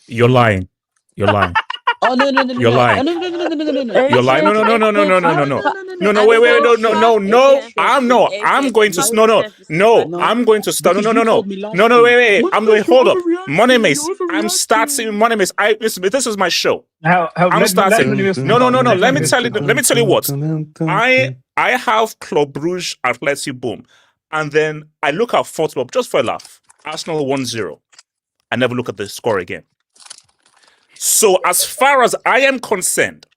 You're lying. You're lying. Oh no! You're lying. No! You're lying. No. Wait. No. I'm going to start. No. Wait. I'm going. Hold up. Money Mace. I'm starting. Money Mace. This is my show. I'm starting. No. Let me tell you what. I have Club Brugge, Atletico, boom, and then I look at football just for a laugh. Arsenal 1-0. I never look at the score again. So as far as I am concerned,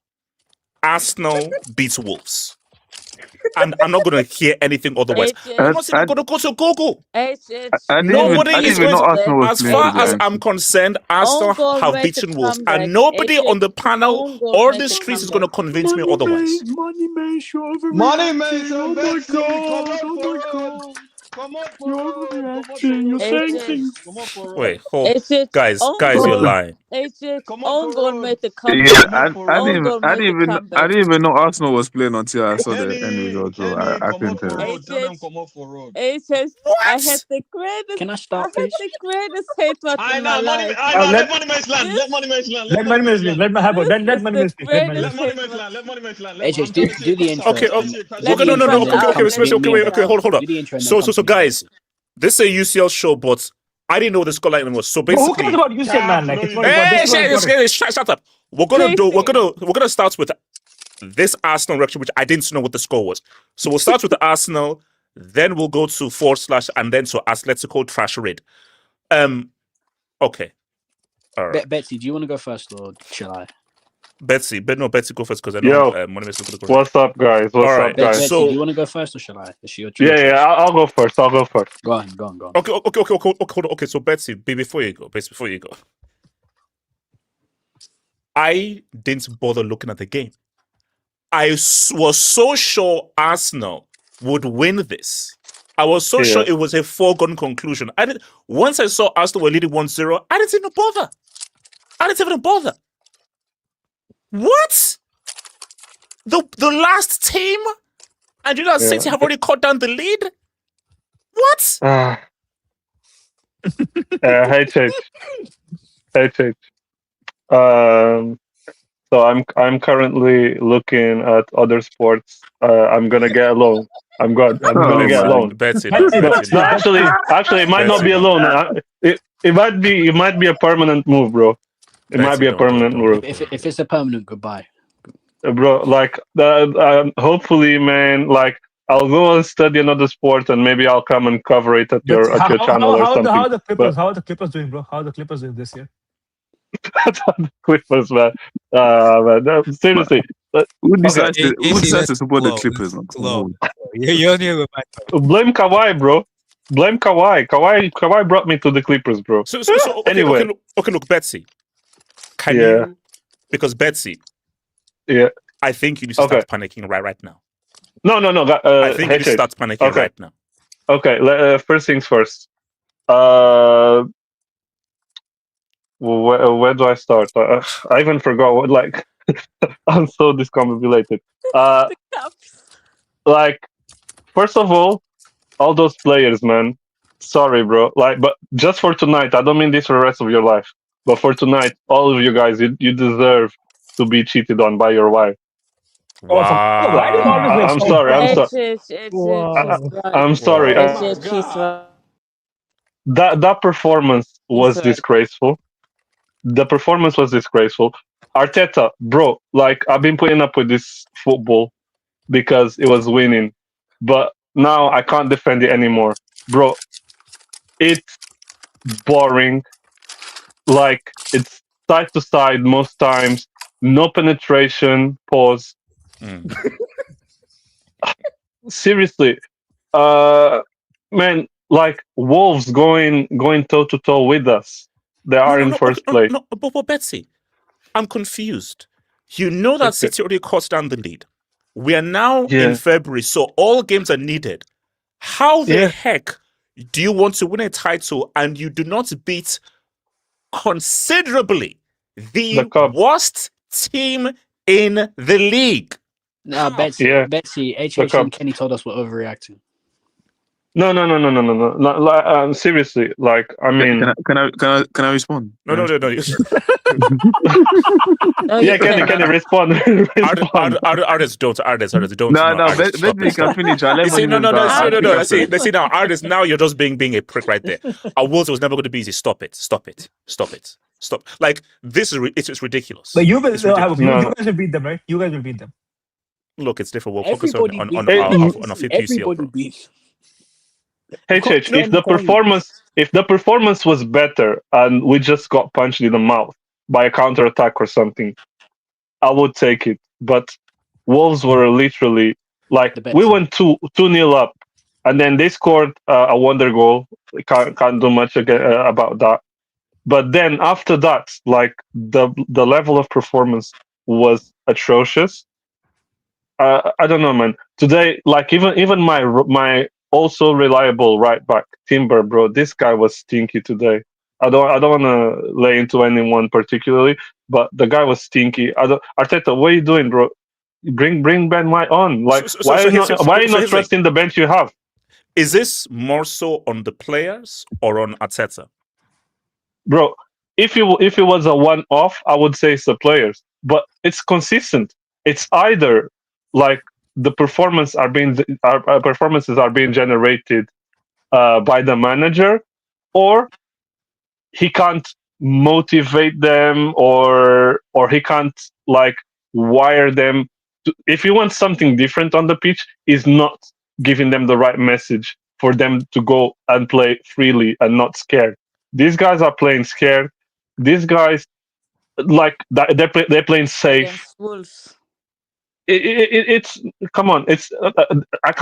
Arsenal beats Wolves. And I'm not going to hear anything otherwise. I'm not even going to go to Google. Nobody is going to. As far as I'm concerned, Arsenal have beaten Wolves. And nobody on the panel or the streets is going to convince me otherwise. Money man, oh my god. Come on, you're saying things. Wait, hold. Guys, you're lying. Come on, I didn't even know Arsenal was playing until I saw the end result. So I couldn't tell. I had the greatest. Can I start, please? The greatest hate what I in know, my life. let Money Man land. Let Money Man land. Let Money Man land. Let Money Man land. Let Money Man land. Let Money Man land. Let Money Man land. AJ, do the intro. Okay, hold up. So guys, this is a UCL show, but I didn't know the scoreline was. So basically, who cares about UCL, man? Like, it's shut up. We're gonna start with this Arsenal reaction, which I didn't know what the score was. So we'll start with the Arsenal, then we'll go to / and then to Atletico trash raid. Okay. All right. Betsy, do you want to go first or shall I? Betsy go first because I know what's up, guys? Betsy, So, do you want to go first or shall I? Yeah, I'll go first. Go on. Okay. So Betsy, before you go, I didn't bother looking at the game. I was so sure Arsenal would win this. I was so sure it was a foregone conclusion. Once I saw Arsenal were leading 1-0, I didn't even bother. What? The last team? And City have already cut down the lead? What? Hey, Chich. So I'm currently looking at other sports. I'm gonna get a loan. I'm gonna get a loan. Betsy. No, actually, it might not be a loan. It might be a permanent move, bro. It might be a permanent move. If it's a permanent, goodbye. bro. Like, hopefully, man. Like, I'll go and study another sport, and maybe I'll come and cover it at your channel or something. How the Clippers? But How are the Clippers doing, bro? How are the Clippers doing this year? Clippers, man. Seriously. Who Okay. decides to support the Clippers? Man? You're near with my Blame Kawhi, bro. Blame Kawhi. Kawhi brought me to the Clippers, bro. So okay, Anyway. okay, look, Betsy. Can Yeah. you? Because Betsy. Yeah. I think you need to start panicking right now. No. I think you need to start panicking right now. Okay. First things first. Where do I start? I even forgot what. Like, I'm so discombobulated. Like, first of all those players, man. Sorry, bro. Like, but just for tonight. I don't mean this for the rest of your life. But for tonight, all of you guys, you deserve to be cheated on by your wife. Wow. Why do you always I'm sorry. I'm sorry. That performance was disgraceful. The performance was disgraceful. Arteta, bro, like, I've been putting up with this football because it was winning, but now I can't defend it anymore, bro. It's boring. Like, it's side to side most times. No penetration. Pause. Seriously, man, like, Wolves going toe to toe with us. They are in first place. No, but Betsy, I'm confused. You know that City already cost down the lead. We are now in February, so all games are needed. How the heck do you want to win a title and you do not beat considerably the worst team in the league? No, Betsy, HH and Kenny told us we're overreacting. No. Seriously, like, I mean, can I respond? No. Yeah, can I respond? Artists don't. No, Betsy can finish. No. See now, artists. Now you're just being a prick right there. Our Wolves was never going to be easy. Stop it. Like, this is it's ridiculous. But you guys will beat them, right? You guys will beat them. Look, it's different. We'll focus on our FPUC. HH, if the performance was better and we just got punched in the mouth by a counter attack or something, I would take it. But Wolves were literally like, we went 2-0 up, and then they scored a wonder goal. Can't do much about that. But then after that, like, the level of performance was atrocious. I don't know, man. Today, like, even my also reliable right back, Timber, bro, this guy was stinky today. I don't want to lay into anyone particularly, but the guy was stinky. Arteta, what are you doing, bro? Bring Ben White on. Like, why are you not trusting the bench you have? Is this more so on the players or on Arteta? Bro, if it was a one-off, I would say it's the players, but it's consistent. It's either like the performances are being generated by the manager, or he can't motivate them, or he can't, like, wire them. If you want something different on the pitch, he's not giving them the right message for them to go and play freely and not scared. These guys are playing scared. These guys, like, they're playing safe. It's come on. It's I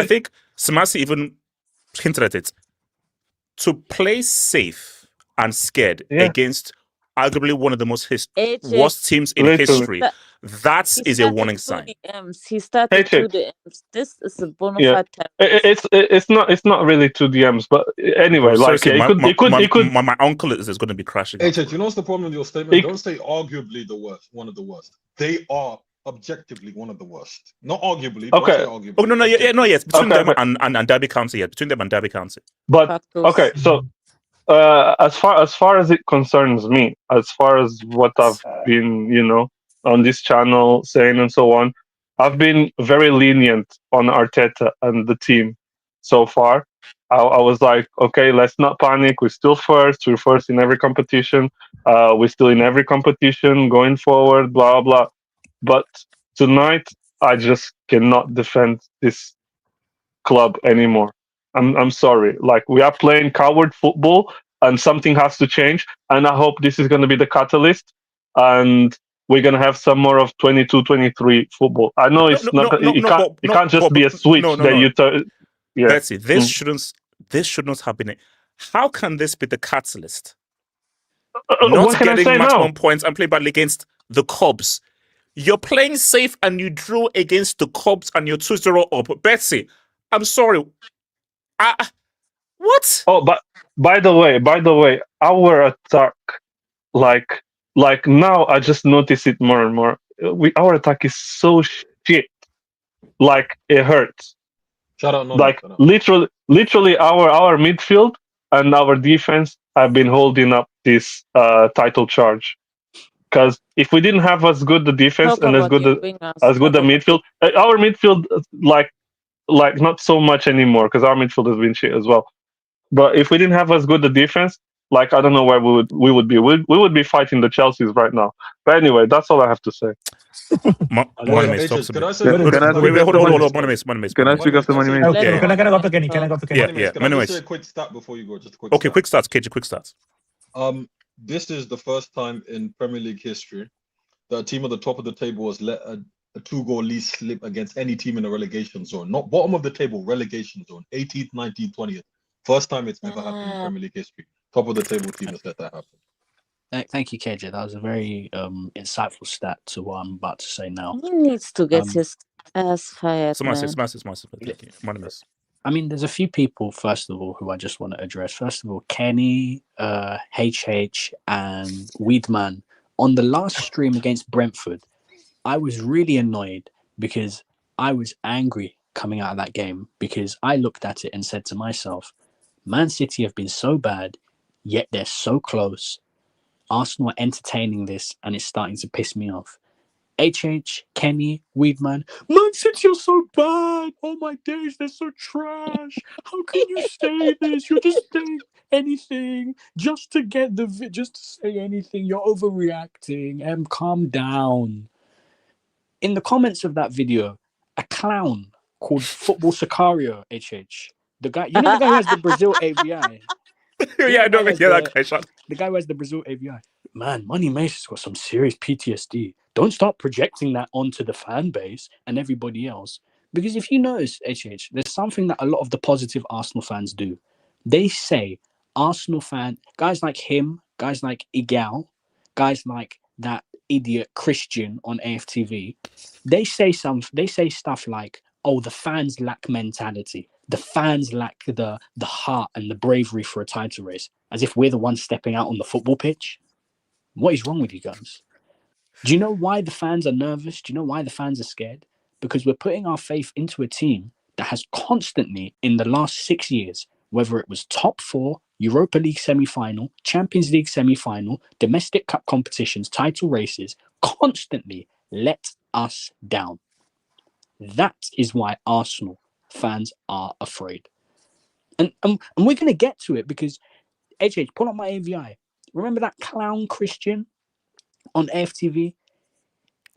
think Samasi even hinted at it. To play safe and scared against arguably one of the most worst teams in history, that is a warning sign. He started 2 DMs. This is a bona fide It's not really 2 DMs, but anyway, my uncle is going to be crashing. Hey, you know what's the problem with your statement? Don't say arguably the worst, one of the worst. They are objectively one of the worst. Not arguably. Okay. Arguably. Oh no, yes. Between them and Derby County, Between them and Derby County. But okay, so as far as it concerns me, as far as what I've been, on this channel saying and so on, I've been very lenient on Arteta and the team so far. I was like, okay, let's not panic. We're still first. We're first in every competition. We're still in every competition going forward. Blah blah. But tonight, I just cannot defend this club anymore. I'm sorry. Like, we are playing coward football, and something has to change. And I hope this is going to be the catalyst, and we're going to have some more of 22-23 football. I know it's it can't just be a switch that you turn. Yeah. Betsy, this should not have been. How can this be the catalyst? Not getting maximum points and playing badly against the Cubs. You're playing safe and you drew against the Cubs and you're 2-0 up. Betsy, I'm sorry. What? Oh, but by the way, our attack, like now, I just notice it more and more. Our attack is so shit. Like, it hurts. Shut up, literally, our midfield and our defense have been holding up this title charge. Because if we didn't have as good the defense and as good the midfield, our midfield like not so much anymore, because our midfield has been shit as well. But if we didn't have as good the defense, like, I don't know where we would be. We would be fighting the Chelseas right now. But anyway, that's all I have to say. Money talks Can I say? Wait, hold on. Money Can I speak after Money? Okay, can I go to Kenny? Can I go to Kenny? Yeah. Can I just say a quick stat before you go? Just a quick. Okay, stat. quick stats, KJ. Quick stats. This is the first time in Premier League history that a team at the top of the table has let a 2-goal lead slip against any team in the relegation zone. Not bottom of the table, relegation zone. 18th, 19th, 20th. First time it's ever happened in Premier League history. Top of the table team has let that happen. Thank you, KJ. That was a very insightful stat to what I'm about to say now. He needs to get his ass fired, Massive. Thank you. I mean, there's a few people, first of all, who I just want to address. First of all, Kenny, HH, and Weedman. On the last stream against Brentford, I was really annoyed because I was angry coming out of that game, because I looked at it and said to myself, Man City have been so bad, yet they're so close. Arsenal are entertaining this, and it's starting to piss me off. HH, Kenny, Weedman, Man City are so bad. Oh my days, they're so trash. How can you say this? You're just saying anything just to get just to say anything. You're overreacting. Calm down. In the comments of that video, a clown called Football Sicario, HH, the guy, you know, the guy who has the Brazil AVI. Yeah, I know. Yeah, that guy shot. The guy who has the Brazil AVI. Man, Money Mason's got some serious PTSD. Don't start projecting that onto the fan base and everybody else. Because if you notice, HH, there's something that a lot of the positive Arsenal fans do. They say Arsenal guys like him, guys like Igal, guys like that idiot Christian on AFTV, they say stuff like, oh, the fans lack mentality. The fans lack the heart and the bravery for a title race, as if we're the ones stepping out on the football pitch. What is wrong with you guys? Do you know why the fans are nervous? Do you know why the fans are scared? Because we're putting our faith into a team that has constantly, in the last 6 years, whether it was top 4, Europa League semi-final, Champions League semi-final, domestic cup competitions, title races, constantly let us down. That is why Arsenal fans are afraid. And we're going to get to it, because, HH, pull up my AVI. Remember that clown Christian on AFTV?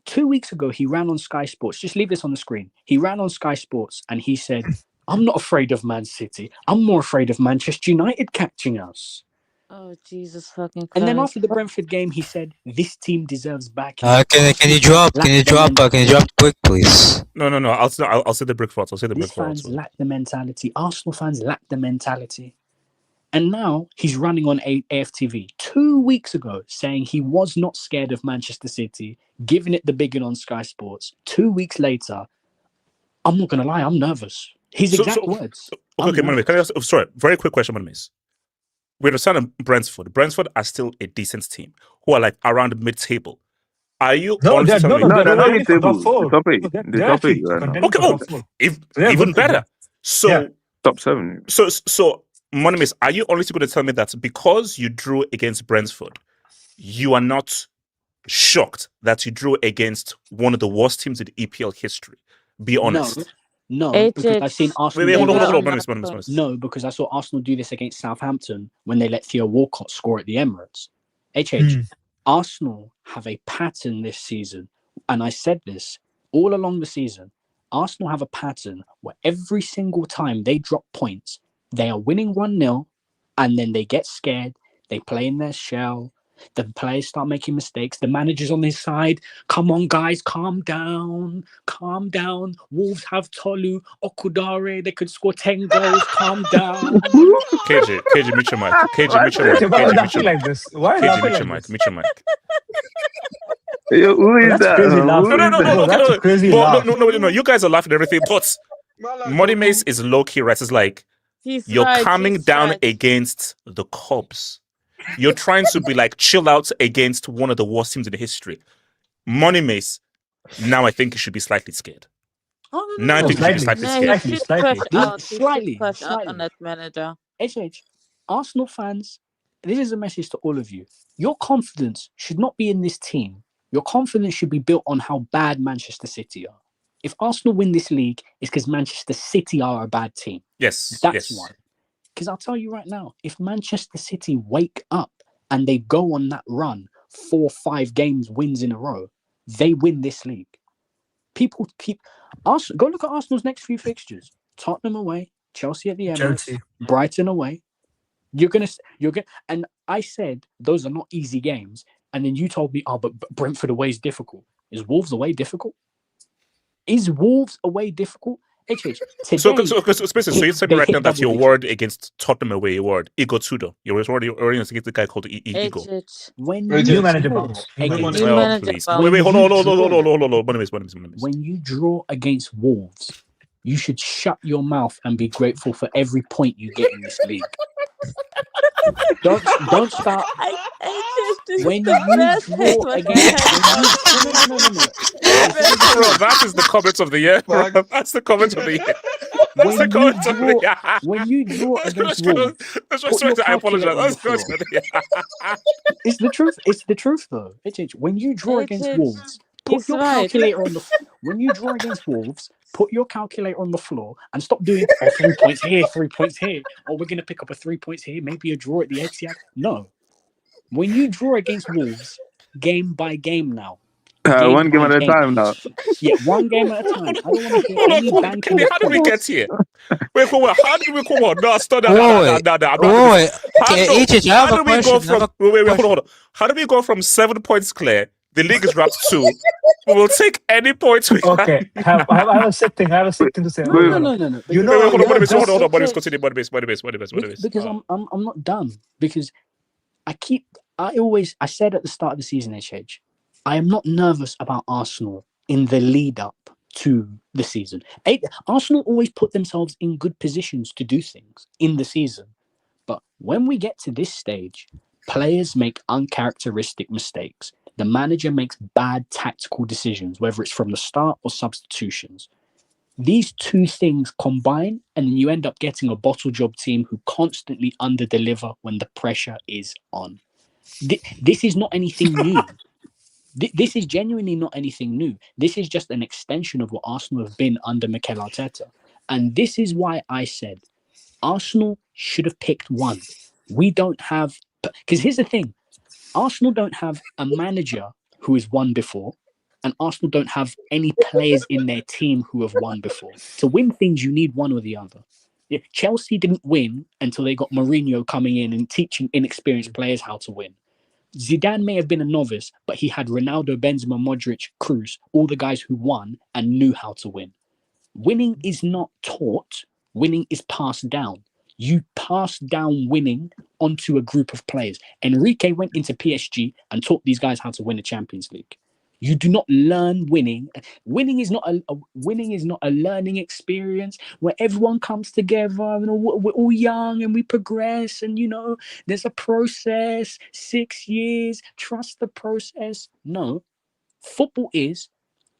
2 weeks ago, he ran on Sky Sports. Just leave this on the screen. He ran on Sky Sports and he said, I'm not afraid of Man City. I'm more afraid of Manchester United catching us. Oh, Jesus fucking Christ. And then after the Brentford game, he said, this team deserves backing. Can you drop quick, please? No. I'll say the brick thoughts. These fans lack the mentality. Arsenal fans lack the mentality. And now he's running on AFTV 2 weeks ago saying he was not scared of Manchester City, giving it the big one on Sky Sports. 2 weeks later, I'm not going to lie, I'm nervous. His exact words. Okay, Money, can I ask? Sorry, very quick question, Money. We understand Brentford. Brentford are still a decent team who are like around mid-table. Are you they're not mid-table. The top eight. Okay, even better. So top 7. So Money, are you honestly going to tell me that because you drew against Brentford, you are not shocked that you drew against one of the worst teams in EPL history? Be honest. No, because I've seen Arsenal. Wait, hold on. No, because I saw Arsenal do this against Southampton when they let Theo Walcott score at the Emirates. Arsenal have a pattern this season. and I said this all along the season, Arsenal have a pattern where every single time they drop points, they are winning 1-0, and then they get scared, they play in their shell, the players start making mistakes, the manager's on his side, come on guys, calm down, Wolves have Tolu, Okudare, they could score 10 goals, calm down. KJ, mute your mic. KJ, mute your mic. Why are you KJ, mute laughing your like mic. this? Why are you KJ, laughing mute your like mic. this? Mute your mic. Yo, who is That's that? crazy man? laugh. Who is that? No, that's a crazy laugh. No. You guys are laughing at everything, but Money Mace is low key right. It's like you're calming down against the Cubs. You're trying to be like chill out against one of the worst teams in the history. Money Mace, now I think you should be slightly scared. Oh, Now I think you should be slightly scared. He should crash out on that manager. HH, Arsenal fans, this is a message to all of you. Your confidence should not be in this team. Your confidence should be built on how bad Manchester City are. If Arsenal win this league, it's because Manchester City are a bad team. Yes. That's why. Because I'll tell you right now, if Manchester City wake up and they go on that run, 4 or 5 games wins in a row, they win this league. People keep... Go look at Arsenal's next few fixtures. Tottenham away, Chelsea at the Emirates, Brighton away. You're gonna, and I said those are not easy games, and then you told me, but Brentford away is difficult. Is Wolves away difficult? HH, So you're saying right now that your word against Tottenham away, your word Igor Tudor, your word against the guy called Igor. When you manager bounce. Please. Wait, hold on. When you draw against Wolves, you should shut your mouth and be grateful for every point you get in this league. Don't start. When you draw against Bro, that is the comment of the year. Bro. That's the comment of the year. That's the comment of the year. When you draw against Wolves, I apologize. It's the truth. It's the truth, though. When you draw against Wolves, put your calculator on the. When you draw against Wolves, put your calculator on the floor and stop doing 3 points here, 3 points here. Or we're gonna pick up a 3 points here, maybe a draw at the Etihad. No. When you draw against Wolves, game by game now. One game at a time now. Yeah, one game at a time. I don't want to hear any banking. How did we get here? Wait, how did we come on? No, stop that. Hold on. How do we go from 7 points clear? The league is wrapped 2. We will take any points we can. Okay, I have a sick thing. I have a sick thing to say. No. You know, hold on. Continue. Because I'm not done. Because I said at the start of the season, HH, I am not nervous about Arsenal in the lead up to the season. Arsenal always put themselves in good positions to do things in the season. But when we get to this stage, players make uncharacteristic mistakes. The manager makes bad tactical decisions, whether it's from the start or substitutions. These two things combine, and then you end up getting a bottle job team who constantly underdeliver when the pressure is on. This is not anything new. This is genuinely not anything new. This is just an extension of what Arsenal have been under Mikel Arteta. And this is why I said Arsenal should have picked one. We don't have... Because here's the thing. Arsenal don't have a manager who has won before, and Arsenal don't have any players in their team who have won before. To win things, you need one or the other. Yeah, Chelsea didn't win until they got Mourinho coming in and teaching inexperienced players how to win. Zidane may have been a novice, but he had Ronaldo, Benzema, Modric, Kroos, all the guys who won and knew how to win. Winning is not taught. Winning is passed down. You pass down winning onto a group of players. Enrique went into PSG and taught these guys how to win a Champions League. You do not learn winning. Winning is not a learning experience where everyone comes together. We're all young and we progress, and there's a process. 6 years. Trust the process. No, football is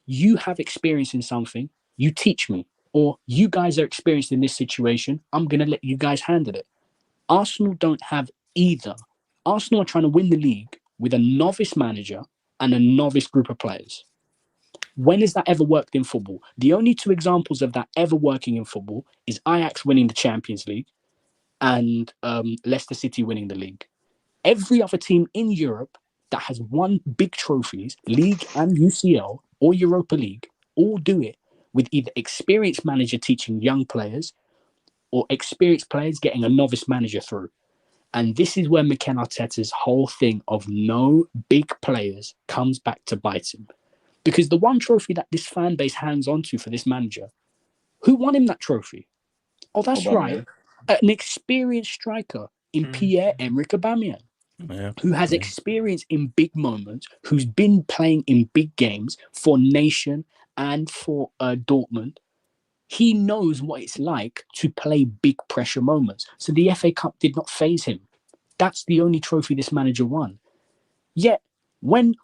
you have experience in something. You teach me, or you guys are experienced in this situation. I'm gonna let you guys handle it. Arsenal don't have either. Arsenal are trying to win the league with a novice manager and a novice group of players. When has that ever worked in football? The only 2 examples of that ever working in football is Ajax winning the Champions League and Leicester City winning the league. Every other team in Europe that has won big trophies, league and UCL, or Europa League, all do it with either experienced manager teaching young players or experienced players getting a novice manager through. And this is where Mikel Arteta's whole thing of no big players comes back to bite him. Because the one trophy that this fan base hangs on to for this manager, who won him that trophy? Oh, that's right. An experienced striker in Pierre-Emerick Aubameyang, who has experience in big moments, who's been playing in big games for Nation and for Dortmund. He knows what it's like to play big pressure moments. So the FA Cup did not faze him. That's the only trophy this manager won. Yet when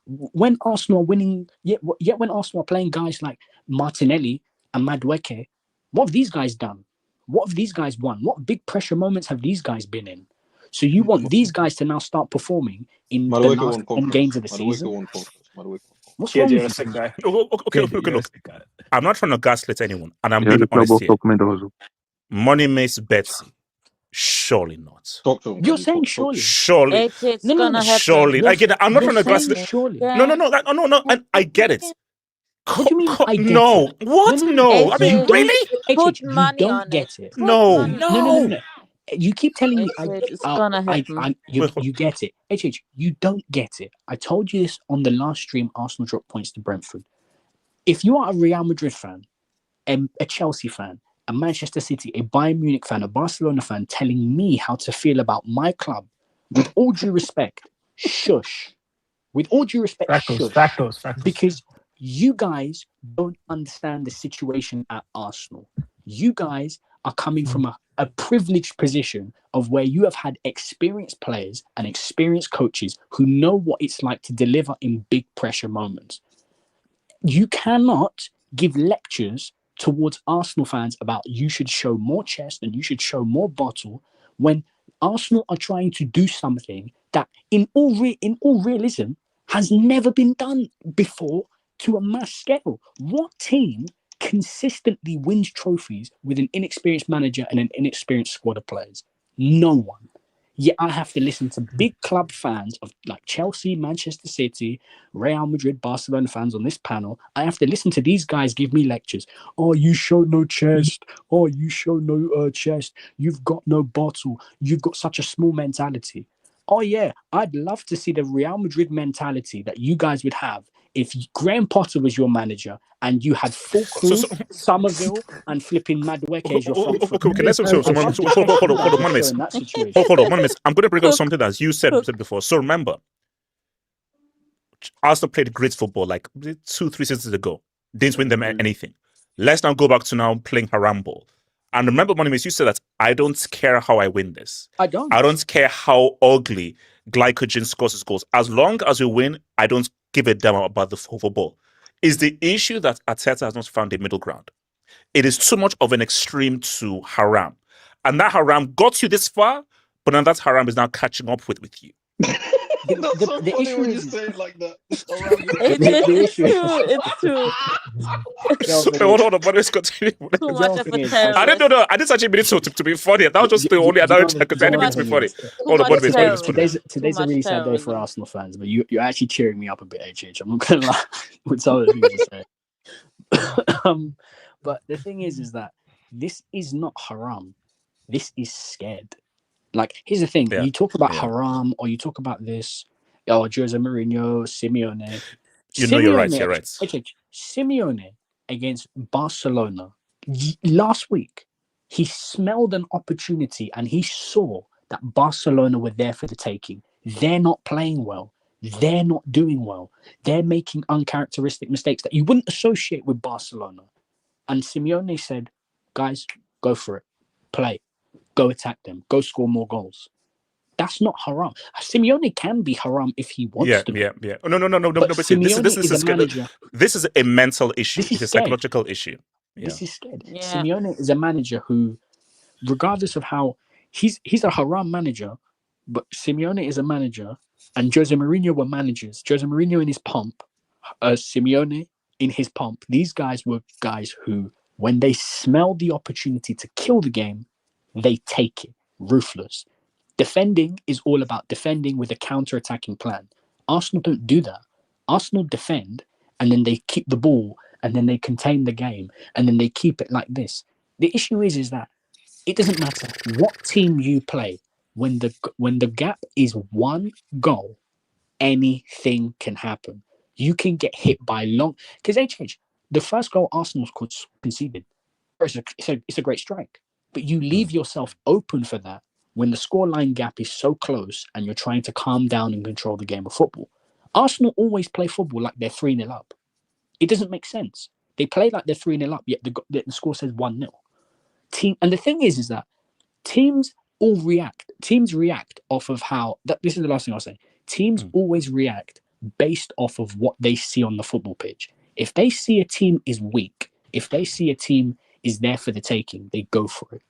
Arsenal are winning, yet when Arsenal are playing guys like Martinelli and Madueke, what have these guys done? What have these guys won? What big pressure moments have these guys been in? So you want these guys to now start performing in the last 10 games of the season? What's wrong with you? Guy. Okay, look. I'm not trying to gaslight anyone, and I'm being honest here. Money makes bets. Surely not. You're saying surely. Surely. It's gonna happen. Surely. Again, I'm not trying to gaslight. Surely. No. And I get it. What do you mean? I get no. it? What? No. I mean, really? Put You money don't on get it. it. No. You keep telling me It's gonna happen. you get it. You don't get it. I told you this on the last stream. Arsenal dropped points to Brentford. If you are a Real Madrid fan, a Chelsea fan, a Manchester City, a Bayern Munich fan, a Barcelona fan telling me how to feel about my club, with all due respect, shush. With all due respect, Factos. Because you guys don't understand the situation at Arsenal. You guys are coming from a privileged position of where you have had experienced players and experienced coaches who know what it's like to deliver in big pressure moments. You cannot give lectures towards Arsenal fans about you should show more chest and you should show more bottle when Arsenal are trying to do something that in all realism has never been done before to a mass scale. What team consistently wins trophies with an inexperienced manager and an inexperienced squad of players? No one. Yet I have to listen to big club fans of like Chelsea, Manchester City, Real Madrid, Barcelona fans on this panel. I have to listen to these guys give me lectures. Oh, you show no chest. Oh, you show no chest. You've got no bottle. You've got such a small mentality. Oh yeah, I'd love to see the Real Madrid mentality that you guys would have if Graham Potter was your manager and you had full crew, Somerville and flipping Madueke as your front foot. Okay, let's hold on, 1 minute. Hold on, 1 minute. I'm going to bring up something that you said before. So remember, Arsenal played great football like 2-3 seasons ago. Didn't win them anything. Let's now go back to now playing haram ball. And remember, Monimus, you said that I don't care how I win this. I don't care how ugly Glycogen scores his goals. As long as we win, I don't give a damn about the football. Is the issue that Arteta has not found a middle ground. It is too much of an extreme to haram. And that haram got you this far, but now that haram is now catching up with you. The issue when you say it like that. It's true. Hold on, but let's continue. Too much of a terror. I didn't know. I didn't actually mean it to be funny. That was just the only another because I didn't mean it to be funny. Hold on, today's a really sad day for Arsenal fans, but you're actually cheering me up a bit, HH. I'm not gonna lie with some of the things you say. But the thing is that this is not haram. This is scared. Like, here's the thing. You talk about haram or you talk about this, Jose Mourinho, Simeone. You're right. You're right. Simeone against Barcelona last week, he smelled an opportunity and he saw that Barcelona were there for the taking. They're not playing well. They're not doing well. They're making uncharacteristic mistakes that you wouldn't associate with Barcelona. And Simeone said, guys, go for it. Play. Go attack them. Go score more goals. That's not haram. Simeone can be haram if he wants to. Yeah. No. But this is a mental issue. It's a psychological issue. This is scared. Yeah. Simeone is a manager who, regardless of how he's a haram manager, but Simeone is a manager, and Jose Mourinho were managers. Jose Mourinho in his pomp, Simeone in his pomp. These guys were guys who, when they smell the opportunity to kill the game, they take it, ruthless. Defending is all about defending with a counter-attacking plan. Arsenal don't do that. Arsenal defend, and then they keep the ball, and then they contain the game, and then they keep it like this. The issue is that it doesn't matter what team you play. When the gap is 1 goal, anything can happen. You can get hit by long. Because the first goal Arsenal conceded, it's a great strike, but you leave yourself open for that when the scoreline gap is so close and you're trying to calm down and control the game of football. Arsenal always play football like they're 3-0 up. It doesn't make sense. They play like they're 3-0 up, yet the score says 1-0. And the thing is that teams all react. Teams react off of how... This is the last thing I'll say. Teams always react based off of what they see on the football pitch. If they see a team is weak, if they see a team is there for the taking, they go for it.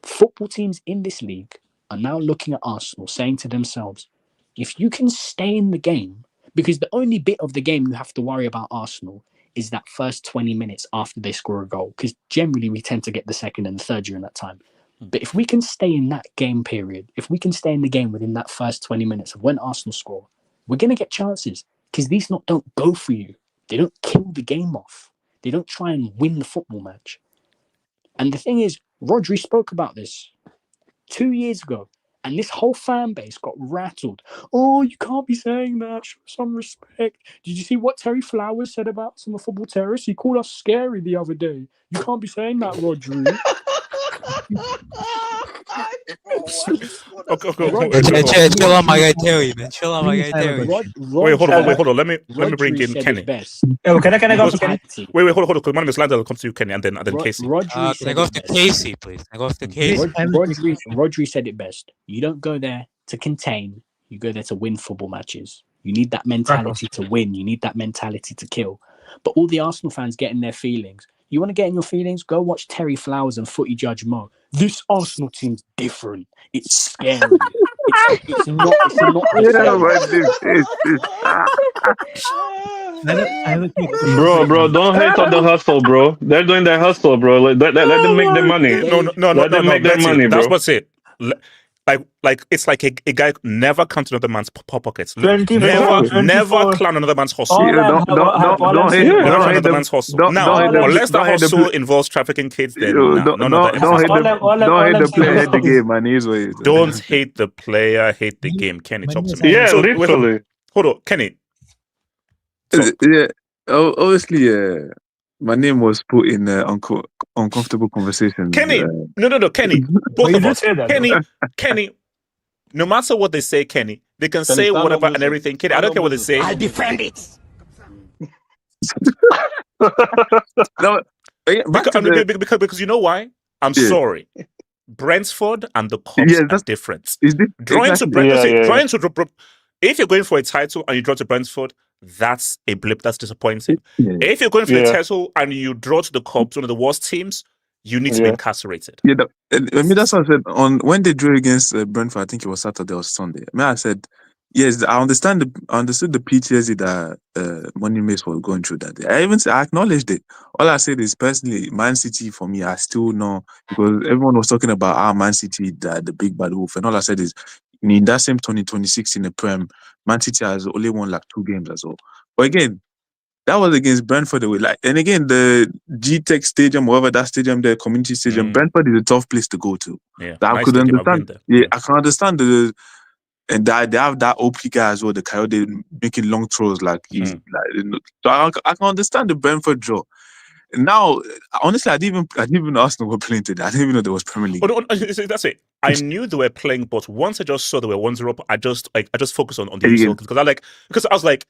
Football teams in this league are now looking at Arsenal, saying to themselves, if you can stay in the game, because the only bit of the game you have to worry about Arsenal is that first 20 minutes after they score a goal, because generally we tend to get the second and the third during that time. But if we can stay in that game period, if we can stay in the game within that first 20 minutes of when Arsenal score, we're going to get chances, because these don't go for you. They don't kill the game off. They don't try and win the football match. And the thing is, Rodri spoke about this 2 years ago, and this whole fan base got rattled. Oh, you can't be saying that. Show some respect. Did you see what Terry Flowers said about us on the football terrace? He called us scary the other day. You can't be saying that, Rodri. Okay. Chill on my guy Terry, man. Chill on my guy Terry. Wait, hold on. Let me bring in Kenny. Can I go to Kenny? Wait, hold on. Because one of the will come to you, Kenny, and then Casey. Can I go off to Casey, please? Can I go off to Casey? Rodri said it best. You don't go there to contain. You go there to win football matches. You need that mentality to win. You need that mentality to kill. But all the Arsenal fans get in their feelings. You want to get in your feelings? Go watch Terry Flowers and Footy Judge Mo. This Arsenal team's different. It's scary. It's not Bro, don't hate on the hustle, bro. They're doing their hustle, bro. Let them make their money. No. Let them make their money, bro. That's what's it. Like it's like a guy never counts another man's pockets. 24, Never clown another man's hustle. Don't hate another man's hustle. Now, unless the hustle involves trafficking kids, then don't hate the player, hate the game, man. He's what it is. Don't hate the player, hate the game. Kenny, talk to me. Yeah, So, literally. Hold on, Kenny. Yeah, obviously, my name was put in uncomfortable conversations. Kenny, no, Kenny. Both of us. That, Kenny. No matter what they say, Kenny, they can say whatever and everything. Kenny, I don't care what they say. I defend it. No, because you know why? I'm sorry. Brentford and the Cubs are different. Drawing to Brentford. If you're going for a title and you draw to Brentford, that's a blip. That's disappointing. Yeah. If you're going for a title and you draw to the Cubs, one of the worst teams, you need to be incarcerated. Yeah, that's what I said. When they drew against Brentford, I think it was Saturday or Sunday. I said, yes, I understood the PTSD that Money Mace was going through that day. I acknowledged it. All I said is, personally, Man City, for me, I still know, because everyone was talking about Man City, the big bad wolf, and all I said is, in that same 2026 in the Prem, Man City has only won like 2 games as well. But again, that was against Brentford. And again, the G-Tech Stadium, whatever that stadium, the community stadium, Brentford is a tough place to go to. Yeah, I could understand. Yeah, I can understand and they have that OP guy as well, the Coyote making long throws like he's like. So I can understand the Brentford draw. Now, honestly, I didn't even know Arsenal were playing today. I didn't even know there was Premier League. That's it. I knew they were playing, but once I just saw they were 1-0 up, I just focused on the result because I was like,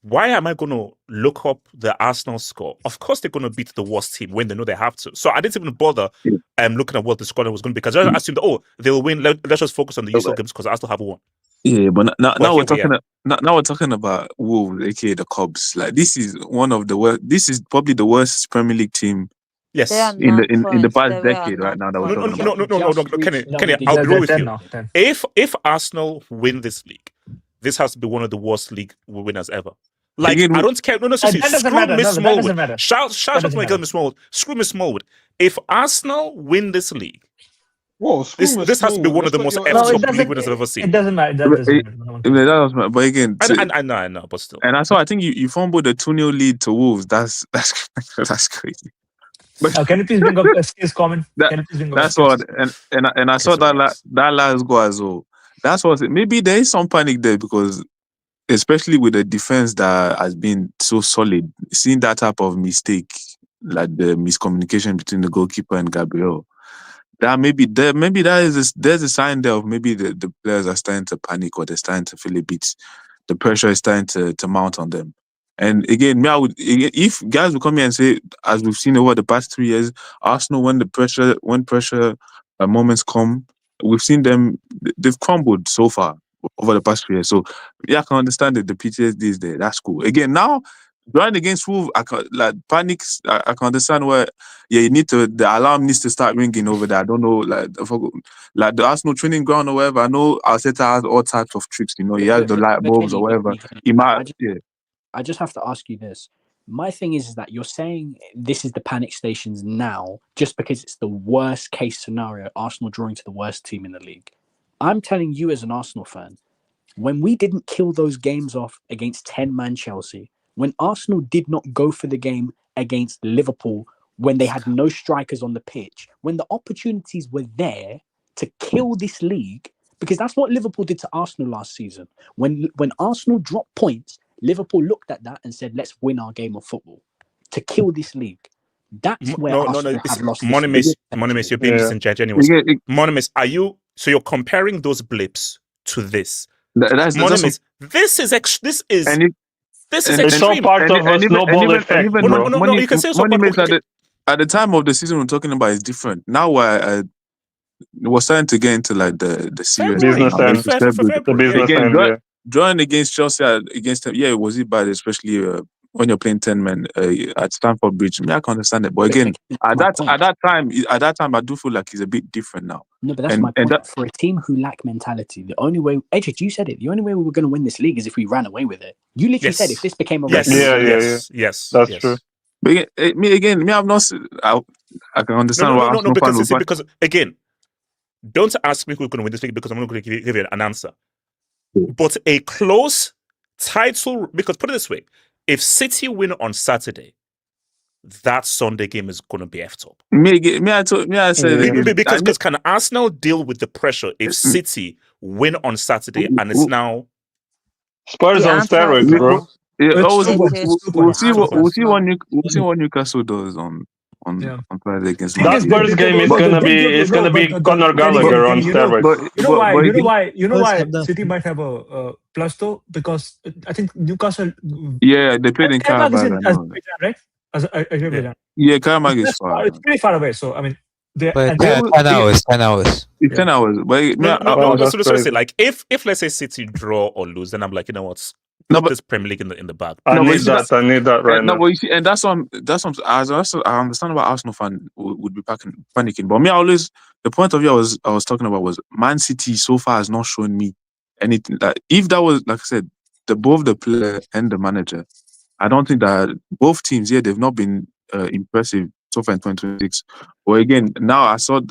why am I going to look up the Arsenal score? Of course, they're going to beat the worst team when they know they have to. So I didn't even bother looking at what the score was going to be, because I assumed, they'll win. Let's just focus on the UCL games because Arsenal have won. Yeah, but now we're talking about Wolves, aka the Cubs. Like, this is one of the worst. This is probably the worst Premier League team. Yes, in the past decade, right now. That we're talking about. No, Kenny, I'll agree with you. If Arsenal win this league, this has to be one of the worst league winners ever. Like, I don't care. No, screw Miss Smallwood. Shout out to my girl, Miss Smallwood. Screw Miss Smallwood. If Arsenal win this league, Whoa, This has to be one of the most effed up league winners I've ever seen. It doesn't matter. That doesn't matter. But again, I know, but still. And I think you fumbled the 2-0 lead to Wolves. That's crazy. But can you please bring up SK's comment? That's what, and I saw that last goal as well. That's what. Maybe there is some panic there because, especially with the defense that has been so solid, seeing that type of mistake, like the miscommunication between the goalkeeper and Gabriel, that there's a sign there of maybe the players are starting to panic or they're starting to feel a bit. The pressure is starting to mount on them. And again, if guys will come here and say, as we've seen over the past 3 years, Arsenal, when pressure moments come, we've seen them, they've crumbled so far over the past 3 years. So yeah, I can understand that the PTSD is there. That's cool. Again, now drawing against Wolves, panics. I can understand where the alarm needs to start ringing over there. I don't know, like the Arsenal training ground or whatever. I know Arteta has all types of tricks. He has the light bulbs or whatever. I just have to ask you this. My thing is that you're saying this is the panic stations now just because it's the worst case scenario, Arsenal drawing to the worst team in the league. I'm telling you as an Arsenal fan, when we didn't kill those games off against 10-man Chelsea, when Arsenal did not go for the game against Liverpool, when they had no strikers on the pitch, when the opportunities were there to kill this league, because that's what Liverpool did to Arsenal last season. When Arsenal dropped points, Liverpool looked at that and said, let's win our game of football to kill this league. That's where Arsenal have lost. Monimus, you're being disingenuous. Monimus, you're comparing those blips to this? Monimus, this is extreme. It's all part of a snowball effect, bro. No, you can say so. At the time of the season we're talking about is different. Now we're starting to get into like the serious business end. Drawing against Chelsea, against them, was it bad, especially when you're playing 10 men at Stamford Bridge? I can understand it, but again, at that time, I do feel like it's a bit different now. No, but that's my point. For a team who lack mentality, the only way, Edric, you said it, the only way we were going to win this league is if we ran away with it. You literally said if this became a race. Yes, that's true. But again, I'm not. I can understand because again, don't ask me who's going to win this league because I'm not going to give you an answer. But a close title, because put it this way, if City win on Saturday, that Sunday game is going to be effed up. Because can Arsenal deal with the pressure if City win on Saturday and it's now Spurs on steroids, bro? We'll see what Newcastle does on Friday against that Spurs game is gonna be Conor Gallagher on steroids. You know why City might have a plus though, because I think Newcastle. Yeah, they played in Karabakh, right? Karabakh is far. It's pretty far away. So I mean, 10 hours. It's 10 hours. But seriously, like if let's say City draw or lose, then I'm like, you know what? This Premier League in the bag. I need that right now. But you see, and that's what I understand why Arsenal fan would be panicking. But the point of view I was talking about was Man City so far has not shown me anything. Like, if that was, like I said, both the player and the manager, I don't think that both teams they've not been impressive so far in 2026. But again, now I saw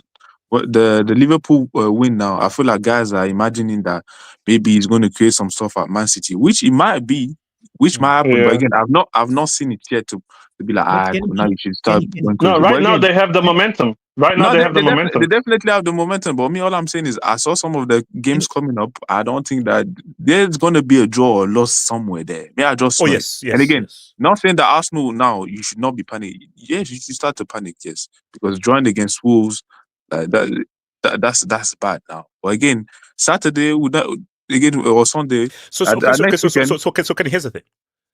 the Liverpool win now. I feel like guys are imagining that maybe he's going to create some stuff at Man City, which it might be, which might happen. But again, I've not seen it yet to be like, now you should start going crazy. No, right now they have the momentum. They have the momentum. They definitely have the momentum. But all I'm saying is, I saw some of the games coming up. I don't think that there's going to be a draw or loss somewhere there. Yes. And again, not saying that Arsenal now you should not be panicking. Yes, you should start to panic. Yes, because drawing against Wolves. That's bad now. But again, Saturday or Sunday. So here's the thing.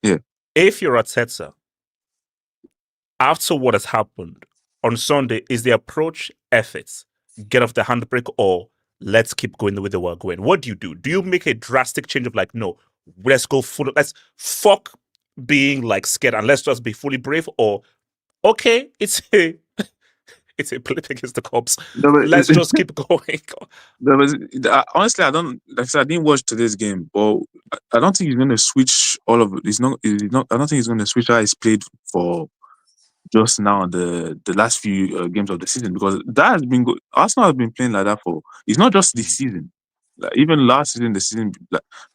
Yeah. If you're Arteta, after what has happened on Sunday, is the approach efforts, get off the handbrake, or let's keep going the way we're going? What do you do? Do you make a drastic change of like, no, let's go full, let's fuck being like scared and let's just be fully brave, or okay, it's a blip against the cops. Let's just keep going. Honestly, I didn't watch today's game, but I don't think he's going to switch all of it. I don't think he's going to switch how he's played for just now the last few games of the season, because that has been good. Arsenal has been playing like that for. It's not just this season. Like, even last season,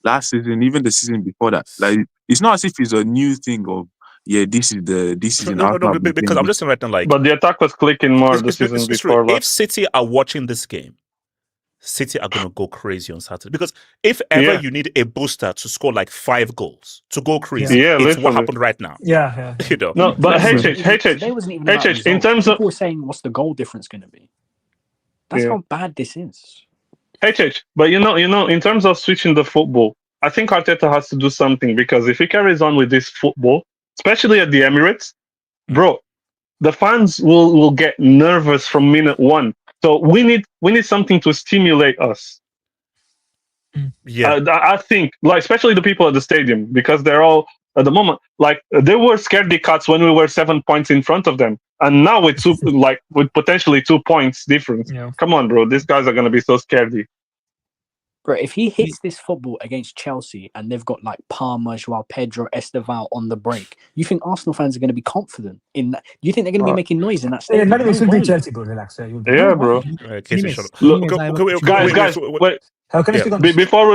last season, even the season before that. Like, it's not as if it's a new thing of this is this season. No, because I'm just saying right now, like, but the attack was clicking more the season before. If City are watching this game, City are going to go crazy on Saturday, because if ever you need a booster to score like 5 goals to go crazy, it's what happened right now. Yeah. You know. No, but HH, in terms of people were saying, what's the goal difference going to be? That's how bad this is. HH, but you know, in terms of switching the football, I think Arteta has to do something, because if he carries on with this football, especially at the Emirates, bro, the fans will get nervous from minute 1. So we need something to stimulate us. Yeah, I think, like, especially the people at the stadium, because they're all at the moment, like, they were scaredy cats when we were 7 points in front of them, and now with with potentially 2 points difference. Yeah. Come on, bro, these guys are gonna be so scaredy. Bro, if he hits this football against Chelsea and they've got like Palmer, Joao Pedro, Esteval on the break, you think Arsenal fans are going to be confident in that? You think they're going to be making noise in that stadium? Not even should be Chelsea, bro. Relax. Yeah, bro. Guys, wait. How can I speak on before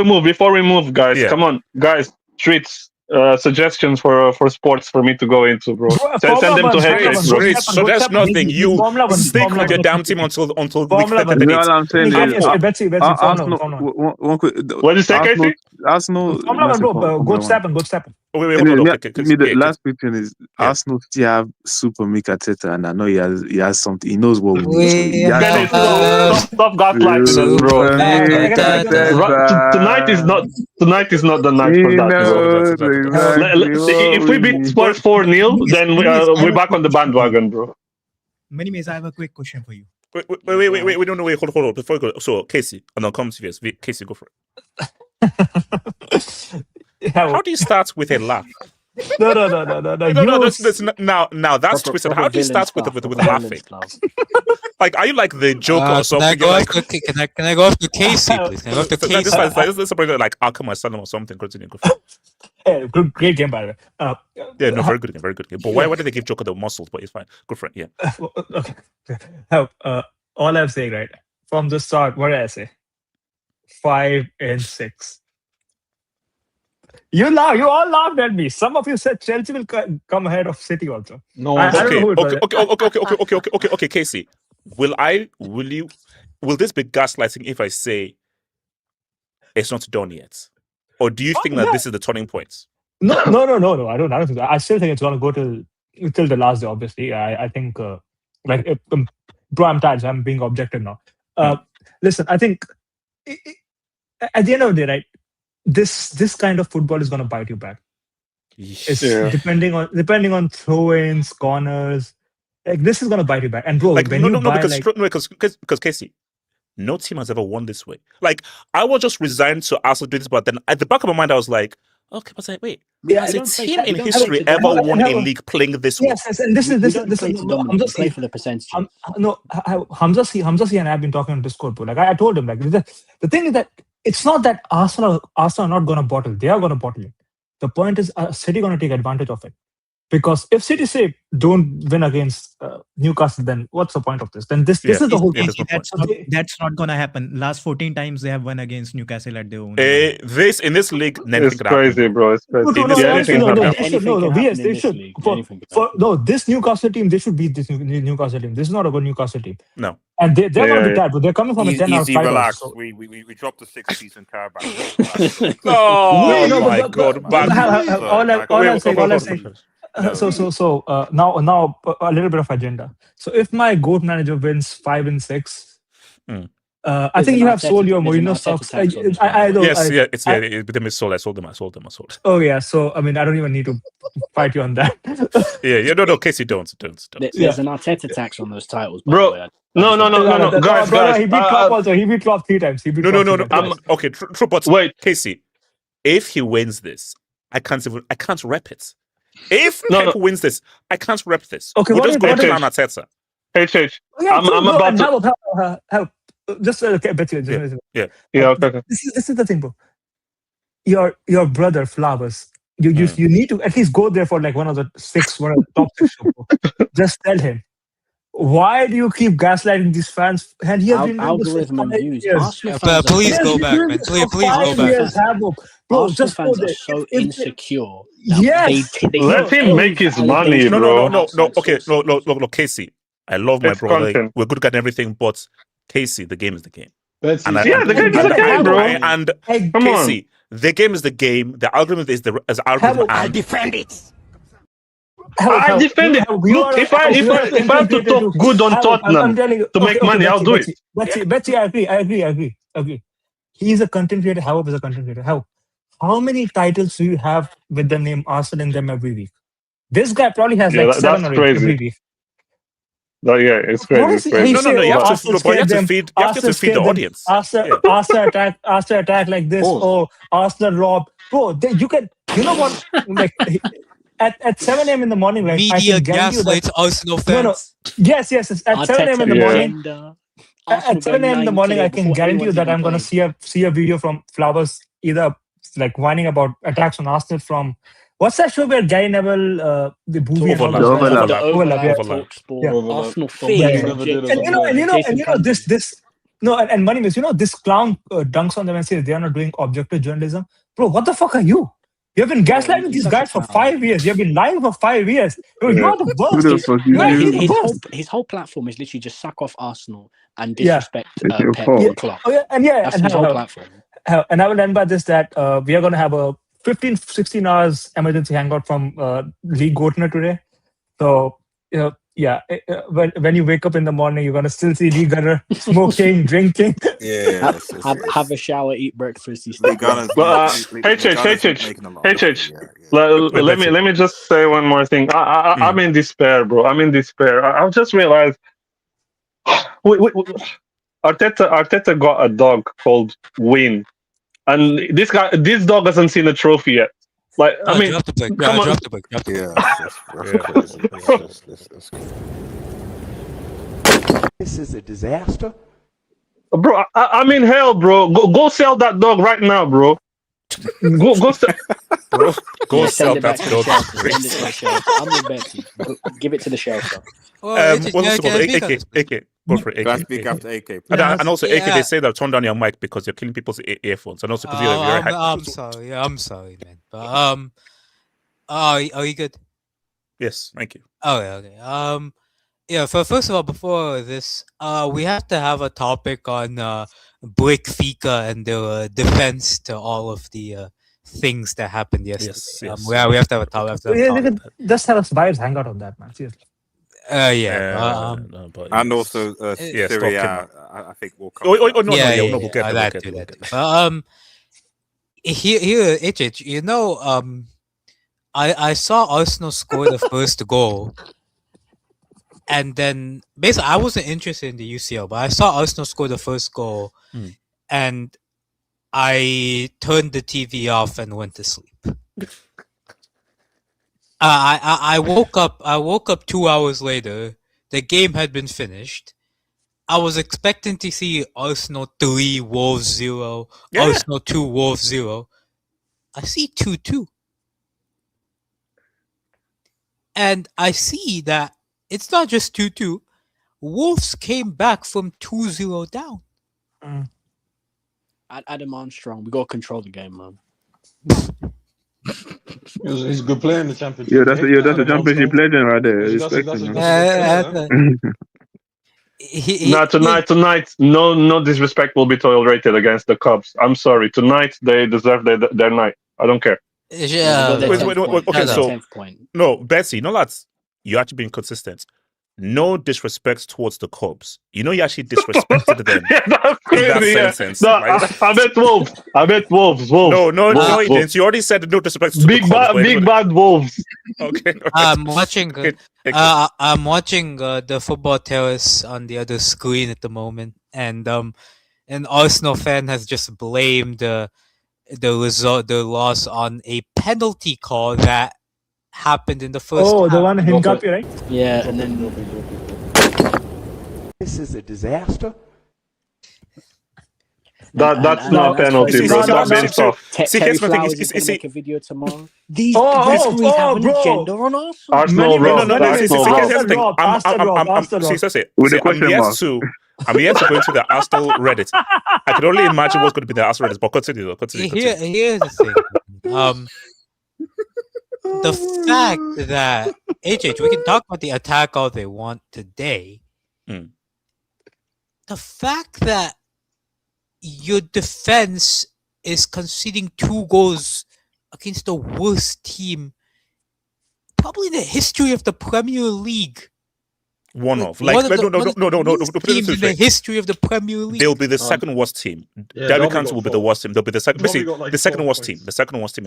we move, guys? Come on, guys. Streets. Suggestions for sports for me to go into, bro. Send them to HH, bro. So that's nothing. You stick with your damn team until week 38. You know what I'm saying? One quick. What did you say, Casey? Arsenal. Go step. Wait, the last quick thing is Arsenal still have Super Mikel Arteta, and I know he has something. He knows what we need. Stop gaslighting us, bro. Tonight is not the night for that, bro. If we beat Spurs 4-0, then we're back on the bandwagon, bro. Minimays, I have a quick question for you. Wait, hold on. Before we go, so Casey, and I'll come to you. Casey, go for it. How do you start with a laugh? No. Now that's twisted. How do you start with laughing? Like, are you like the Joker or something? Can I go off to Casey, please? Can I go off to Casey? This is probably like Arkham Asylum or something. Continue. Hey, great game, by the way. Very good game. But why did they give Joker the muscles? But it's fine. Good friend, yeah. Okay. All I'm saying, right, from the start, what did I say? 5 and 6. You all laughed at me. Some of you said Chelsea will come ahead of City also. No. Okay, Casey. Will this be gaslighting if I say it's not done yet? Or do you think that this is the turning point? No. I don't think so. I still think it's gonna go till the last day, obviously. I think bro, I'm tired, so I'm being objective now. Listen, I think at the end of the day, right, this kind of football is gonna bite you back. It's depending on throw-ins, corners. Like, this is gonna bite you back. And bro, because Casey, no team has ever won this way. Like, I was just resigned to Arsenal do this, but then at the back of my mind, I was like, okay, but wait, has a team in history ever won a league playing this way? Yes, and this is. I'm just play for the percentage. Hamza and I have been talking on Discord, bro. Like, I told him, like, the thing is that it's not that Arsenal are not going to bottle. They are going to bottle it. The point is, City going to take advantage of it. Because if City say don't win against Newcastle, then what's the point of this? Then this is the whole thing. That's not going to happen. Last 14 times they have won against Newcastle at their own. In this league, it's crazy, bro. It's crazy. This Newcastle team, they should beat this Newcastle team. This is not a good Newcastle team. No. And they're going to be tired, but they're coming from a 10-hour fight. Relax. So. We dropped the 60s in Carabao. Oh my God! All I'm saying. So now a little bit of agenda. So if my GOAT manager wins 5 and 6, I think you have sold your Mourinho stocks. It's sold. I sold them. Oh yeah. So I mean, I don't even need to fight you on that. No, Casey, don't. There's an Arteta tax on those titles, bro. No, guys. He beat Klopp also. He beat Klopp 3 times. No. Okay, true. But wait, Casey, if he wins this, I can't rep it. If Pep wins this, I can't rep this. Okay, we'll just go to Arteta. HH, I'm about to help. Just okay, bet you. Okay. This is the thing, bro. Your brother Flowers You need to at least go there for like one of the top 6 shows. Just tell him. Why do you keep gaslighting these fans? And he has been doing this for 5 years. Please go back, man. Please go back. Bro, Arsenal just go fans are there. so insecure. Yes. Let him make his money, bro. No. Okay, look, Casey. I love my brother. Content. We're good at everything, but Casey, the game is the game. The game is the game, bro. And Come Casey, the game is the game. The argument is the argument. I defend it. I defend it. Look, if I have to talk good on Tottenham to make money, I'll do it. Betsy, I agree. He's a content creator. Howard is a content creator. How many titles do you have with the name Arsenal in them every week? This guy probably has like 7 or 8 every week. No, yeah, it's crazy. No, you have to feed the audience. Arsenal attack like this. Oh, Arsenal rob. Bro, you know what? Like at 7 a.m. in the morning, right? Media gaslights Arsenal fans. Yes. At 7 a.m. in the morning. At 7 a.m. in the morning, I can guarantee you that I'm going to see a video from Flowers, either like whining about attacks on Arsenal from what's that show where Gary Neville, the movie Overlap. Arsenal fans. And you know this. No, and Money Miss, this clown dunks on them and says they are not doing objective journalism. Bro, what the fuck are you? You have been gaslighting these guys for 5 years. You have been lying for 5 years. You're the worst. His whole platform is literally just sack off Arsenal and disrespect Pep and Klopp. That's his whole platform. And I will end by this, that we are going to have a 15-16 hours emergency hangout from League Goatner today. So, when you wake up in the morning, you're going to still see Lee Gunner smoking, drinking. Have a shower, eat breakfast. Let me just say one more thing. I'm in despair, bro. I'm in despair. I just realized Arteta got a dog called Win, and this dog hasn't seen a trophy yet. Like, I mean, come on. This is a disaster. Bro, I'm in hell, bro. Go sell that dog right now, bro. Go sell. Bro, go sell that dog. I'm with Betsy. Give it to the shelter. AK. Go for AK. Speak after AK. And also, AK, they say that turn down your mic because you're killing people's earphones. And also because you're very I'm sorry, man. But are you good? Yes, thank you. Okay. First of all, before this, we have to have a topic on benfica and the defense to all of the things that happened yesterday. Yes. We have to have a topic. Just have a vibes hangout on that, man. Seriously. And also Serie, I think we'll come. We'll get that. Here, HH, I saw Arsenal score the first goal, and then basically I wasn't interested in the UCL, but I saw Arsenal score the first goal, and I turned the TV off and went to sleep. I woke up 2 hours later. The game had been finished. I was expecting to see Arsenal 3, Wolves 0, Arsenal 2, Wolves 0. I see 2-2. And I see that it's not just 2-2. Wolves came back from 2-0 down. Adam Armstrong, we got to control the game, man. He's a good player in the championship. That's a championship legend right there. Tonight, no disrespect will be tolerated against the Cubs. I'm sorry. Tonight, they deserve their night. I don't care. Wait, okay, so no, Betsy, no lads, you're actually being consistent. No disrespect towards the Cubs. You actually disrespected them. That's crazy. That sentence, no, right? I meant Wolves. No, you didn't. You already said no disrespect to the Cubs. Big bad Wolves. Okay. I'm watching the football terrace on the other screen at the moment, and an Arsenal fan has just blamed the loss on a penalty call that happened in the first. Oh, the one Hincapié, right? Yeah, and then this is a disaster. That's not a penalty, bro. Stop being soft. Terry Flowers is going to make a video tomorrow. These referees have an agenda on us. Arsenal Rob. Arsenal Rob. With a question mark. I'm yet to go into the Arsenal Reddit. I can only imagine what's going to be the Arsenal Reddit, but continue. Here's the thing. The fact that HH, we can talk about the attack all they want today. The fact that your defense is conceding 2 goals against the worst team probably in the history of the Premier League. No. Teams in the history of the Premier League. They'll be the second worst team. Derby County will be the worst team. They'll be the second. The second worst team. The second worst team.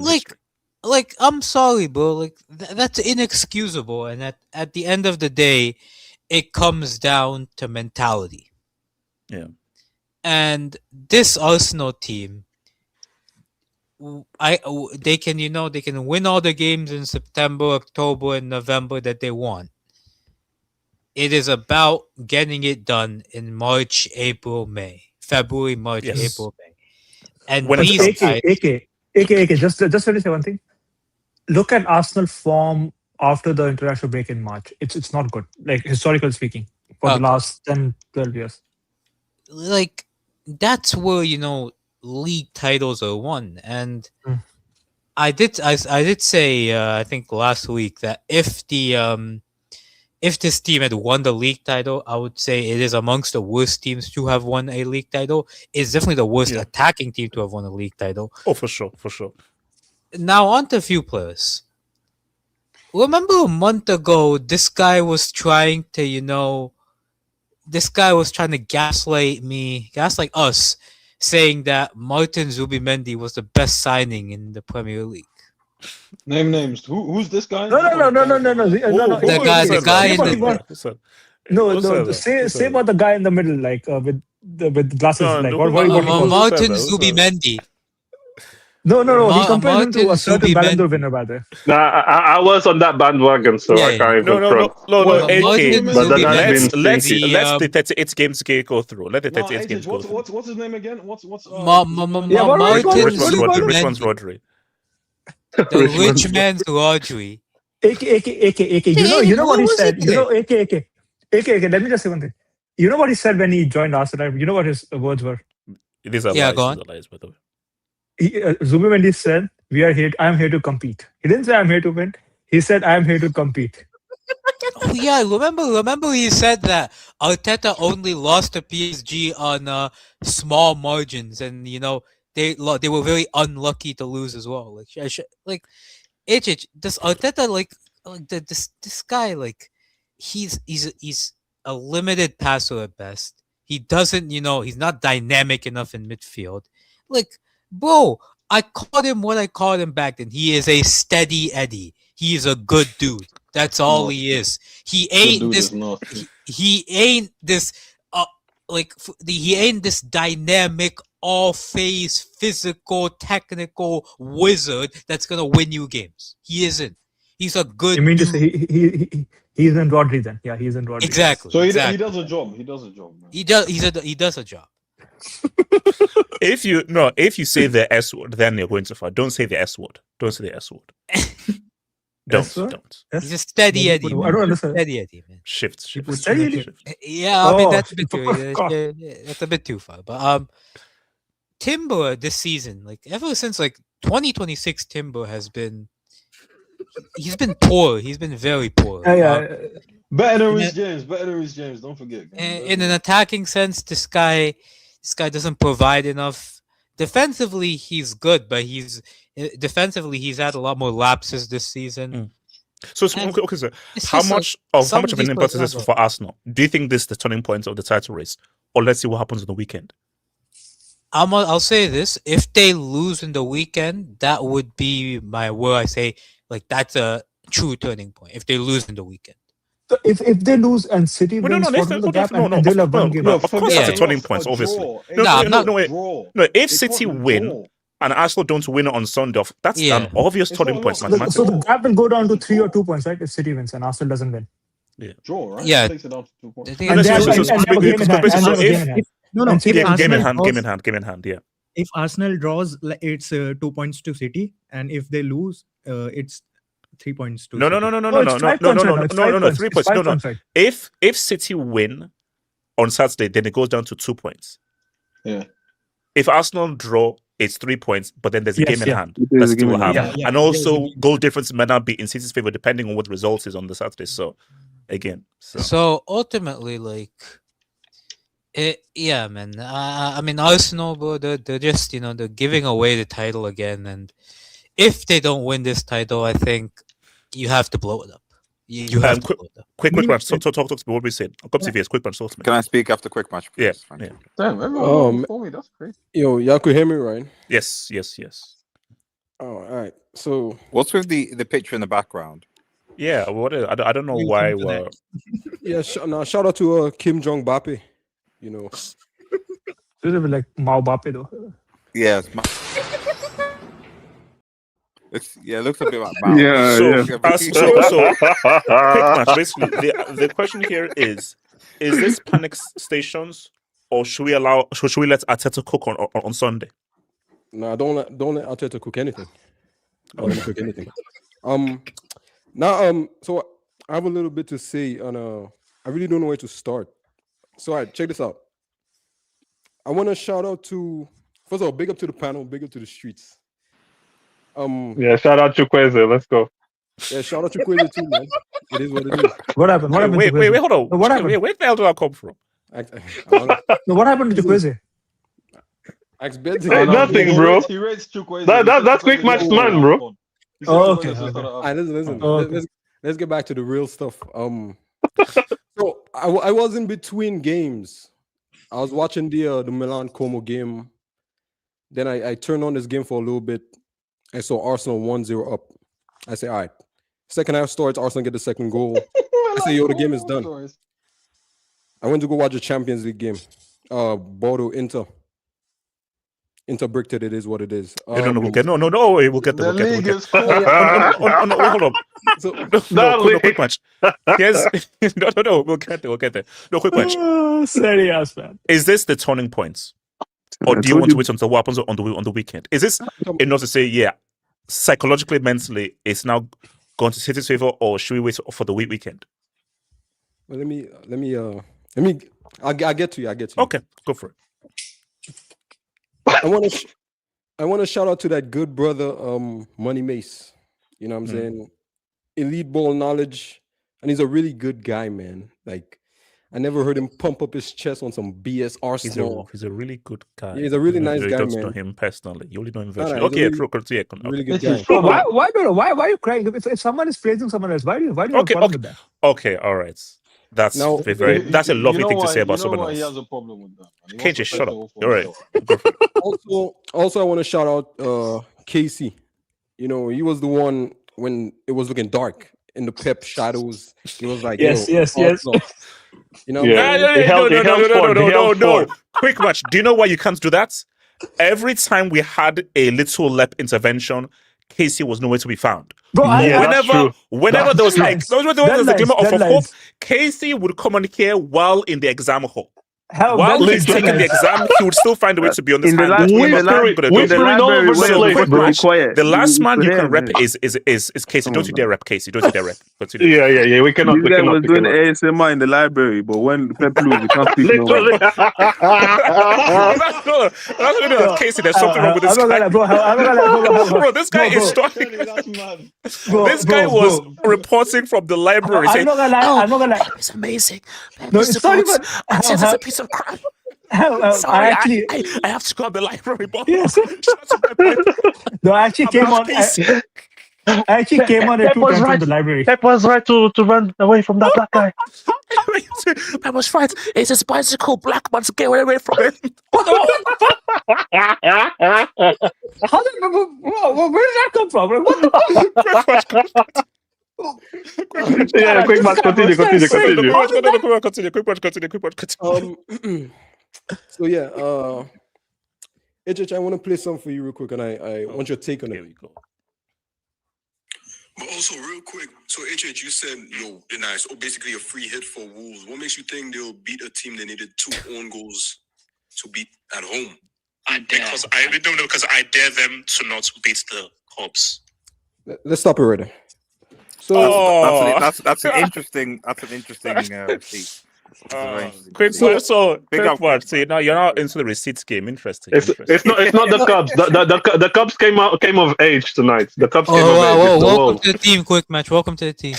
Like, I'm sorry, bro. Like, that's inexcusable. And at the end of the day, it comes down to mentality. Yeah. And this Arsenal team, they can win all the games in September, October, and November that they want. It is about getting it done in March, April, May, February, March, April, May. And when AK, just let me say one thing. Look at Arsenal form after the international break in March. It's not good, like historically speaking, for the last 10, 12 years. Like, that's where league titles are won, and I did say I think last week that if this team had won the league title, I would say it is amongst the worst teams to have won a league title. It's definitely the worst attacking team to have won a league title. Oh, for sure. Now on to a few players. Remember a month ago, this guy was trying to gaslight us, saying that Martin Zubimendi was the best signing in the Premier League. Name names. Who's this guy? No. The guy in the say about the guy in the middle, like with glasses. Martin Zubimendi. No. He compared him to a certain Ballon d'Or winner, by the way. Nah, I was on that bandwagon, so I can't even front. But let's the 38 games go through. Let the 38 games go through. What's his name again? What's Martin Zubimendi. Which one's Rodri? The rich man's Rodri. AK. You know what he said? AK. Let me just say one thing. You know what he said when he joined Arsenal? You know what his words were? These are lies, by the way. Zubimendi said, I am here to compete. He didn't say I'm here to win. He said I am here to compete. Oh yeah, remember he said that Arteta only lost to PSG on small margins, and they were very unlucky to lose as well. Like does Arteta this guy, he's a limited passer at best. He doesn't he's not dynamic enough in midfield. Like, bro, I called him what I called him back then. He is a steady Eddie. He is a good dude. That's all he is. He ain't this. He ain't this. He ain't this dynamic, all-phase, physical, technical wizard that's gonna win you games. He isn't. He's a good. You mean to say he isn't Rodri then? Yeah, he isn't Rodri. Exactly. So he does a job. He does a job. Man. He does a job. If you say the S word, then you're going too far. Don't say the S word. Don't say the S word. Don't. He's a steady Eddie. I don't understand. Steady Eddie, man. Shift. Steady Eddie. Yeah, I mean that's a bit that's a bit too far. But Timber this season, ever since 2026, Timber he's been poor. He's been very poor. Better than Reece James. Don't forget. In an attacking sense, this guy doesn't provide enough. Defensively, he's good, but he's had a lot more lapses this season. So how much of an impact is this for Arsenal? Do you think this is the turning point of the title race, or let's see what happens on the weekend? I'll say this: if they lose in the weekend, that would be where I say that's a true turning point. If they lose in the weekend. So if they lose and City wins, they'll have one game. Of course, that's a turning point, obviously. No. If City win and Arsenal don't win on Sunday, that's an obvious turning point. So the gap will go down to 3 or 2 points, right? If City wins and Arsenal doesn't win. Yeah. Draw, right? Yeah. Takes it down to 2 points. No. And If City Yeah, game in Arsenal hand, game in hand. Yeah. if Arsenal draws, it's 2 points to City, and if they lose, it's 3 points to No, City. it's 5 points right now. It's 5 points. 3 It's points. 5 No. points right. If City win on Saturday, then it goes down to 2 points. Yeah. If Arsenal draw, it's 3 points, but then there's a game in hand There's that a game City will in have. hand. Yeah, And there's a also, game. goal difference might not be in City's favor depending on what the result is on the Saturday. So, again. So ultimately, like, yeah, man. I mean, Arsenal, bro, they're just, they're giving away the title again. And if they don't win this title, I think you have to blow it up. You have to blow it up. Quick match. Talk to me what we said. Come to quick match. Talk to me. Can I speak after quick match, please? Yeah. Damn, everyone before me. That's crazy. Yo, y'all could hear me, right? Yes. Oh, all right. So what's with the picture in the background? Yeah, I don't know why. Yeah, shout out to Kim Jong Bappe. This is like Mao Bappe though. Yes. It looks a bit like Mao. So quick match. Basically, the question here is this panic stations, or should we let Arteta cook on Sunday? No, don't let Arteta cook anything. Don't let him cook anything. So I have a little bit to say on I really don't know where to start. So all right, check this out. I want to shout out to, first of all, big up to the panel, big up to the streets. Yeah, shout out to Kweze. Let's go. Yeah, shout out to Kweze too, man. It is what it is. What happened? What happened? Wait, hold on. What happened? Where the hell did I come from? No, what happened to Chukwueze? Hey, nothing, bro. That's quick match man, bro. Oh, okay. All right, listen. Let's get back to the real stuff. So I was in between games. I was watching the Milan Como game. Then I turned on this game for a little bit. I saw Arsenal 1-0 up. I say, all right. Second half starts, Arsenal get the second goal. I say, yo, the game is done. I went to go watch the Champions League game. Bodo Inter. Inter bricked it. It is what it is. We'll get there. Hold on. No, quick match. Yes. No, we'll get there. No, quick match. Serie, man. Is this the turning point? Or do you want to wait until what happens on the weekend? Is this enough to say, yeah, psychologically, mentally, it's now going to City's favor, or should we wait for the weekend? Well, let me. I'll get to you. Okay, go for it. I want to shout out to that good brother, Money Mace. You know what I'm saying? Elite ball knowledge, and he's a really good guy, man. Like, I never heard him pump up his chest on some BS Arsenal. He's a really good guy. Yeah, he's a really nice guy, man. You don't know him personally. You only know him virtually. Okay, really good guy. Why are you crying? If someone is praising someone else, why do you have a problem with that? Okay, all right. That's a lovely thing to say about someone else. He has a problem with that. KJ, shut up. You're right. Also, I want to shout out Casey. You know, he was the one when it was looking dark in the Pep shadows. He was like, yes. You know, no. Quick match. Do you know why you can't do that? Every time we had a little lep intervention, Casey was nowhere to be found. Bro, whenever there was like there was a glimmer of hope, Casey would come on here while in the exam hall. While he's taking the exam, he would still find a way to be on this hand. The last man you can rep is Casey. Don't you dare rep Casey. Don't you dare rep. Yeah. We cannot. This guy was doing ASMR in the library, but when Pep lose, we can't speak no more. That's Casey. There's something wrong with this guy. Bro, this guy is starting. This guy was reporting from the library saying, I'm not gonna lie. It's amazing. No, it's not even. It's a piece of crap. Sorry, I have to go to the library. Yes. No, I actually came on. I actually came on at 2 times from the library. Pep was right to run away from that black guy. Pep was right. It's a bicycle black man to get away from it. How did, where did that come from? What the fuck? Yeah, quick match. Continue. Quick match. So yeah, HH, I want to play something for you real quick, and I want your take on it. Here we go. But also, real quick, so HH, you said, basically a free hit for Wolves. What makes you think they'll beat a team that needed 2 own goals to beat at home. Because I dare them to not beat the Cubs. Let's stop it right there. So that's an interesting piece. Quick word. See, now you're not into the receipts game. Interesting. It's not the Cubs. The Cubs came of age tonight. The Cubs came of age. Welcome to the team, quick match. Welcome to the team.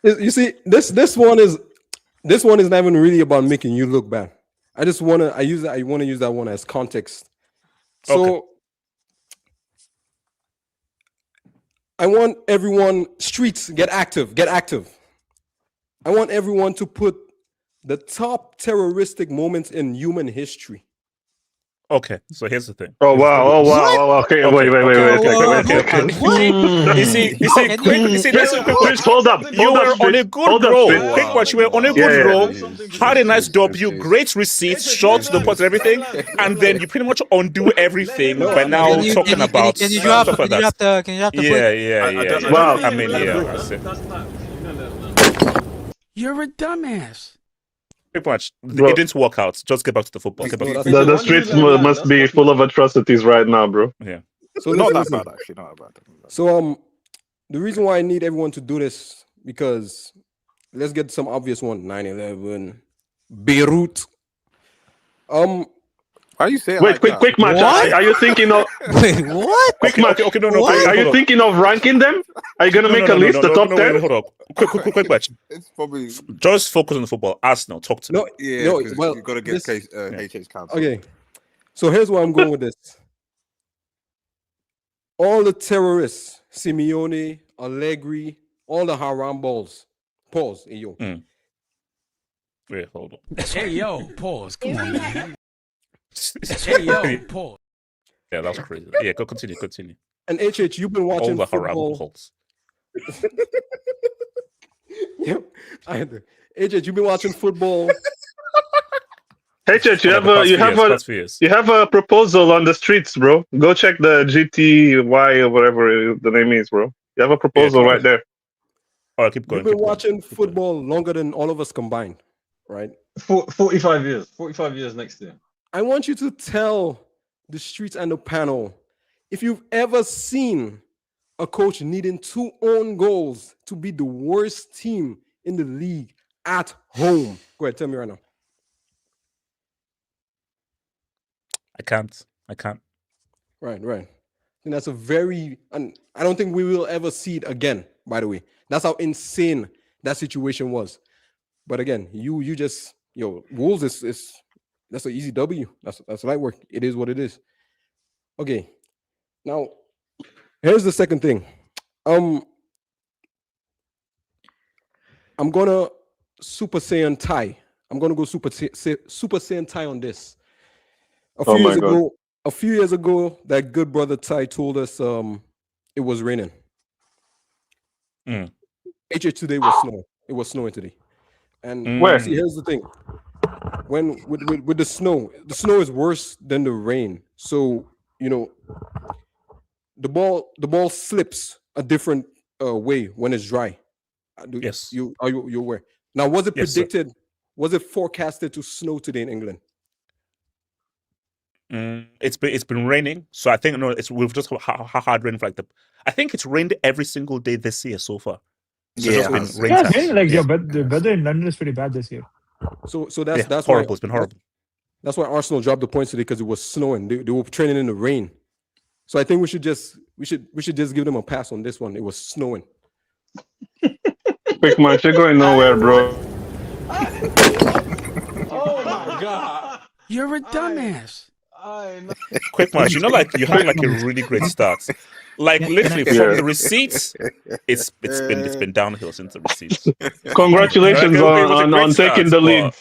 You see, this one is not even really about making you look bad. I want to use that one as context. So I want everyone, streets, get active. I want everyone to put the top terroristic moments in human history. Okay, so here's the thing. Oh wow! Okay, wait. You see, quick. Hold up. You were on a good roll. Quick watch. You were on a good roll. Had a nice W, great receipts, short to the point, and everything, and then you pretty much undo everything by now talking about stuff like that. Can you drop the Yeah. Wow. I mean, yeah. You're a dumbass. Pretty much, it didn't work out. Just get back to the football. The streets must be full of atrocities right now, bro. Yeah. So not that bad, actually. Not that bad. So the reason why I need everyone to do this, because let's get some obvious one. 9/11, Beirut. Why are you saying? Wait, quick match. Are you thinking of? Wait, what? Quick match. Okay, no. Are you thinking of ranking them? Are you gonna make a list? The top 10? Hold up. Quick match. It's probably Just focus on the football. Arsenal, talk to me. Well, you got to get HH council. Okay, so here's where I'm going with this. All the terrorists, Simeone, Allegri, all the haram balls. Pause. Hey, yo. Wait, hold on. Hey, yo, pause. Come on, man. Hey, yo, pause. Yeah, that's crazy. Yeah, continue. And HH, you've been watching all the haram football. balls. Yep. HH, you've been watching football. HH, you have a proposal on the streets, bro. Go check the GTY or whatever the name is, bro. You have a proposal right there. All right, keep going. You've been watching football longer than all of us combined, right? 45 years. 45 years next year. I want you to tell the streets and the panel if you've ever seen a coach needing 2 own goals to be the worst team in the league at home. Go ahead, tell me right now. I can't. Right. I think that's and I don't think we will ever see it again, by the way. That's how insane that situation was. But again, you just, Wolves is that's an easy W. That's light work. It is what it is. Okay. Now, here's the second thing. I'm gonna Super Saiyan tie. I'm gonna go Super Saiyan tie on this. A few years ago, that good brother Ty told us it was raining. HH today was snowing. It was snowing today. And see, here's the thing. When with the snow is worse than the rain. So the ball slips a different way when it's dry. Yes. You aware? Now, was it predicted? Sir. Was it forecasted to snow today in England? It's been raining, so I think we've just hard rain for I think it's rained every single day this year so far. So it's been the weather in London is pretty bad this year. So that's horrible. It's been horrible. That's why Arsenal dropped the points today, because it was snowing. They were training in the rain. So I think we should just give them a pass on this one. It was snowing. Quick match, you're going nowhere, bro. Oh my god. You're a dumbass. Quick match, you have a really great start. Literally from the receipts, it's been downhill since the receipts. Congratulations on taking the lead.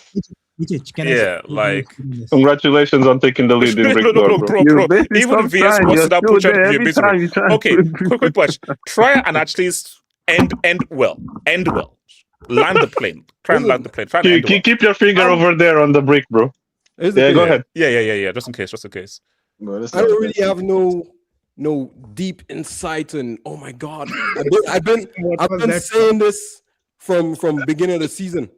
Congratulations on taking the lead in Brick bro. Even VS wants to push out your misery. Okay, quick watch. Try and at least end well. Land the plane. Try and land the plane. Keep your finger over there on the brick, bro. Yeah, go ahead. Yeah. Just in case. No, I don't really have no deep insight, and oh my god, I've been saying this from beginning of the season.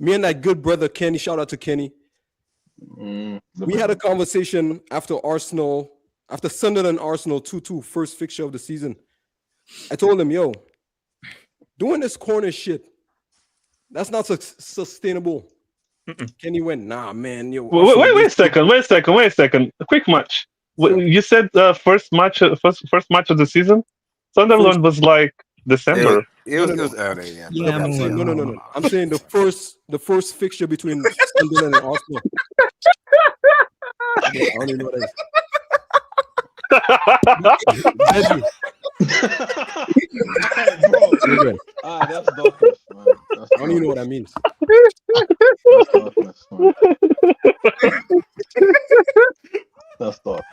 Me and that good brother Kenny, shout out to Kenny. We had a conversation after Sunderland Arsenal 2-2, first fixture of the season. I told him, yo, doing this corner shit, that's not sustainable. Kenny went, nah, man. Yo, wait a second. A quick match. You said first match of the season. Sunderland was like December. It was early. Yeah. No. I'm saying the first fixture between Sunderland and Arsenal. I don't even know what that is. That's darkness, man. I don't even know what that means. That's dark.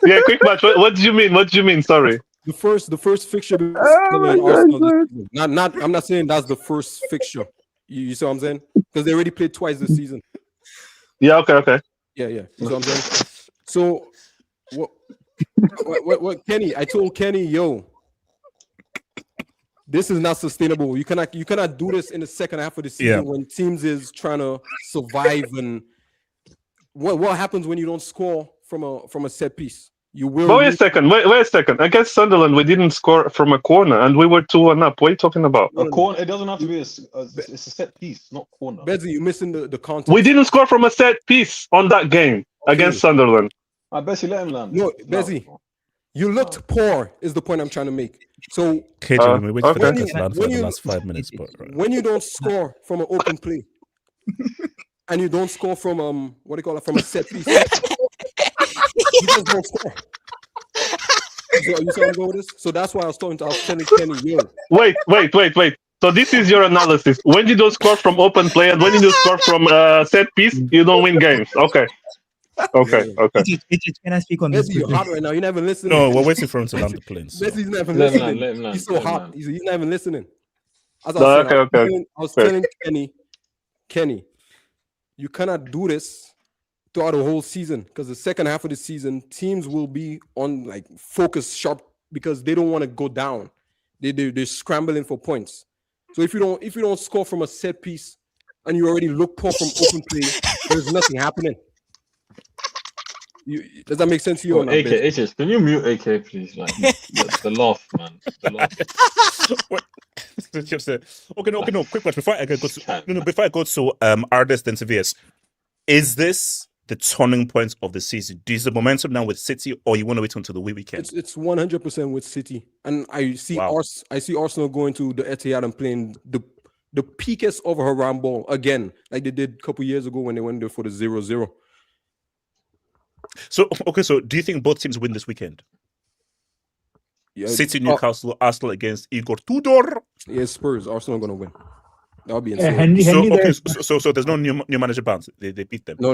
Yeah, quick match. What do you mean? What do you mean? Sorry. The first fixture between Sunderland and Arsenal. I'm not saying that's the first fixture. You see what I'm saying? Because they already played twice this season. Yeah. Okay. Yeah. You see what I'm saying? So what Kenny? I told Kenny, yo, this is not sustainable. You cannot do this in the second half of the season when teams is trying to survive. And what happens when you don't score from a set piece? You will. But wait a second. Against Sunderland, we didn't score from a corner, and we were 2-1 up. What are you talking about? A corner. It doesn't have to be it's a set piece, not corner. Bezzy, you're missing the context. We didn't score from a set piece on that game against Sunderland. I bet you let him land. No, Bezzy, you looked poor. Is the point I'm trying to make. So we wait for the last 5 minutes. When you don't score from an open play, and you don't score from from a set piece, you just don't score. So you see where I'm going with this? So that's why I was telling Kenny, yo. Wait. So this is your analysis. When you don't score from open play and when you don't score from set piece, you don't win games. Okay. Can I speak on this? You're hot right now. You're not even listening. No, we're waiting for him to land the plane. So. He's not even listening. He's so hot. He's not even listening. I was telling Kenny, you cannot do this throughout the whole season because the second half of the season, teams will be on like focus sharp because they don't want to go down. They're scrambling for points. So if you don't score from a set piece and you already look poor from open play, there's nothing happening. Does that make sense to you? AK, can you mute AK, please? Like the laugh, man. The laugh. Okay, no, quick question. Before I go to Ardes then Sevias, is this the turning point of the season? Do you see the momentum now with City, or you want to wait until the weekend? It's 100% with City, and I see Arsenal going to the Etihad and playing the peakest of her round ball again, like they did a couple years ago when they went there for the 0-0. So do you think both teams win this weekend? Yeah, City, Newcastle, Arsenal against Igor Tudor. Yeah, Spurs. Arsenal are gonna win. That would be insane. So there's no new manager bounce. They beat them. No.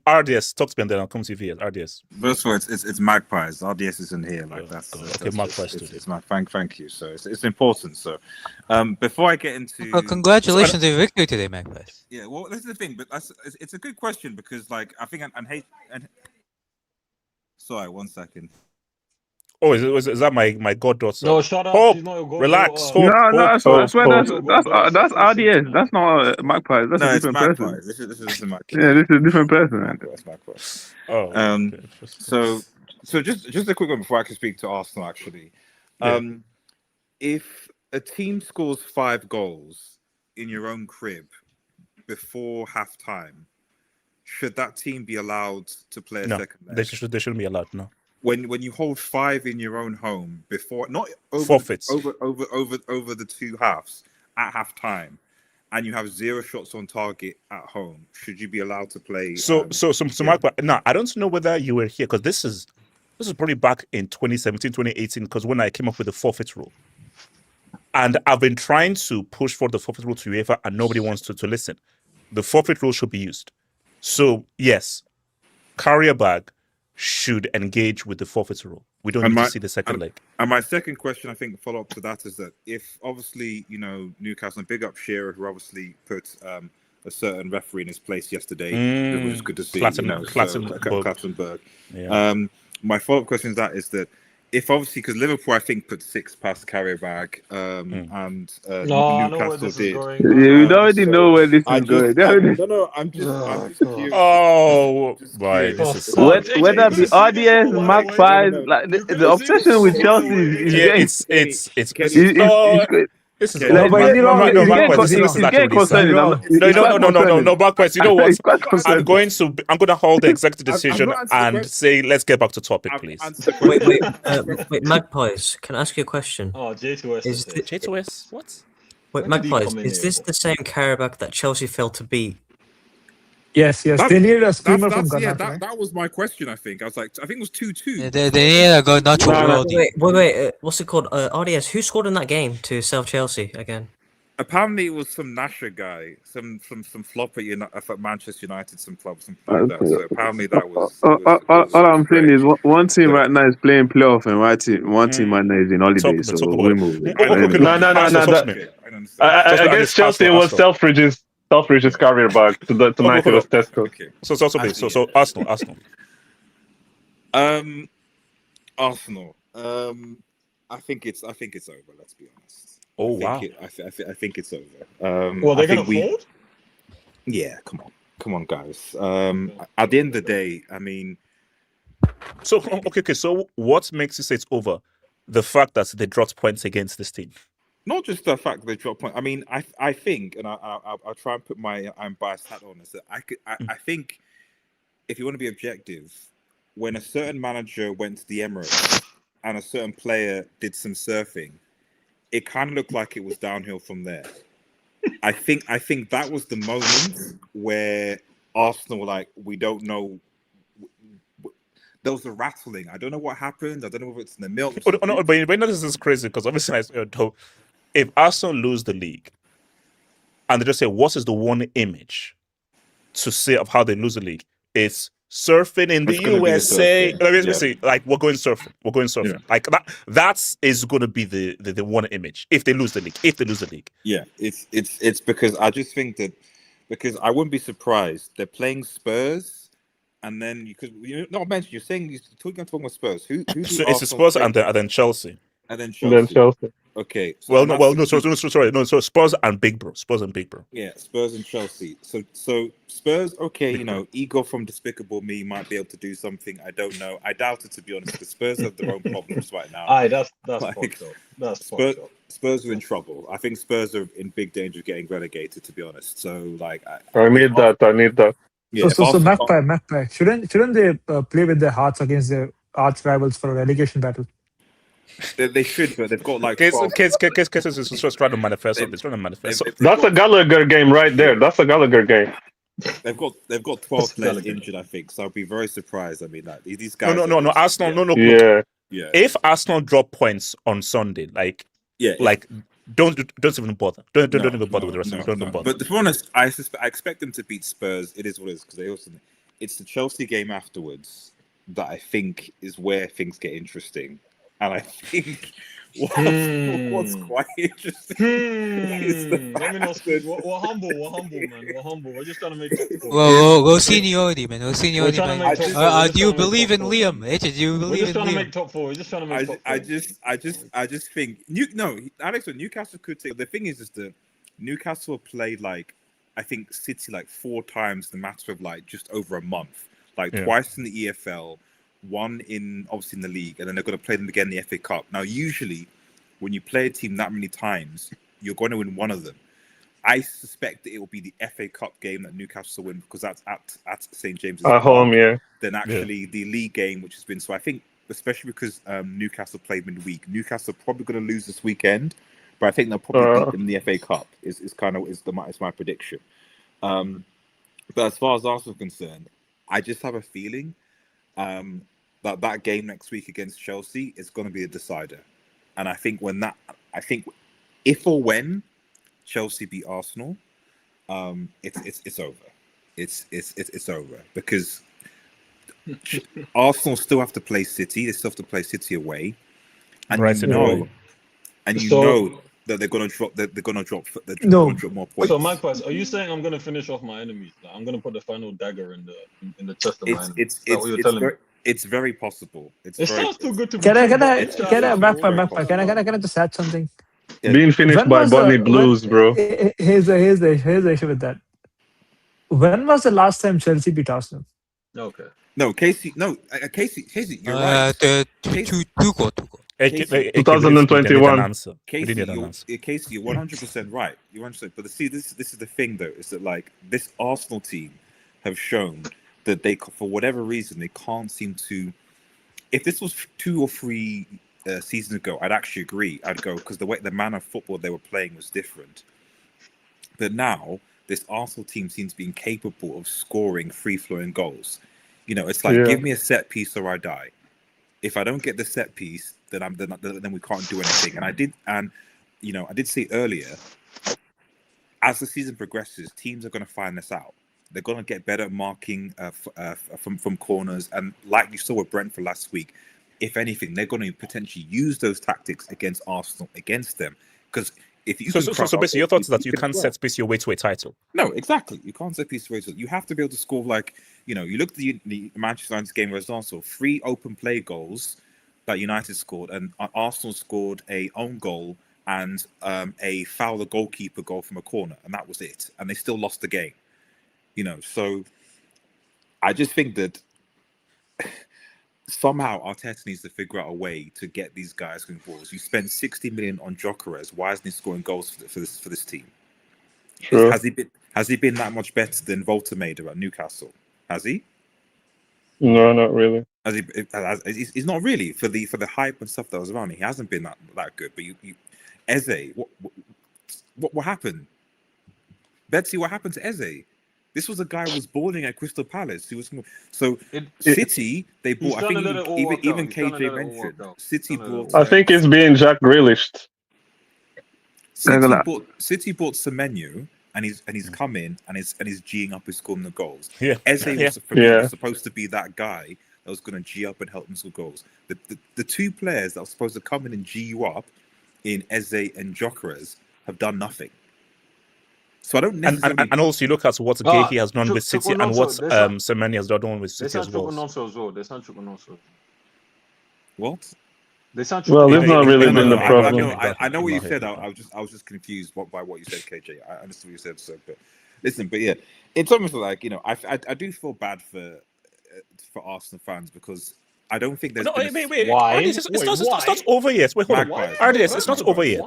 RDS, talk to me and then I'll come to you via RDS. First of all, it's Magpies. RDS isn't here. Like that's Magpies. It's thank you. So it's important. So before I get into congratulations on the victory today, Magpies. Yeah, well, this is the thing, but it's a good question because like I think and sorry, 1 second. Oh, is that my goddaughter? No, shut up. Hope, she's not your god. relax. No, that's RDS. That's not Magpies. That's a different person. This is a Magpie. Yeah, this is a different person, man. That's Magpie. Okay. So just a quick one before I can speak to Arsenal. Actually, if a team scores 5 goals in your own crib before halftime, should that team be allowed to play a second leg? They shouldn't be allowed. No. When you hold 5 in your own home before, not over forfeits over the 2 halves at half time, and you have 0 shots on target at home, should you be allowed to play? So Mark, no, I don't know whether you were here because this is probably back in 2017, 2018, because when I came up with the forfeit rule, and I've been trying to push for the forfeit rule to UEFA, and nobody wants to listen. The forfeit rule should be used. So yes, carrier bag should engage with the forfeit rule. We don't need to see the second leg. And my second question, I think, follow up to that is that if obviously, Newcastle, and big up Shearer, who obviously put a certain referee in his place yesterday, it was good to see. Clattenburg. My follow-up question to that is that if obviously because Liverpool I think put 6 past Carabag, and Newcastle did. We already know where this is going. I'm just curious. Oh, boy, this is whether the audience, Magpies, like the obsession with Chelsea is getting. This is like, Marquez. This is actually concerning. No, Marquez. You know what? I'm going to hold the executive decision and say, let's get back to topic, please. Wait, Magpies. Can I ask you a question? Oh, J2S. J2S? What? Wait, Magpies. Is this the same Karabakh that Chelsea failed to beat? Yes. They needed a screamer from Ghana. That was my question. I think I think it was 2-2. They need to go Nacho. Wait. What's it called? RDS. Who scored in that game to sell Chelsea again? Apparently, it was some Nasher guy, some flop at Manchester United, some club, something like that. So apparently, that was. All I'm saying is one team right now is playing playoff, and one team right now is in holiday. So we move. No. Against Chelsea, it was Selfridge's career back. Tonight it was Tesco. Okay. So Arsenal. Arsenal. I think it's over. Let's be honest. Oh wow! I think it's over. Well, they're gonna fold. Yeah, come on, guys. At the end of the day, I mean. So okay. So what makes you say it's over? The fact that they dropped points against this team. Not just the fact that they dropped points. I mean, I think, and I'll try and put my biased hat on, is that I think if you want to be objective, when a certain manager went to the Emirates and a certain player did some surfing, it kind of looked like it was downhill from there. I think that was the moment where Arsenal were like, we don't know. There was a rattling. I don't know what happened. I don't know if it's in the milk. But this is crazy because obviously, if Arsenal lose the league, and they just say, what is the one image to say of how they lose the league? It's surfing in the USA. Let me say, like, we're going surfing. Yeah. Like that is going to be the one image if they lose the league. Yeah, it's because I just think that because I wouldn't be surprised they're playing Spurs, and then you're talking about Spurs. Who so it's Spurs and then Chelsea. And then Chelsea. Okay. So So Spurs and Big Bro. Yeah, Spurs and Chelsea. So Spurs, okay, Igor from Despicable Me might be able to do something. I don't know. I doubt it, to be honest. The Spurs have their own problems right now. That's fucked up. That's fucked up. Spurs are in trouble. I think Spurs are in big danger of getting relegated, to be honest. So, like, I need that. Yeah, so Magpie. Shouldn't they play with their hearts against their arch rivals for a relegation battle? They should, but they've got like Case is just trying to manifest. That's a Gallagher game right there. That's a Gallagher game. They've got 12 players injured, I think. So I'd be very surprised. I mean, like these guys. No, Arsenal. No. Yeah. If Arsenal drop points on Sunday, don't even bother. Don't even bother with the rest of them. Don't bother. But to be honest, I expect them to beat Spurs. It is what it is because it's the Chelsea game afterwards that I think is where things get interesting. And I think what's quite interesting is the fact let me not say we're humble, man. We're humble. We're just trying to make Go seniority, man. Do you believe in Liam? Do you believe in Liam? We're just trying to make top 4. We're just trying to make top 4. I just think Alex, Newcastle could take. The thing is that Newcastle played like I think City like 4 times in the matter of like just over a month, twice in the EFL. One obviously in the league, and then they're going to play them again in the FA Cup. Now, usually, when you play a team that many times, you're going to win one of them. I suspect that it will be the FA Cup game that Newcastle win because that's at St James's at home, yeah. Then actually the league game, which has been so. I think, especially because Newcastle played midweek, Newcastle are probably going to lose this weekend, but I think they'll probably beat them in the FA Cup. Is my prediction. But as far as Arsenal is concerned, I just have a feeling. That game next week against Chelsea is going to be a decider, and I think if or when Chelsea beat Arsenal, it's over. It's over because Arsenal still have to play City. They still have to play City away, and know that they're going to drop. They're going to drop more points. So, Magpies, are you saying I'm going to finish off my enemies? Like, I'm going to put the final dagger in the chest of my enemies? Is that what you're telling me? It's very possible. It sounds too good to be Can I true. just add something? Yeah. Being finished by Bonnie Blues, bro. Here's the issue with that. When was the last time Chelsea beat Arsenal? Okay. No, Casey. No, Casey. You're right. Two goal. 2021. Casey, you're 100% right. You're 100%. But see, this is the thing, though, is that like this Arsenal team have shown that they, for whatever reason, they can't seem to. If this was 2 or 3 seasons ago, I'd actually agree. I'd go because the manner of football they were playing was different. But now this Arsenal team seems to be incapable of scoring free-flowing goals. You know, it's like give me a set piece or I die. If I don't get the set piece, then we can't do anything. And I did say earlier, as the season progresses, teams are going to find this out. They're going to get better at marking from corners, and like you saw with Brentford last week, if anything, they're going to potentially use those tactics against Arsenal against them. Because if you so basically, your thoughts is that you can't set piece your way to a title. No, exactly. You can't set piece your way to. You have to be able to score like you look at the Manchester United's game where it's also 3 open play goals that United scored, and Arsenal scored a own goal and a foul the goalkeeper goal from a corner, and that was it. And they still lost the game. So I just think that somehow Arteta needs to figure out a way to get these guys going balls. You spent 60 million on Gyökeres. Why isn't he scoring goals for this team? Sure. Has he been that much better than Voltermader at Newcastle? Has he? No, not really. He's not really for the hype and stuff that was around. He hasn't been that good. But Eze, what happened? Betsy, what happened to Eze? This was a guy who was balling at Crystal Palace. City, they bought. I think even KJ mentioned City bought. I think it's being Jack Grealished. City bought Semenyo, and he's come in and he's G'ing up his scoring the goals. Yeah, Eze was supposed to be that guy that was going to G up and help him score goals. The 2 players that were supposed to come in and G you up in Eze and Gyökeres have done nothing. So I don't necessarily... and also you look at what Gahey has done with City and what Semenyo has done with City as well. What? Well, this not really been the problem. I know what you said. I was just confused by what you said, KJ. I understood what you said. So, but listen, yeah, it's almost like I do feel bad for Arsenal fans because I don't think there's. No, wait. Why? It's not over yet. Wait, hold on. RDS, it's not over yet.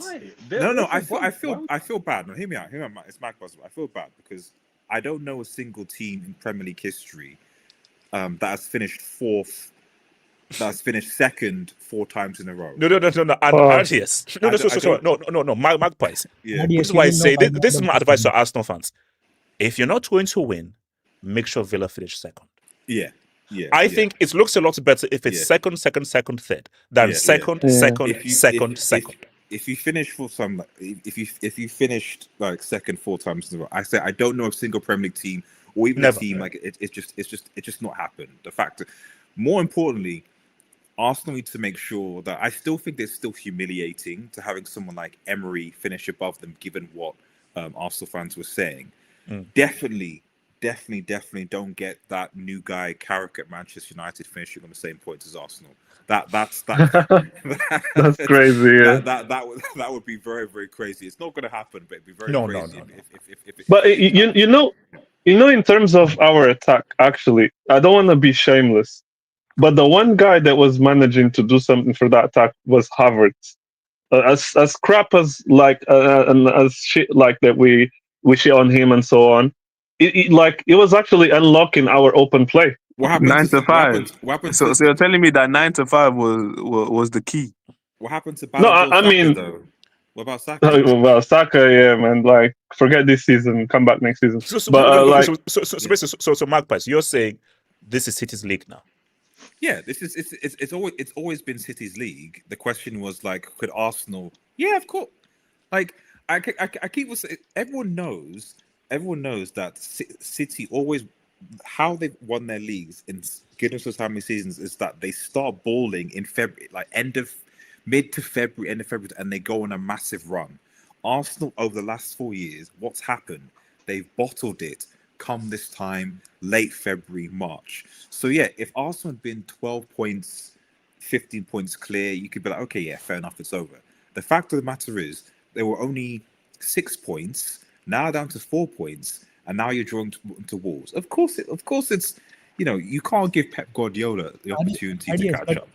No. I feel bad. No, hear me out. It's Magpies. I feel bad because I don't know a single team in Premier League history that has finished 4th. That's finished 2nd 4 times in a row. No. RDS. No. Magpies. Yeah. This is why I say this is my advice to Arsenal fans. If you're not going to win, make sure Villa finish 2nd. Yeah. I think it looks a lot better if it's second, third than second. If you finish for some, if you finished like 2nd 4 times in a row, I say I don't know a single Premier League team or even a team like it's just not happened. The fact that, more importantly, Arsenal need to make sure that I still think it's still humiliating to having someone like Emery finish above them, given what Arsenal fans were saying. Definitely don't get that new guy Carrick at Manchester United finishing on the same points as Arsenal. That's that's crazy. Yeah. That would be very, very crazy. It's not going to happen, but it'd be very crazy. If but you know, in terms of our attack, actually, I don't want to be shameless, but the one guy that was managing to do something for that attack was Havertz. As crap as and as shit like that we shit on him and so on. It was actually unlocking our open play. What happened? 9 to 5. What happened? So you're telling me that 9 to 5 was the key? What happened to? No, I mean, though? What about Saka? Well, Saka, yeah, man. Forget this season. Come back next season. So Magpies, you're saying this is City's league now? Yeah, it's always been City's league. The question was could Arsenal? Yeah, of course. I keep saying, everyone knows that City always, how they've won their leagues in goodness knows how many seasons, is that they start balling in February, mid to February, end of February, and they go on a massive run. Arsenal over the last 4 years, what's happened? They've bottled it come this time, late February, March. So yeah, if Arsenal had been 12 points, 15 points clear, you could be like, okay, yeah, fair enough, it's over. The fact of the matter is, there were only 6 points, now down to 4 points, and now you're drawing to Wolves. Of course, it's, you know, you can't give Pep Guardiola the opportunity to catch up.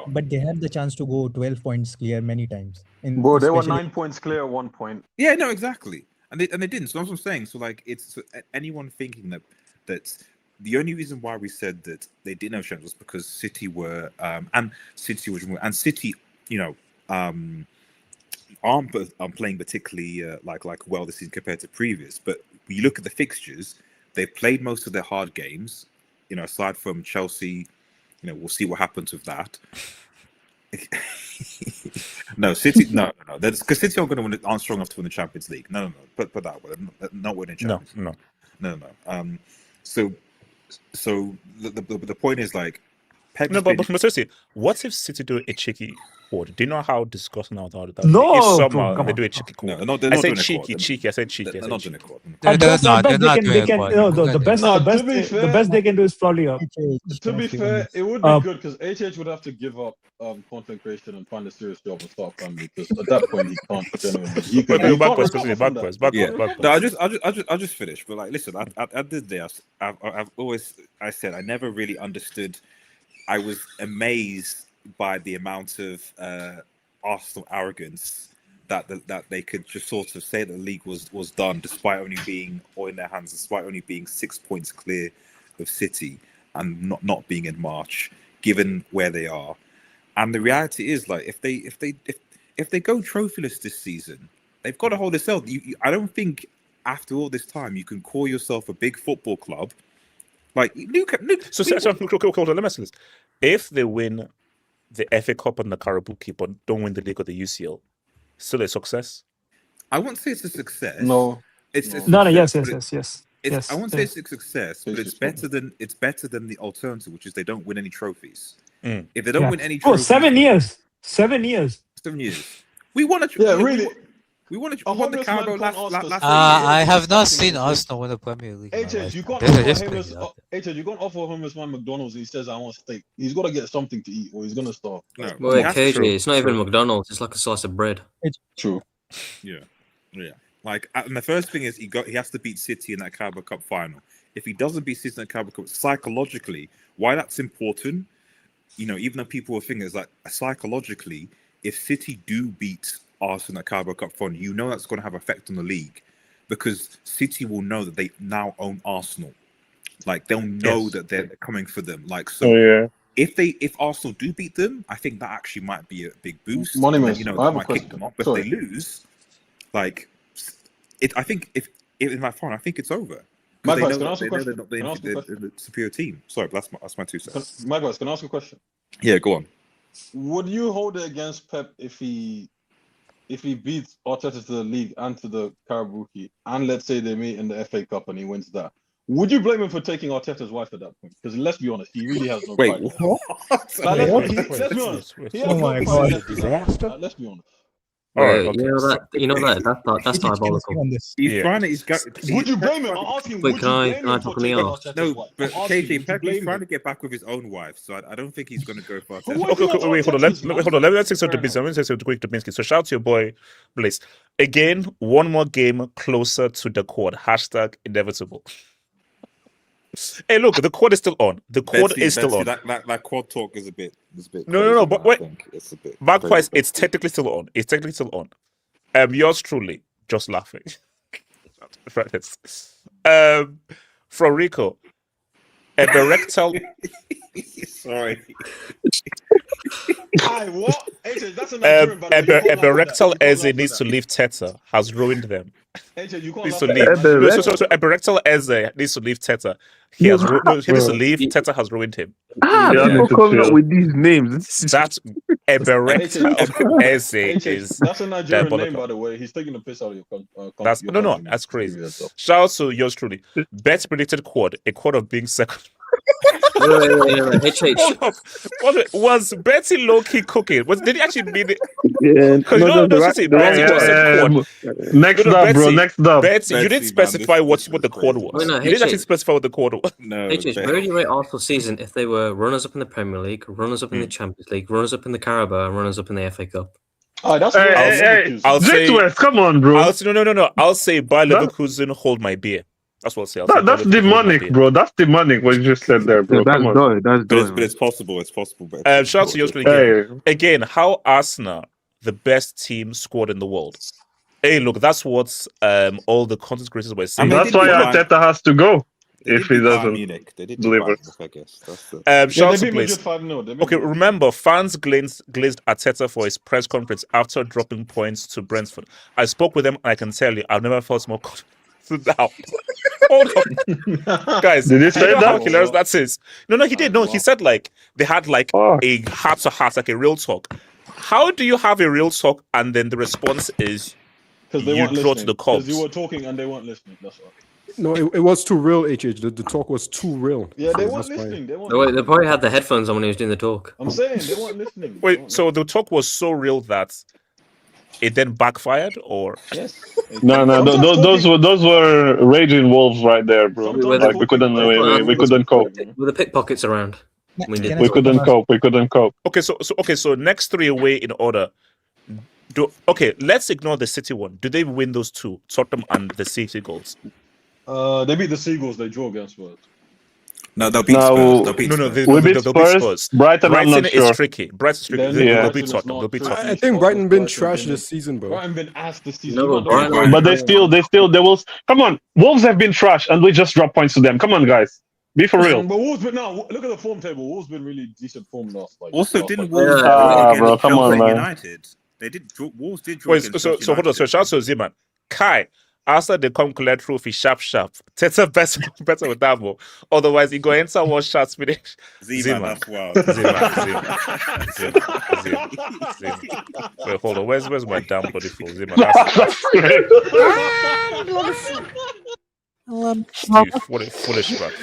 But they had the chance to go 12 points clear many times. Bro, they were 9 points clear at one point. Yeah, no, exactly. And they didn't. So that's what I'm saying. So like, it's anyone thinking that the only reason why we said that they didn't have chance was because City were and City, you know, aren't playing particularly like well this season compared to previous. But when you look at the fixtures, they've played most of their hard games. You know, aside from Chelsea, you know, we'll see what happens with that. No, City, no. That's because City aren't going to aren't strong enough to win the Champions League. No. Put that way, not winning Champions League. No. So the point is like, Pep. No, but seriously, what if City do a cheeky quad? Do you know how disgusting that would be? No, if somehow they do a cheeky quad. No, I said cheeky. I said cheeky. They're not doing a quad. The best they can do is probably up. To be fair, it would be good because HH would have to give up content creation and find a serious job and start a family, because at that point he can't genuinely. Backwards. No, I'll just finish. But like, listen, at this day, I've always said I never really understood. I was amazed by the amount of Arsenal arrogance that they could just sort of say that the league was done, despite only being or in their hands, despite only being 6 points clear of City and not being in March, given where they are. And the reality is, like, if they go trophyless this season, they've got to hold this out. I don't think after all this time you can call yourself a big football club. Like, So let me ask you this: if they win the FA Cup and the Carabao Cup, but don't win the League or the UCL, still a success? I wouldn't say it's a success. No, it's yes. I wouldn't say it's a success, but it's better than the alternative, which is they don't win any trophies. If they don't win any trophies, 7 years. 7 years. 7 years. We won a We won the Carabao last I have not seen Arsenal win the Premier League. You can't offer him as my McDonald's and he says I want steak. He's got to get something to eat or he's going to starve. No, wait, KJ, it's not even McDonald's. It's like a slice of bread. It's true. Yeah. Like, and the first thing is he has to beat City in that Carabao Cup final. If he doesn't beat City in the Carabao Cup, psychologically, why that's important, you know, even though people will think it's like psychologically, if City do beat Arsenal at Carabao Cup final, you know that's going to have effect on the league, because City will know that they now own Arsenal. Like, they'll know that they're coming for them. Like, so if Arsenal do beat them, I think that actually might be a big boost. Money, you know, they might kick them off. But if they lose, like, I think if in that final, I think it's over. Mike, they can I ask a question? They're not the superior team. Sorry, but that's my 2 cents. Mike, can I ask a question? Yeah, go on. Would you hold it against Pep if he beats Arteta to the league and to the Carabao Cup, and let's say they meet in the FA Cup and he wins that? Would you blame him for taking Arteta's wife at that point? Because let's be honest, he really has no pride. Let's be honest. Oh my God, disaster. Let's be honest. You know that's diabolical. He's trying to. Would you blame him? I'm asking. Wait, can I talk me off? No, but KJ Pep is trying to get back with his own wife, so I don't think he's going to go for Arteta. Okay, wait, hold on. Let me take some Dubinsky. Let me take some Dubinsky. So shout out to your boy, Blaze. Again, one more game closer to the quad. # inevitable. Hey, look, the quad is still on. The quad is still on. That quad talk is a bit. No. But wait, it's a bit. Backwards, it's technically still on. It's technically still on. Yours truly, just laughing. From Rico, erectile. Sorry. What? That's a Nigerian erectile Eze needs to leave Teta. Has ruined them. You needs to leave. So erectile Eze needs to leave Teta. He needs to leave. Teta has ruined him. People coming up with these names. That's erectile Eze is. That's a Nigerian name, by the way. He's taking the piss out of your. That's crazy. Shout out to yours truly. Bet predicted quad. A quad of being second. Wait. Was Betty low-key cooking? Did he actually mean it? Yeah, Because next up, bro. Next up. Betsy, you didn't specify what the quad was. Wait, no, You didn't actually HH. specify what the quad was. No. HH, where do you rate Arsenal's season if they were runners up in the Premier League, runners up in the Champions League, runners up in the Carabao, and runners up in the FA Cup? Oh, that's I'll say, West, come on, bro. I'll say, no. I'll say Bayer Leverkusen, hold my beer. That's what I'll say. That's demonic, bro. That's demonic what you just said there, bro. Yeah, come on. But it's possible. It's possible. Shout out to yours again. How Arsenal, the best team, scored in the world. Hey, look, that's what all the content creators were saying. That's why Arteta has to go. If he doesn't deliver. I guess. Shout out to Blaze. Okay, remember, fans glazed Arteta for his press conference after dropping points to Brentford. I spoke with him, and I can tell you, I've never felt more confident. Now, hold on, guys. Did he say that? How hilarious that is? No, he did. No, he said like they had like a heart to heart, like a real talk. How do you have a real talk and then the response is you draw to the cops? Because you were talking and they weren't listening. That's why. No, it was too real, HH. The talk was too real. Yeah, they weren't listening. They probably had the headphones on when he was doing the talk. I'm saying they weren't listening. Wait, so the talk was so real that it then backfired, or yes? No. Those were raging wolves right there, bro. Like we couldn't cope. With the pickpockets around. We couldn't cope. Okay, so next three away in order. Let's ignore the City one. Do they win those two, Tottenham and the City goals? They beat the Seagulls. They draw against Spurs. No, they'll beat Spurs. They'll beat Spurs. Brighton I'm not sure. Is tricky. Brighton's tricky. They'll beat Tottenham. I think Brighton been trash this season, bro. Brighton been ass this season. But they will. Come on, Wolves have been trash, and we just drop points to them. Come on, guys. Be for real. But Wolves, look at the form table. Wolves been really decent form last. Also, didn't Wolves against come on, man. United? They did. Wolves did draw. Wait, so hold on. So shout out to Zeman. Kai. After they come collect trophy, sharp. Teta better with that ball. Otherwise, he go enter one shot finish. Zima. Wait, hold on. Where's my damn body for Zima? What a foolish brat.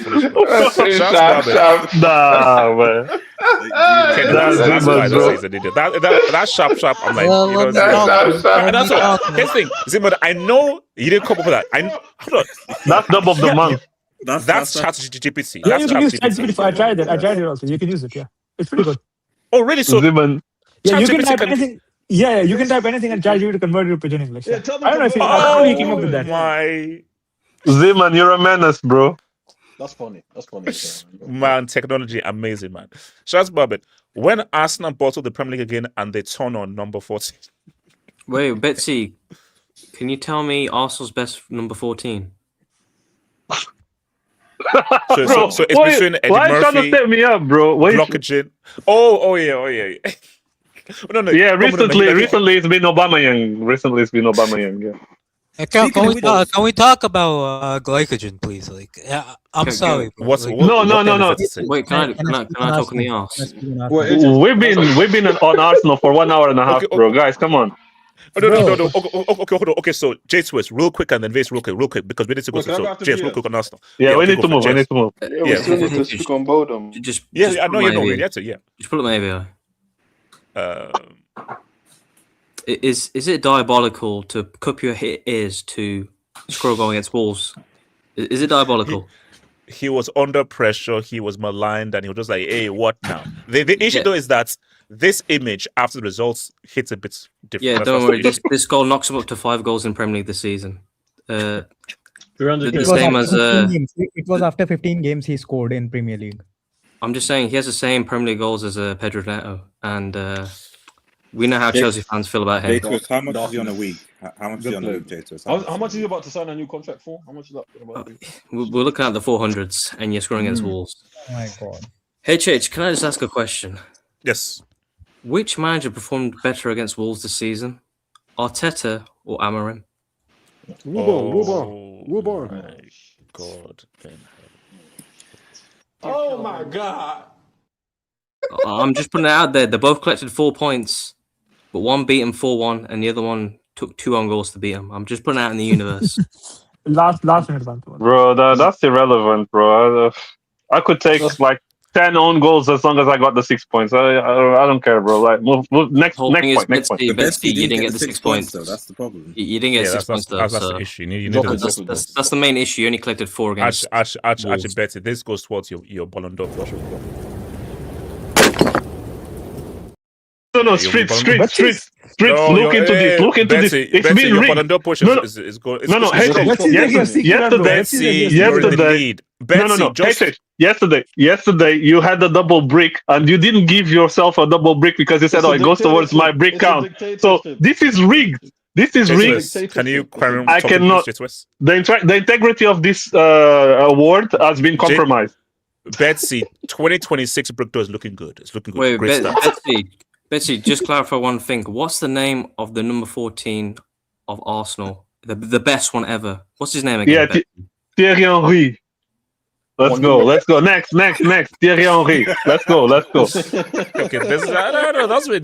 Nah, man. That sharp. I'm like, that's what. Thing, Zima, I know you didn't come up with that. Hold on. That's double of the month. That's ChatGPT. Yeah, you can use ChatGPT. I tried it also. You can use it. Yeah, it's pretty good. Oh, really? So Zeman. Yeah, you can type anything. Yeah, you can type anything and ChatGPT to convert it to Pidgin English. I don't know if he came up with that. My Zeman, you're a menace, bro. That's funny. Man, technology, amazing, man. Shaz Babbitt, when Arsenal bottled the Premier League again and they turn on number 14. Wait, Betsy, can you tell me Arsenal's best number 14? So it's between Eddie why Murphy. Why trying to set me up, bro? Blockage. Oh yeah. No. Recently it's been Aubameyang. Yeah. Can we talk about glycogen, please? Like, I'm sorry. No. Wait, can I talk in the arse? We've been on Arsenal for 1 hour and a half, bro. Guys, come on. No. Okay, hold on. Okay, so J Swiss, real quick, and then Vase, real quick, because we need to go. So James, real quick on Arsenal. Yeah, we need to move. Yeah, we still need to speak on Bodo. I know you know. Yeah. Just pull up my AVI. Is it diabolical to cup your ears to scroll going against Wolves? Is it diabolical? He was under pressure. He was maligned, and he was just like, "Hey, what now?" The issue though is that this image after the results hits a bit different. Yeah, don't worry. This goal knocks him up to 5 goals in Premier League this season. The same as it was after 15 games he scored in Premier League. I'm just saying he has the same Premier League goals as Pedro Neto, and we know how Chelsea fans feel about him. How much is he on a week? How much is he on a week, Jatos? How much is he about to sign a new contract for? How much is that? We're looking at the 400s, and you're scoring against Wolves. Oh my god. HH, can I just ask a question? Yes. Which manager performed better against Wolves this season? Arteta or Amorim? Ruben. God. Oh my god. I'm just putting it out there. They both collected 4 points, but one beat him 4-1, and the other one took 2 on goals to beat him. I'm just putting it out in the universe. last minute one. Bro, that's irrelevant, bro. I could take 10 own goals as long as I got the 6 points. I don't care, bro. Like, move next point. Betsy you didn't get the 6 points. though. That's the problem. You didn't get 6 points, though. That's the issue. You need that's the main issue. You only collected 4 against. Actually, Betsy, this goes towards your Ballon d'Or flush. No, streets. Look into this. Look into this. It's been rigged. Yesterday, you had a double brick, and you didn't give yourself a double brick because you said, "Oh, it goes towards my brick count." So this is rigged. This is rigged. Can you? I cannot. The integrity of this award has been compromised. Betsy, 2026 brick door is looking good. It's looking good. Wait, Great Betsy, just clarify one thing. What's the name of the number 14 of Arsenal? The best one ever. What's his name again? Yeah, Thierry Henry. Let's go. Next. Thierry Henry. Let's go. Okay, that's what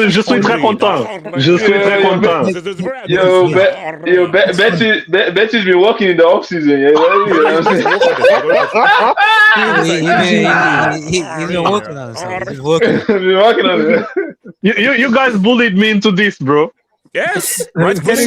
Je suis très content. Yo, Betsy's been working in the off season. He's been working on it. He's working on it. You guys bullied me into this, bro. Yes, right. This is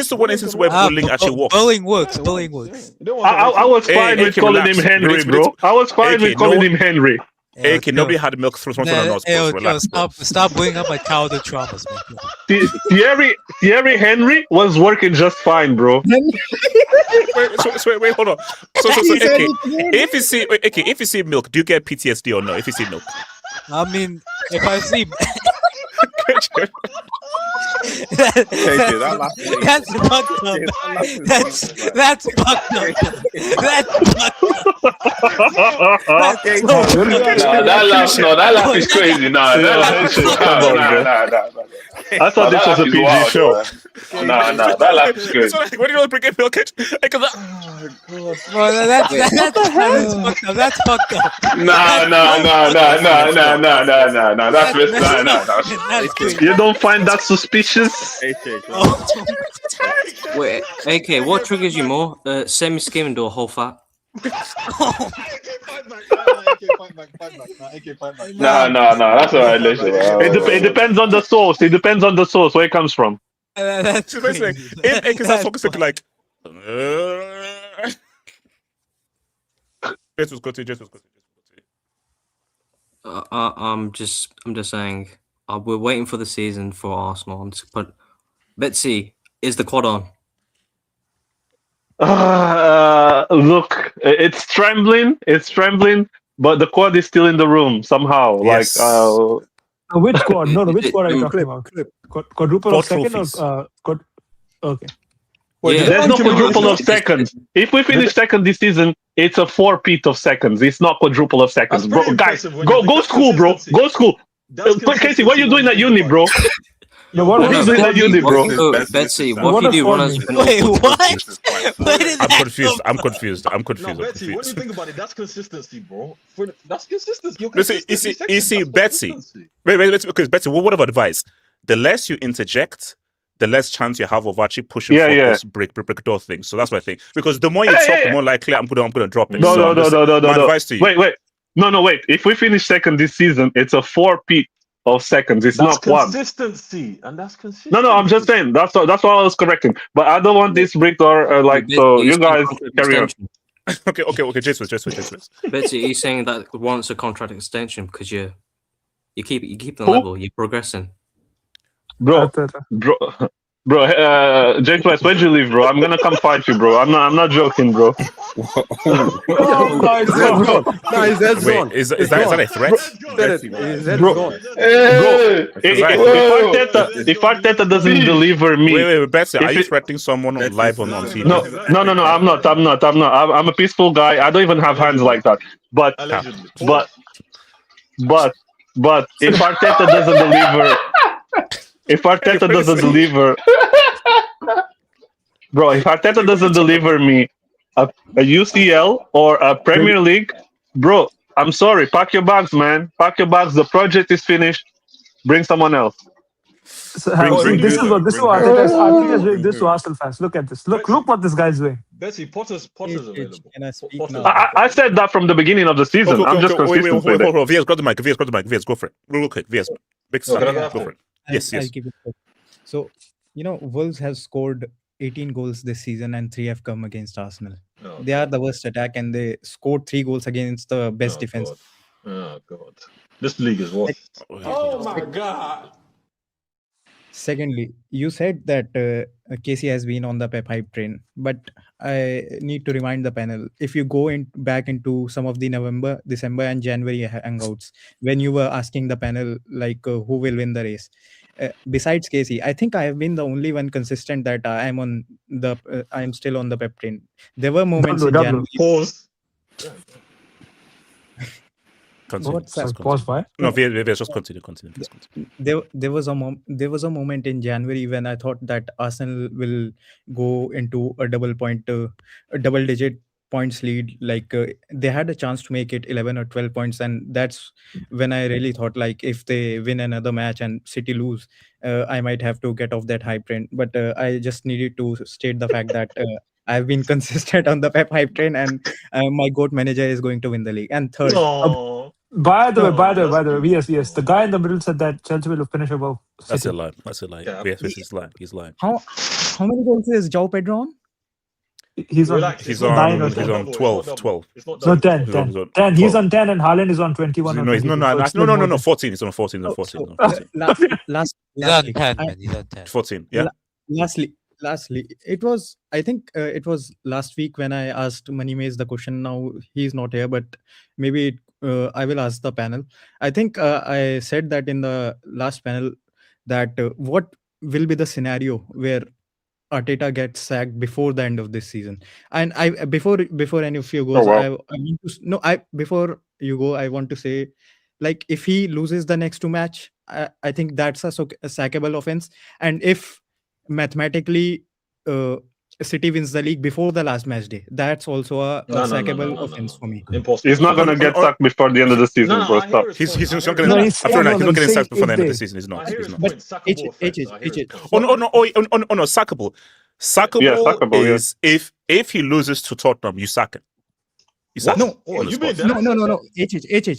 the one instance where bullying actually works. Bullying works. I was fine with calling him Henry, bro. I was fine with calling him Henry. AK, nobody had milk from Stop bringing up my childhood traumas, man. Thierry Henry was working just fine, bro. Wait, hold on. So AK, if you see milk, do you get PTSD or no? If you see milk, I mean, if I see. That's fucked up. That's fucked up. That laugh is crazy. I thought this was a PG show. That laugh is crazy. When you don't bring in milk, that's fucked up. You don't find that suspicious? Wait, AK, what triggers you more? Semi-skimmed or whole fat? No, that's alright. It depends on the source. Where it comes from. That's basically if AK's not focusing like. Jesus, I'm just saying. We're waiting for the season for Arsenal. But Betsy, is the quad on? Look, it's trembling, but the quad is still in the room somehow. Yes. Which quad? No, which quad are you talking about? Quadruple of second or quad? Okay. There's no quadruple of seconds. If we finish second this season, it's a 4-peat of seconds. It's not quadruple of seconds, bro. Guys, go school, bro. Go school. Casey, what are you doing at uni, bro? What are you doing at uni, bro? Betsy, what do you do? Wait, what? I'm confused. No, Betsy, what do you think about it? That's consistency, bro. That's consistency. You see, Betsy. Wait, because Betsy, what of advice? The less you interject, the less chance you have of actually pushing for this brick door thing. So that's what I think. Because the more you talk, the more likely I'm gonna drop it. No. My advice to you. Wait. Wait. If we finish second this season, it's a 4-peat of seconds. It's not one. Consistency, and that's consistency. No, I'm just saying. That's what I was correcting. But I don't want this brick door so you guys carry on. Okay. Jesus. Betsy, are you saying that wants a contract extension because you keep the level, you're progressing? Bro, James West, where'd you leave, bro? I'm gonna come fight you, bro. I'm not joking, bro. Oh my God! No, his head's gone. Is that a threat? His head's gone. If Arteta doesn't deliver me, wait, Betsy, are you threatening someone on live or on TV? No, I'm not. I'm a peaceful guy. I don't even have hands like that. But if Arteta doesn't deliver. If Arteta doesn't deliver, bro, if Arteta doesn't deliver me a UCL or a Premier League, bro, I'm sorry. Pack your bags, man. Pack your bags. The project is finished. Bring someone else. This is what Arteta is doing this to Arsenal fans. Look at this. Look what this guy's doing. Betsy, Potter's available. Can I speak Potter's now? I said that from the beginning of the season. I'm just consistent with it. VS, got the mic. VS, go for it. Real quick. VS, big go for it. Yes. I'll keep it quick. So, Wolves have scored 18 goals this season and 3 have come against Arsenal. They are the worst attack and they scored 3 goals against the best defense. Oh, God. This league is worth. Oh, my God. Secondly, you said that Casey has been on the Pep hype train, but I need to remind the panel, if you go back into some of the November, December and January hangouts, when you were asking the panel who will win the race, besides Casey, I think I have been the only one consistent that I am still on the Pep train. There were moments in January. Pause. Pause. Why? No, VS, just continue. There was a moment in January when I thought that Arsenal will go into a double-digit points lead. They had a chance to make it 11 or 12 points, and that's when I really thought if they win another match and City lose, I might have to get off that hype train. But I just needed to state the fact that I've been consistent on the Pep hype train, and my GOAT manager is going to win the league. And third. By the way, yes. The guy in the middle said that Chelsea will finish above City. That's a lie. Yeah. He's lying. How many goals is João Pedro on? He's on 9 or 12. No, 10. He's on 10 and Haaland is on 21. No, 14. He's on 14. Last He's on 10, man. He's on 10. 14, yeah. Lastly, it was last week when I asked Money Maze the question. Now he's not here, but maybe I will ask the panel. I think I said that in the last panel that what will be the scenario where Arteta gets sacked before the end of this season. And before any of you goes, before you go, I want to say, if he loses the next 2 match, I think that's a sackable offense. And if mathematically City wins the league before the last match day, that's also a sackable offense for me. Impossible. He's not going to get sacked before the end of the season. He's not going to get sacked before the end of the season. He's not. Sackable. Sackable is if he loses to Tottenham, you sack him. No.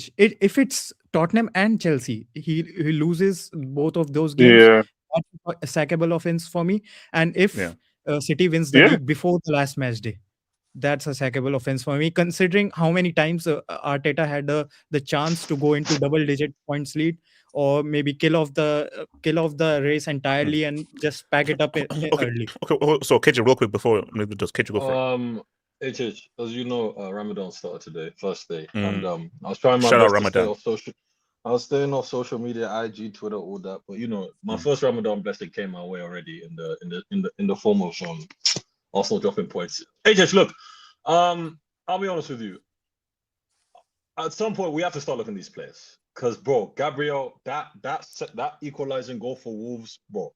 If it's Tottenham and Chelsea, he loses both of those games. That's a sackable offense for me. And if City wins the league before the last match day, that's a sackable offense for me, considering how many times Arteta had the chance to go into double-digit points lead, or maybe kill off the race entirely and just pack it up early. Okay, so KJ, real quick before maybe just KJ go for it. As you know, Ramadan started today, first day, and I was trying my Shout best out Ramadan. I was staying off social media, IG, Twitter, all that. But my first Ramadan blessing came my way already in the form of Arsenal dropping points. HH, look, I'll be honest with you. At some point, we have to start looking at these players, because bro, Gabriel, that equalizing goal for Wolves, bro.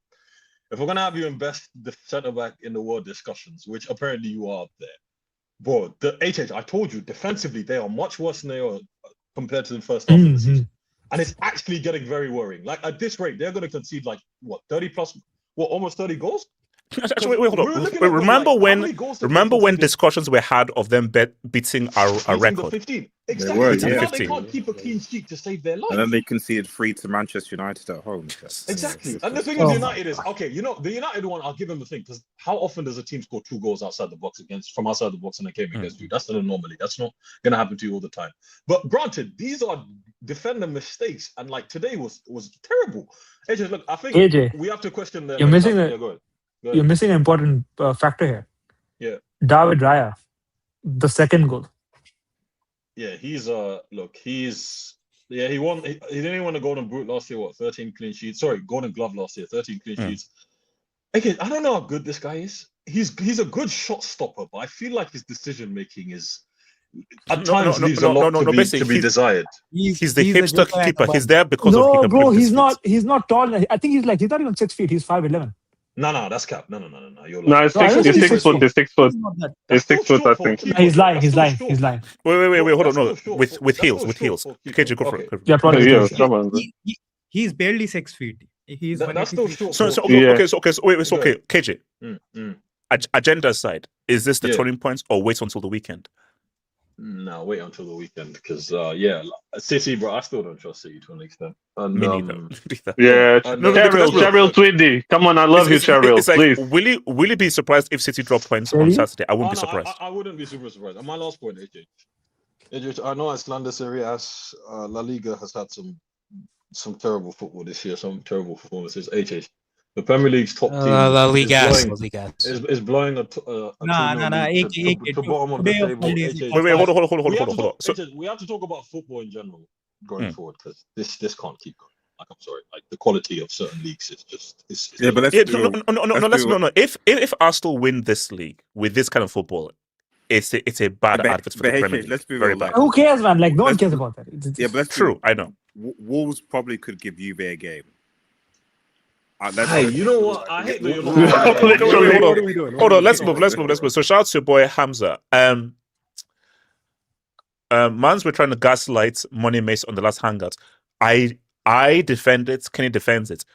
If we're gonna have you invest the centre back in the world discussions, which apparently you are up there, bro. The HH, I told you, defensively they are much worse than they are compared to the first half of the season. And it's actually getting very worrying. At this rate, they're going to concede 30 plus, almost 30 goals? Actually, wait, hold on. Remember when discussions were had of them beating our record? 15. Exactly. They were, yeah. They can't keep a clean sheet to save their life. And then they conceded 3 to Manchester United at home. Exactly. And the thing with United is, the United one, I'll give them a thing, because how often does a team score 2 goals outside the box from outside the box and they came against you? That's an anomaly. That's not going to happen to you all the time. But granted, these are defender mistakes, and today was terrible. AJ, look, I think we have to question the. You're missing an important factor here. Yeah. David Raya, the second goal. Yeah, he won. He didn't even win a Golden Boot last year. 13 clean sheets. Sorry, Golden Glove last year. 13 clean sheets. Again, I don't know how good this guy is. He's a good shot stopper, but I feel like his decision making is at times leaves a lot to be desired. He's the hipster keeper. He's there because of No, bro, he's not tall. I think he's not even 6 feet. He's 5'11". No, that's cap. No. You're lying. He's 6 foot. He's 6 foot. He's 6 foot, I think. He's lying. He's lying. Wait, hold on. No, with heels. KJ, go for it. He's barely 6 feet. He's That's still short. So okay. KJ. Agenda aside, is this the turning point or wait until the weekend? No, wait until the weekend because City, bro. I still don't trust City to an extent. And, Me neither. Cheryl Tweedy. Come on, I love you, Cheryl. It's like, please. Will you be surprised if City drop points on Saturday? I wouldn't be surprised. I wouldn't be super surprised. And my last point, AJ, I know Icelandic Serie as La Liga has had some terrible football this year, some terrible performances. AJ, the Premier League's top team La Liga is blowing a to bottom of the table. Wait, hold on. So, we have to talk about football in general going forward because this can't keep going. Like, I'm sorry, like the quality of certain leagues is just. No. If Arsenal win this league with this kind of football, it's a bad advert for the Premier League. Let's be very real. bad. Who cares, man? Like no one cares about that. But that's true. I know. Wolves probably could give Juve a game. Hey, you know what? I hate that you're not. Hold on. Let's move. So shout out to your boy Hamza. Mans were trying to gaslight Money Mace on the last Hangout. I defend it. Kenny defends it.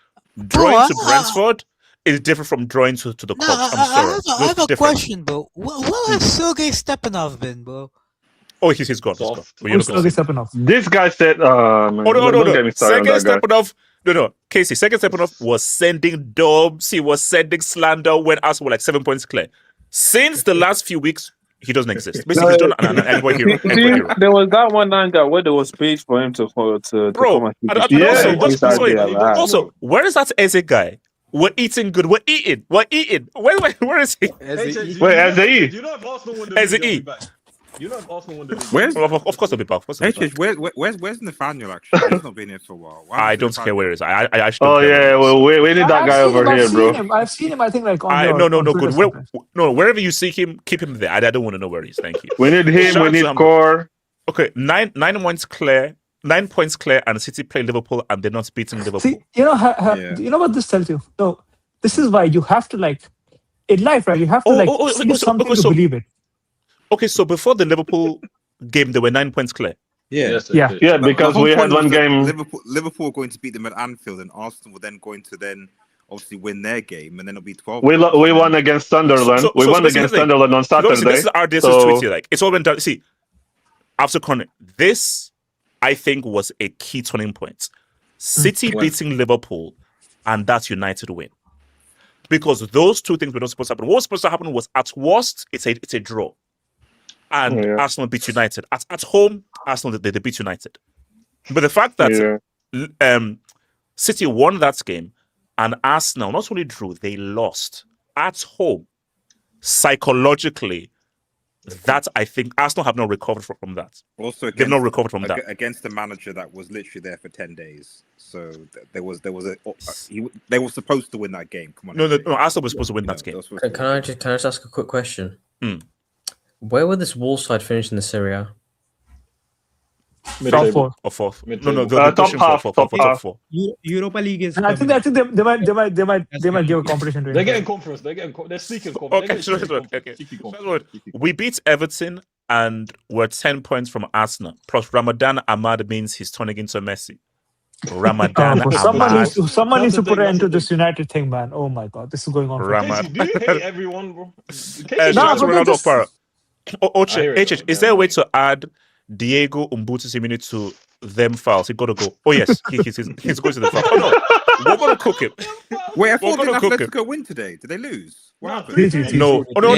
Drawing to Brentford is different from drawing to the Cops. I'm sorry. I have a question, bro. Where has Sergei Stepanov been, bro? Oh, he's gone. This guy said, don't get me started on that guy. No, Casey, Sergei Stepanov was sending dubs. He was sending slander when Arsenal were like 7 points clear. Since the last few weeks, he doesn't exist. Basically, he's done an hero. There was that one Hangout where there was page for him to come and also, where is that Eze guy? We're eating good. We're eating. Where is he? Eze. Do you know if Arsenal won the league? You know if Arsenal won the league? Of course they'll be back. Where's Nathaniel actually? He's not been here for a while. I don't care where he is. I actually. Oh yeah, well we need that guy over here, bro. I've seen him. I think like on good. Wherever you see him, keep him there. I don't want to know where he is. Thank you. We need him. We need Core. Okay, 9 points clear. 9 points clear, and City play Liverpool, and they're not beating Liverpool. See, you know what this tells you? No, this is why you have to like in life, right? You have to see something to believe it. Okay, so before the Liverpool game, they were 9 points clear. Yeah, because we had one game. Liverpool are going to beat them at Anfield, and Arsenal were then going to obviously win their game, and then it'll be 12. We won against Sunderland. We won against Sunderland on Saturday. This is our tweet here. Like it's all been done. See, after Connor, this I think was a key turning point. City beating Liverpool, and that United win. Because those two things were not supposed to happen. What was supposed to happen was at worst, it's a draw. And Arsenal beat United. At home, Arsenal they beat United. But the fact that City won that game and Arsenal not only drew, they lost at home. Psychologically, that I think Arsenal have not recovered from that. Also, they've not recovered from that against the manager that was literally there for 10 days. So they were supposed to win that game. Come on, no. Arsenal was supposed to win that game. Can I just ask a quick question? Where would this Wolves side finish in the Serie? Top four or fourth? No. Top half. Europa League is. I think they might give a competition to They're getting conference. They're sneaking conference. Okay. We beat Everton and we're 10 points from Arsenal. Plus Ramadan Ahmad means he's turning into Messi. Ramadan Ahmad. Someone needs to put an end to this United thing, man. Oh my god, this is going on. Ramadan. Do you hate everyone, bro? Is there a way to add Diego Umbutu-Simini to them files? He got to go. Oh yes, he's going to the file. Oh no, we're gonna cook him. Wait, I thought Atletico win today. Did they lose? What happened? No. Oh no,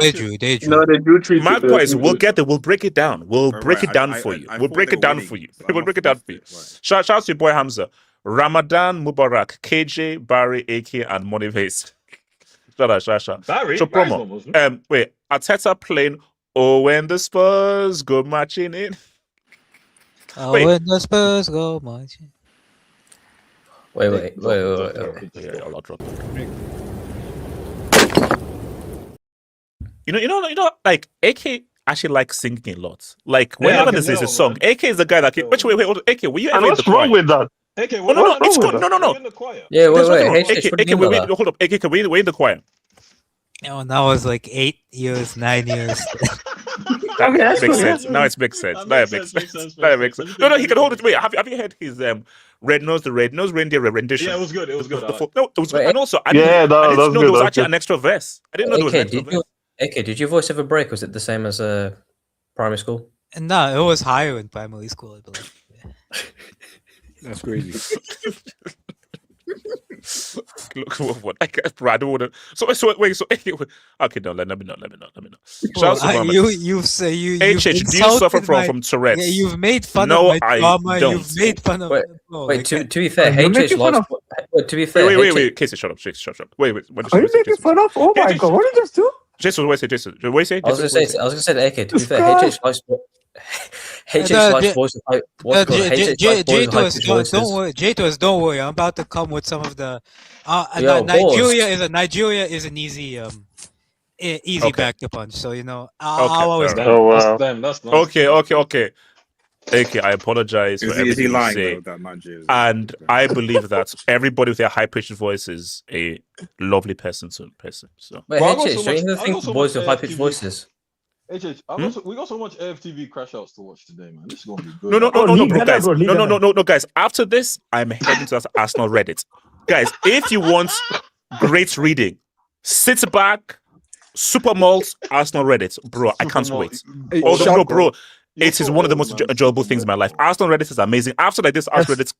They drew. No, they drew 3. Magpies, we'll get there. We'll break it down. We'll break it down for you. We'll break it down for you. We'll break it down for you. Shout out to your boy Hamza. Ramadan Mubarak, KJ, Barry, AK, and Money Vase. Shasha. Barry? So promo. Wait, Arteta playing when the Spurs go marching in. When the Spurs go marching. Wait. Yeah, I'll drop it. You know, like AK actually likes singing a lot. Like whenever there's a song, AK is the guy that can. Wait, AK, were you ever in the choir? What's wrong with that? AK, no, it's good. No. Yeah, wait. Hold up, AK, we're in the choir. Oh, that was like 8 years, 9 years. That Okay, that's makes cool, yeah. sense. Now it makes sense. Now it makes sense. Now it makes sense. No, he can hold it. Wait, have you heard his red nose reindeer rendition? Yeah, it was good. It was good. No, it was good. Wait, And also, I Yeah, didn't know that's there good. was That's actually good. an extra verse. I didn't know there was an extra verse. AK, did your voice ever break? Was it the same as primary school? No, it was higher in primary school, I believe. That's crazy. Look, what I guess, bro, I don't want to. So wait, so okay, no, let me not. Well, Shout out to Mohammed. you've said you. HH, do you suffer from Tourette's? Yeah, you've made fun No, of my I drama. don't. You've made fun of. Wait, to be fair, HH likes. To be fair, wait, Casey, shut up. Wait. Are you making fun of? Oh my god, what did you just do? Jason, what did you say? What did you say? I was gonna say to AK. To be fair, HH likes. HH likes voice of hype. What's called HH likes don't worry, J2S, don't worry. I'm about to come with some of the. Yo, Nigeria is an easy Okay. back to punch. So Okay, I'll always. That's nice. Okay. AK, I apologize for Is everything he you lying say. though? That Nigeria. And I believe that everybody with their high-pitched voice is a lovely person. So, Wait, Bro, I got HH, so don't you much- ever I think got so boys much with high pitched AFTV. voices? We got so much AFTV crash outs to watch today, man. This is gonna be good. No, League bro, Ghana, guys. bro, League Ghana. No, guys. After this, I'm heading to Arsenal Reddit. Guys, if you want great reading, sit back, Super Malt, Arsenal Reddit. Bro, I can't wait. Hey, Oh, shout- no, bro. It so is one of the old, most man. enjoyable things in my life. Arsenal Reddit is amazing. After like this, Arsenal Reddit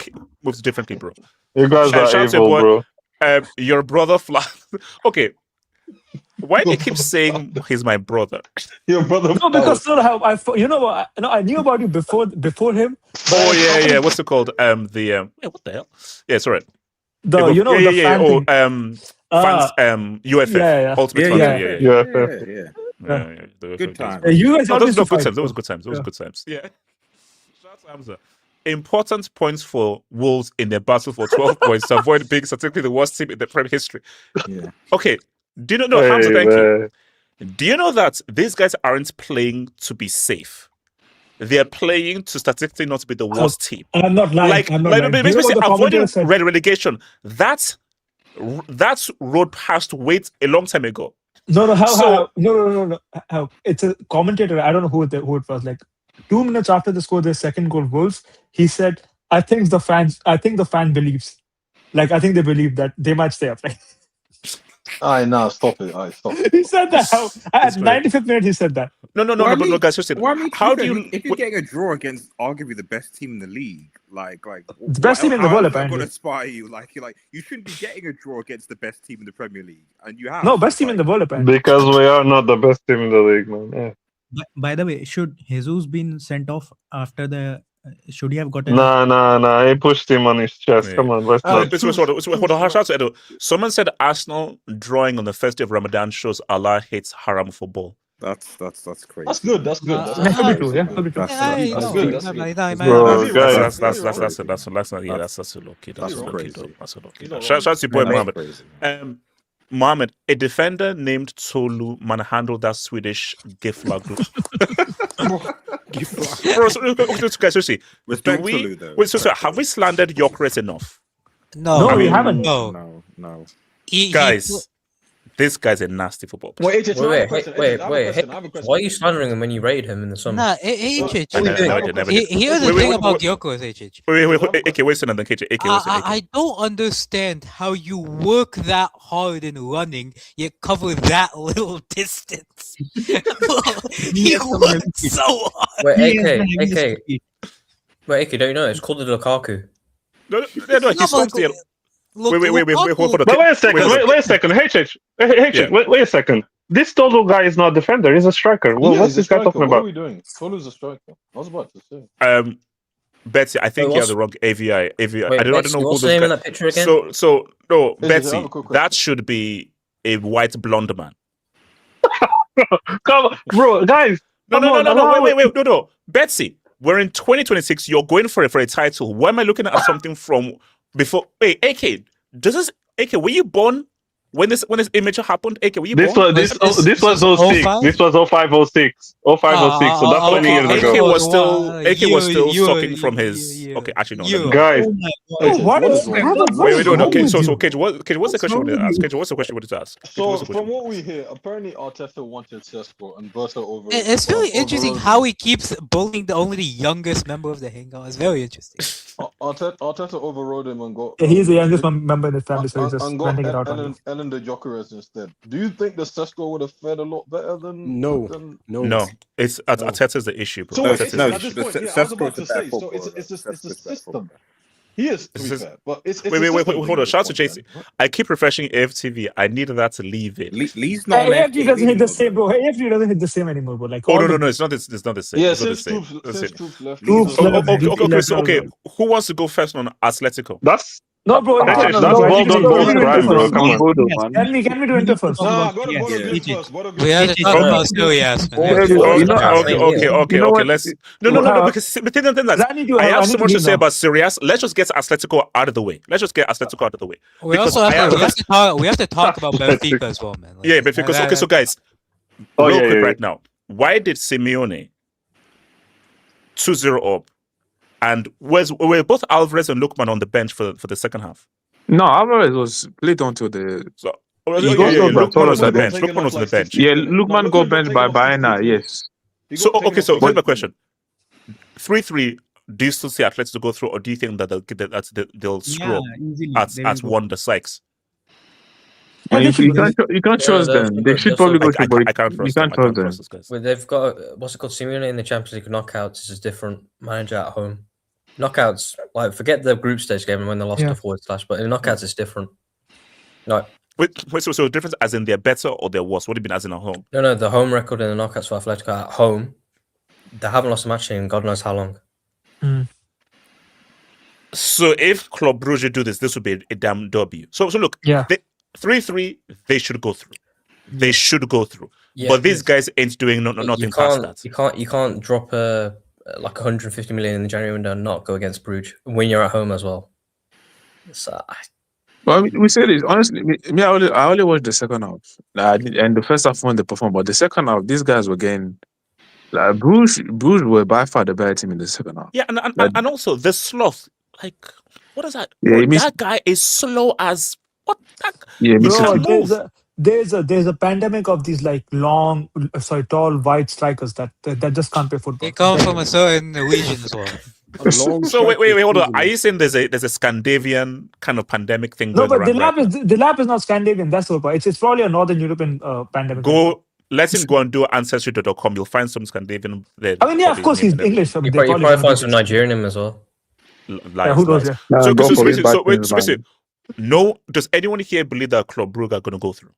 moves differently, bro. You guys Shout are out to your evil, boy, bro. your brother Okay. Why do you keep saying he's my brother? Your brother. No, because I knew about you before him. Oh yeah. What's it called? What the hell? Yeah, sorry. The fan thing. Fans, UFF, yeah. Ultimate Yeah. Good times. You guys No, those always were good fight, times. Those so- were good times. Those were good times. Yeah. Shout out to Hamza. Important points for Wolves in their battle for 12 points to avoid being statistically the worst team in the Premier history. Yeah. Okay. Do you know? Hamza, thank you. Do you know that these guys aren't playing to be safe? They're playing to statistically not be the worst team. I'm not lying. I'm not lying. Do you know what the avoiding commentator said? relegation. That road passed weight a long time ago. No. How? It's a commentator. I don't know who it was. Like 2 minutes after they scored their second goal, Wolves, he said, I think the fan believes. Like, I think they believe that they might stay up. Like, Stop it. Stop it. he said that. At 95th minute, he said that. No, guys, seriously. How do you? If you're getting a draw against arguably the best team in the league, the best team in the world, apparently. Going to inspire you, you shouldn't be getting a draw against the best team in the Premier League, and you have No, best team in the world, apparently. Because we are not the best team in the league, man. Yeah. By the way, should Jesus been sent off after the? Should he have gotten? Nah. He pushed him on his chest. Yeah. Come on, let's not. Hold on, shout out to Edo. Someone said Arsenal drawing on the first day of Ramadan shows Allah hates haram football. That's crazy. That's good. That's good. That could be true. Yeah, could be true. That's good. That's good. Bro, guys. That's a low key. That's a low key. Shout out to your boy Mohammed. Mohammed, a defender named Tolu manhandled that Swedish Gifla group. Bro, guys, seriously, Respect Tolu, though. Wait, so have we slandered Gyökeres enough? No, we haven't. No. Guys, this guy's a nasty football player. Wait. Why are you slandering him when you rated him in the summer? Nah, HH. Never did. Here's the thing about Gyökeres, HH. Wait, AK, wait a second, then KJ. AK, I don't understand how you work that hard in running, yet cover that little distance. He worked so hard. Wait, AK, don't you know? It's called the Lukaku. No, he stops the... Wait, hold on. But wait a second. Wait a second. This Tolu guy is not a defender. He's a striker. Well, what's this guy talking about? What are we doing? Tolu's a striker. I was about to say. Betsy, I think you have the wrong AVI. Wait, I don't know who what's this the name guy... of that picture again? So no, Hey, Betsy, I have a quick that should be a white blonde man. Come on, bro, guys. No, wait, no. Betsy, we're in 2026. You're going for a title. Why am I looking at something from before? Wait, AK, AK, were you born when this image happened, AK, were you This born? was 06. This was 05, 06. 05, 06. So that's 20 years ago. AK was still sucking from his. Okay, actually no. Guys. What is wait, okay. So Cage, what's the question you wanted to ask? Cage, what's the question you wanted to ask? So from what we hear, apparently Arteta wanted Sesko and Bertha over. It's really interesting how he keeps bullying only the youngest member of the Hangout. It's very interesting. Arteta overrode him and got. He's the youngest member in his family, so he's just and got renting it out on Ellen de Jokeres instead. Do you think the Sesko would have fared a lot better than? No. It's Arteta's the issue, bro. So No, at this point, I was about to say, so it's a system. He is, to be fair, but it's wait, hold on. Shout out to Jason. I keep refreshing AFTV. I need that to leave it. Lee's not. AFTV doesn't hit the same, bro. AFTV doesn't hit the same anymore, bro. Like, no, it's not the same. Yeah, it's not the same. since Troops left. Okay. Who wants to go first on Atletico? That's no, bro. That's Bodo goes right, bro. Come on. Can we do Inter first? Nah, go to Bodo. We have to talk about Serie, yes. Okay. Let's. No. Because I have so much to say about Serie. Let's just get Atletico out of the way. We also have to talk about Benfica as well, man. Yeah, Benfica. Okay, so guys, real quick right now, why did Simeone 2-0 up? And were both Alvarez and Lookman on the bench for the second half? No, Alvarez was played onto the. Lookman was on the bench. Yeah, Lookman got benched by Baena. Yes. So here's my question: 3-3. Do you still see Atletico to go through, or do you think that they'll screw up at Wanda Sykes? You can't trust them. They should probably go through. I can't trust them. Well, they've got what's it called? Simeone in the Champions League knockouts is a different manager at home. Knockouts, like forget the group stage game when they lost to forward slash, but in knockouts it's different. No. Wait, so the difference as in they're better or they're worse? What do you mean as in at home? No, the home record in the knockouts for Atletico at home, they haven't lost a match in God knows how long. So if Club Brugge do this would be a damn W. So look, 3-3, they should go through. Yeah, but these guys ain't doing nothing past that. You can't drop like 150 million in the January window and not go against Brugge when you're at home as well. So, well, we say this honestly. I only watched the second half, and the first half when they performed, but the second half, these guys were getting. Bruges were by far the better team in the second half. Yeah, and also the sloth. Like, what is that? Yeah, that guy is slow as what? Yeah, bro, there's a pandemic of these like tall, wide strikers that just can't play football. They come from a certain region as well. So wait, hold on. Are you saying there's a Scandinavian kind of pandemic thing going but around? the lab is not Scandinavian. That's the point. It's probably a Northern European pandemic. Let him go and do ancestry.com. You'll find some Scandinavian there. I mean, yeah, of course he's English. You probably find some Nigerian in him as well. Who knows? No, does anyone here believe that Club Brugge are going to go through?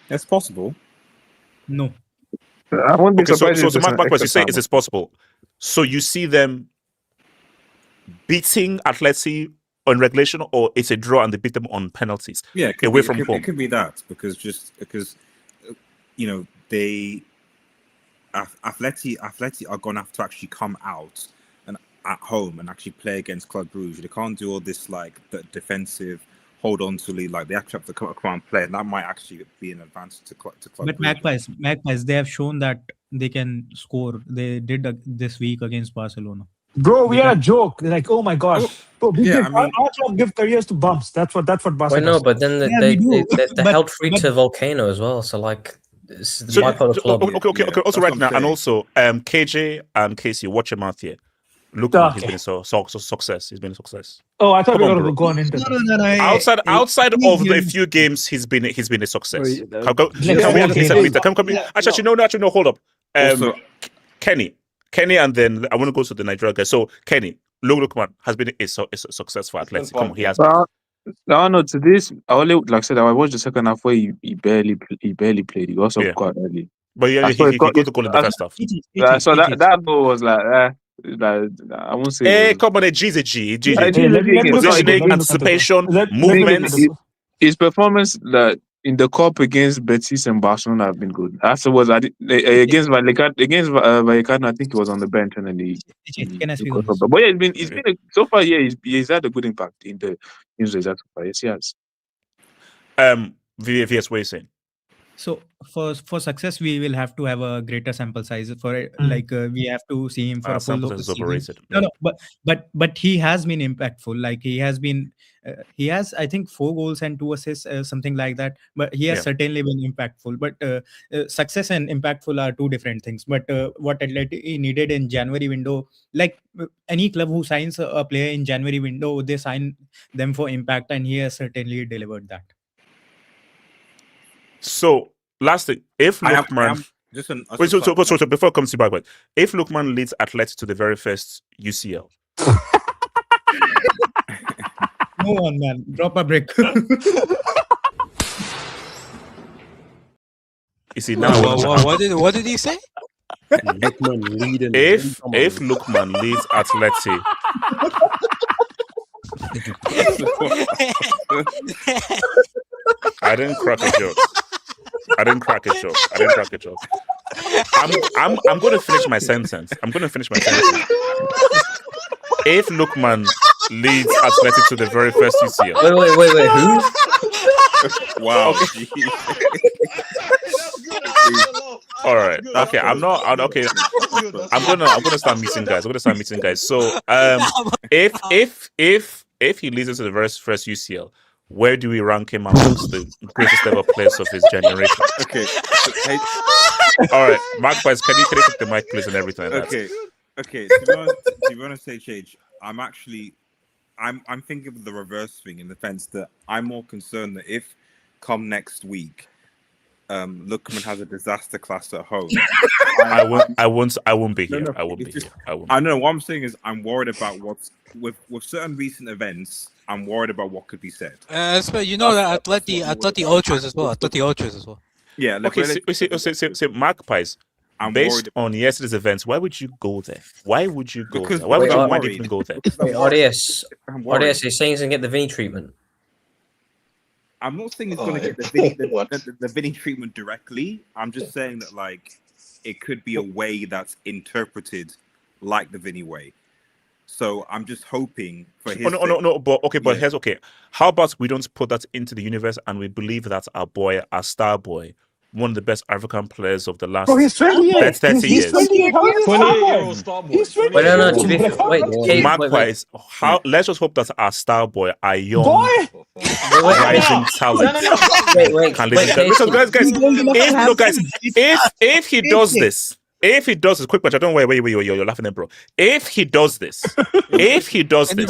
It's possible. No. I won't be surprised. So my question, you say is it possible? So you see them beating Atleti on regulation, or it's a draw and they beat them on penalties? Yeah, away from home. It could be that because Atleti are going to have to actually come out and at home and actually play against Club Brugge. They can't do all this like the defensive hold on to lead. Like they actually have to come and play, and that might actually be an advantage to Club But Brugge. Magpies, they have shown that they can score. They did this week against Barcelona. Bro, we are a joke. They're like, oh my gosh. Bro, our club give careers to bumps. That's what Barcelona. Wait, no, but then they held free to Volcano as well. So like, this is the bipolar club. Okay. Also, right now, and also, KJ and Casey, watch your mouth here. Look, he's been a success. He's been a success. Oh, I thought we were going to go on into that. Outside of the few games, he's been a success. Come. Actually, no. Hold up. Kenny, and then I want to go to the Nigeria guy. So Kenny, Lookman has been a success for Atletico. Come on, he has. No. To this, I only I watched the second half where he barely played. He also got early. But he got the goal in the first half. So that goal was like. I won't say. Hey, come on, a G. Positioning, anticipation, movements. His performance in the cup against Betis and Barcelona have been good. Afterwards, against Vallecano, I think he was on the bench and then he but yeah, it's been so far. Yeah, he's had a good impact in the results so far. Yes, he has. VFS, what are you saying? So for success, we will have to have a greater sample size. For we have to see him for a full Sample size is season. overrated. No, but he has been impactful. Like he has I think 4 goals and 2 assists, something like that. But he has certainly been impactful. But success and impactful are two different things. But what Atleti needed in January window, like any club who signs a player in January window, they sign them for impact, and he has certainly delivered that. So last thing, if Lukman, so before it comes to back, if Lukman leads Atletico to the very first UCL, no one, man, drop a break. You see now, what did he say? Lukman leading. If Lukman leads Atleti. I didn't crack a joke. I'm going to finish my sentence. If Lukman leads Atletico to the very first UCL. Wait, who? Wow. Okay. All right. Okay. I'm gonna start meeting guys. So if he leads us to the very first UCL, where do we rank him amongst the greatest ever players of his generation? Okay. All right, Mark Price, can you take the mic, please, and everything? Okay. To be honest, HH, I'm thinking of the reverse thing in the sense that I'm more concerned that if come next week, Lukman has a disaster class at home. I won't be here. I know what I'm saying is I'm worried about what's with certain recent events. I'm worried about what could be said. So you know that Atleti Ultras as well. Yeah. Okay. So Mark Pies, based on yesterday's events, why would you go there? Why would you even go there? ODS, he's saying he's gonna get the Vini treatment. I'm not saying he's going to get the Vini treatment directly. I'm just saying that it could be a way that's interpreted like the Vini way. So I'm just hoping for his. But here's okay. How about we don't put that into the universe and we believe that our star boy, one of the best African players of the last 30 years. 28-year-old star boy. Let's just hope that our star boy, our young rising talent. If he does this. Quick match. I don't know where you're laughing at, bro. If he does this, guys, I'm gonna move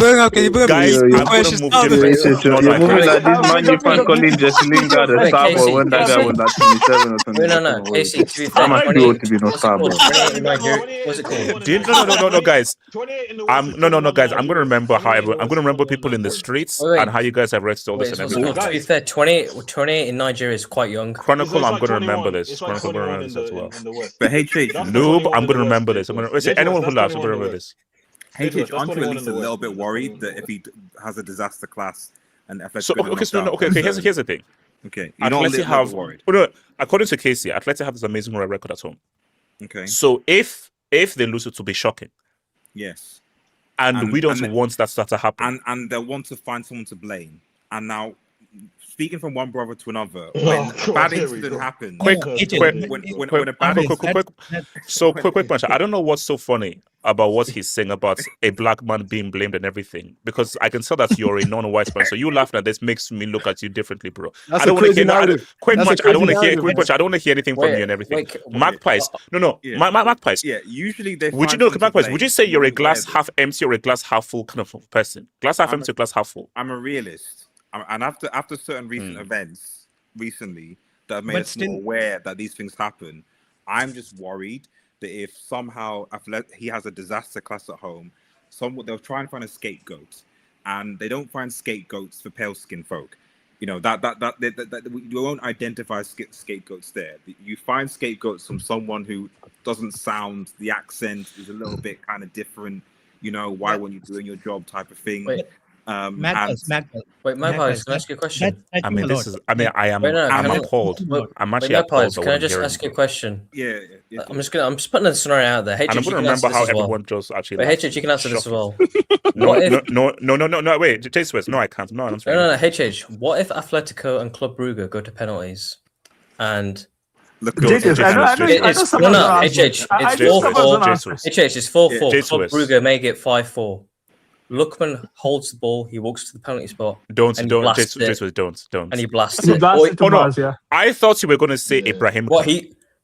different. You're moving like this man. You can't call him Jesse Lingard a star boy when that guy was at 27 or something. No, Casey. To be fair, I'm not sure to be no star boy. What's it called? No, guys. No, guys. I'm gonna remember people in the streets and how you guys have read all this and everything. To be fair, 28 in Nigeria is quite young. Chronicle, I'm gonna remember this. As well. But HH. Noob, I'm going to remember this. Anyone who laughs, I'm going to remember this. HH, aren't you at least a little bit worried that if he has a disaster class and Here's the thing. Okay, Atleti have worried. According to Casey, Atleti have this amazing record at home. Okay. So if they lose, it will be shocking. Yes. And we don't want that to happen. And they want to find someone to blame. And now, speaking from one brother to another, when a bad incident happens, quick punch. I don't know what's so funny about what he's saying about a black man being blamed and everything, because I can tell that you're a non-white man. So you laughing at this makes me look at you differently, bro. I don't want to hear I don't want to hear anything from you and everything. Magpies. Magpies. Yeah, usually they. Would you know, Magpies? Would you say you're a glass half empty or a glass half full kind of person? Glass half empty or glass half full? I'm a realist. And after certain recent events recently that have made us more aware that these things happen, I'm just worried that if somehow he has a disaster class at home, they'll try and find a scapegoat, and they don't find scapegoats for pale skinned folk. You know that you won't identify scapegoats there. You find scapegoats from someone who doesn't sound, the accent is a little bit kind of different. You know, why weren't you doing your job type of thing. Magpies. Wait, Magpies, can I ask you a question? I mean, this is. I mean, I'm appalled. I'm actually Magpies, appalled. can I just ask you a question? Yeah. I'm just putting a scenario out there. And I'm HH, going to remember how everyone just actually. Wait, HH, you can answer this as well. No. Wait, J Swiss. No, I can't. No. HH. What if Atletico and Club Brugge go to penalties, and Look, it's 4-4. Club Brugge may get 5-4. Lookman holds the ball. He walks to the penalty spot. Don't. And he blasts it. Oh no! I thought you were going to say Ibrahim.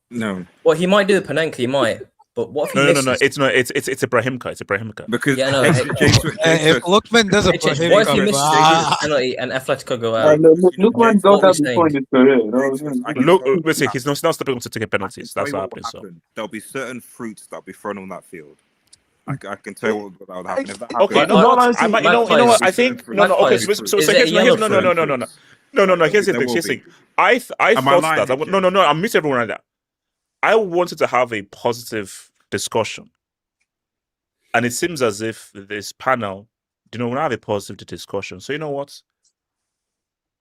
No. Well, he might do the Panenka. He might. But what if he misses? No. It's Ibrahimka. It's Ibrahimka. Because if Lookman does a Ibrahimka, what if he misses the penalty and Atletico go out? Lookman don't have the point in his career. Look, listen, he's not stepping up to taking penalties. That's what happens. So there'll be certain fruits that'll be thrown on that field. I can tell you what would happen if that happens. Okay, you know what? I think no. Okay, so here's no. Here's the thing. I thought that. No. I miss everyone like that. I wanted to have a positive discussion, and it seems as if this panel, want to have a positive discussion. So you know what?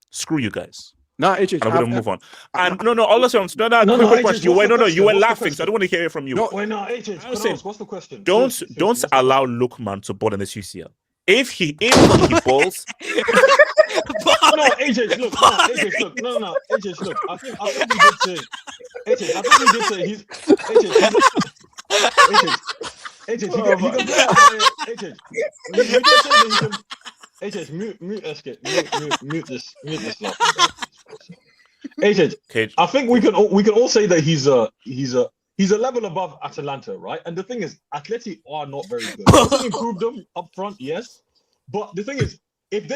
Screw you guys. Nah, I'm going to move on. And no. All of quick question. You were laughing, so I don't want to hear it from you. What's the question? Don't allow Lookman to ball in this UCL. If he balls. No, AJ, look. No, AJ, look. I think we did say. AJ, I think we did say he's. AJ, he can play. AJ, we did say that he can. AJ, mute Escape. Mute this lot. AJ, I think we can all say that he's a level above Atalanta, right? And the thing is, Atleti are not very good. They improved them up front, yes. But the thing is, if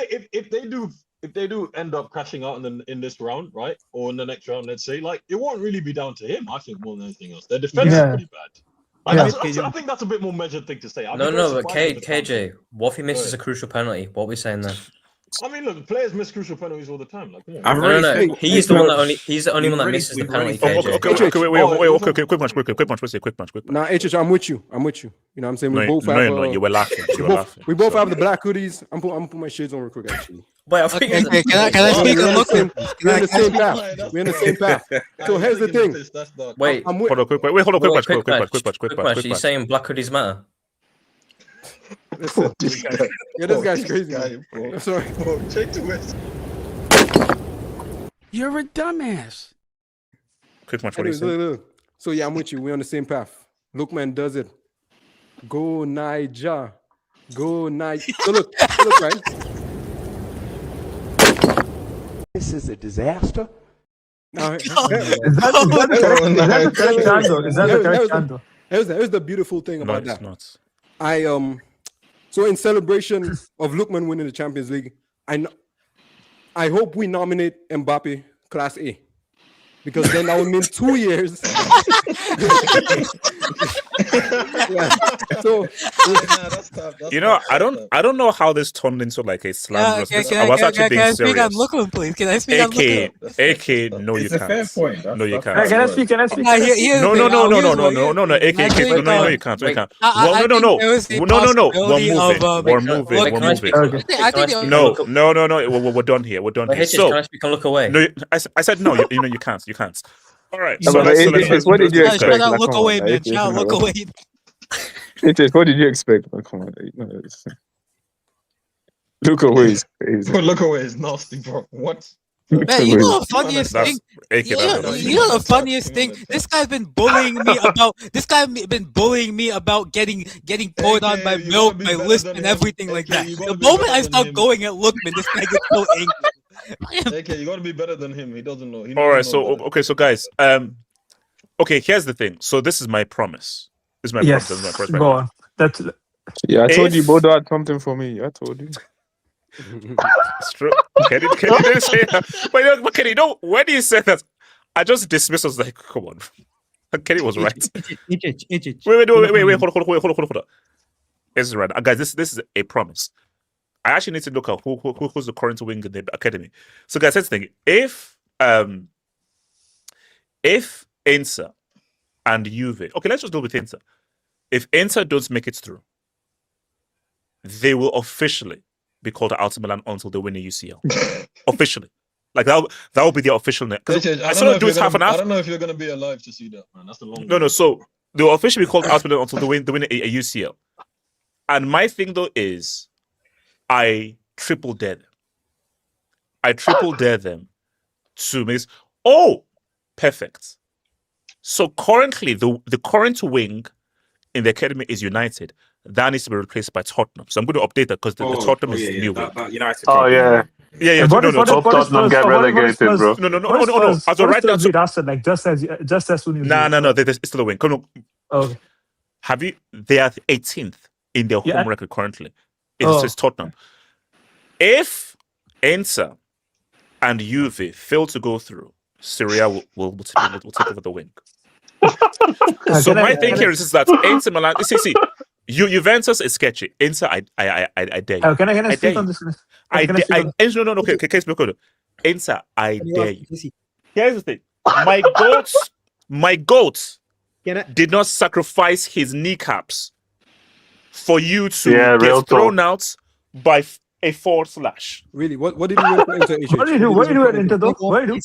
they do end up crashing out in this round, right, or in the next round, let's say, like, it won't really be down to him. I think more than anything else, their defense is pretty bad. I think that's a bit more measured thing to say. But KJ, what if he misses a crucial penalty? What are we saying then? I mean, look, players miss crucial penalties all the time. Like, come on. No. He's the only one that misses the penalty. KJ. Okay, quick punch. Nah, HH, I'm with you. You know what I'm saying? We both have. No, you were laughing. We both have the black hoodies. I'm putting my shades on real quick, actually. Wait, I think can I speak a look? We're in the same path. We're in the same path. So here's the thing. Wait, hold on, quick punch. Are you saying black hoodies matter? Listen, this guy's crazy. I'm sorry. Check the West. You're a dumbass. Quick punch. What do you say? So yeah, I'm with you. We're on the same path. Lookman does it. Go Niger. So look, right? This is a disaster. Now, is that the correct handle? Here's the beautiful thing about that. Not. So in celebration of Lookman winning the Champions League, I hope we nominate Mbappe Class A, because then that would mean 2 years. So that's tough. I don't know how this turned into like a slam. I was actually being serious. Speak on Lookman, please? Can I speak on Lookman? AK, no, you can't. Fair point. No, you can't. Can I speak? No, AK, no, you can't. No. We're moving. No. We're done here. So, can I speak and look away? No, I said no. You can't. All right. So what did you expect? Look away, man. Look away. What did you expect? Come on. Look away is crazy. Look away is nasty, bro. What? Man, you know the funniest thing? You know the funniest thing? This guy's been bullying me about. This guy been bullying me about getting poured on by milk, my list, and everything like that. The moment I start going at Lookman, this guy gets so angry. Okay, you gotta be better than him. He doesn't know. All right, so guys, okay, here's the thing. So this is my promise. This is my promise. This is my promise. Go on. I told you Bodo had something for me. I told you. It's true. Kenny didn't say that. But Kenny, when he said that, I just dismissed. I was like, come on. Kenny was right. Wait, hold on. This is right. Guys, this is a promise. I actually need to look at who's the current wing in the academy. So guys, here's the thing. If Inter and Juve, okay, let's just go with Inter. If Inter don't make it through, they will officially be called AC Milan until they win the UCL. Officially. Like that will be the official name. I don't know if you're gonna be alive to see that, man. That's the long. No. So they will officially be called AC Milan until they win a UCL. And my thing though is, I triple dare them to make. Oh, perfect. So currently, the current wing in the academy is United. That needs to be replaced by Tottenham. So I'm going to update that because the Tottenham is new wing. United. Oh yeah. Yeah. Hope Tottenham get relegated, bro. No. As of right now, just as soon as. No. It's still a win. Come on. Okay. They are 18th in their home record currently. It says Tottenham. If Inter and Juve fail to go through, Serie will take over the wing. So my thing here is that Inter Milan. See, Juventus is sketchy. Inter, I dare you. Can I speak on this? No. Okay, case Inter, I dare you. Here's the thing. My goat did not sacrifice his kneecaps for you to get thrown out by a forward slash. Really? What did you win for Inter? What did you win Inter though? Why do?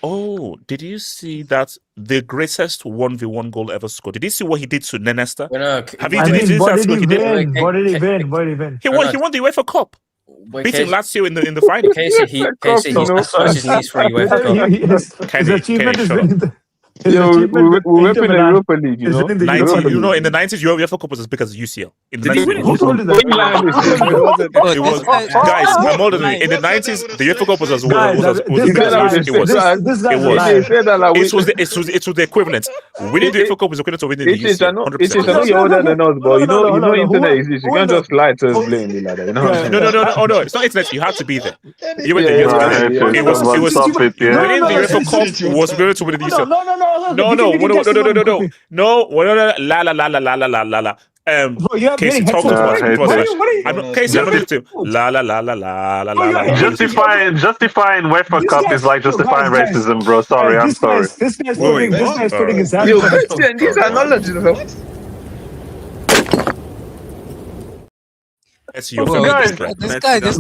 Oh, did you see that the greatest 1v1 goal ever scored? Did you see what he did to Nenesta? What did he win? What did he win? He won the UEFA Cup. Beating Lazio in the final. Casey, he's his knees for UEFA Cup. His achievement is winning the. We went in the Europa League, you know. In the 90s, UEFA Cup was as big as UCL. In the 90s, who told you that? It was guys. I'm older than you. In the 90s, the UEFA Cup was as well. It was the equivalent. Winning the UEFA Cup was equivalent to winning the UCL. 100%. I know you're older than us, but you know internet exists. You can't just lie to us blatantly like that. You know? No. It's not internet. You have to be there. You went there. It was winning the UEFA Cup was equivalent to winning the UCL. No. La. Casey, talk to us. Casey, I'm not to la. Justifying UEFA Cup is like justifying racism, bro. Sorry, I'm sorry. This guy's putting his hands. These are knowledge, you know. That's your This guy. The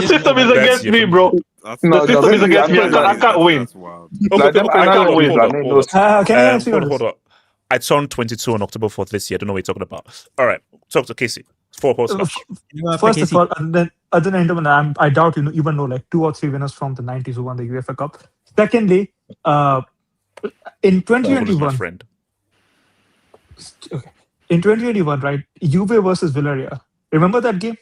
system is against me, bro. The system is against me. I can't win. I can't win. Hold on. I turned 22 on October 4th this year. I don't know what you're talking about. All right, talk to Casey. First of all, and then other than Inter, I doubt you even know like 2 or 3 winners from the 90s who won the UEFA Cup. Secondly, in 2021, in 2021, right? Juve versus Villarreal. Remember that game?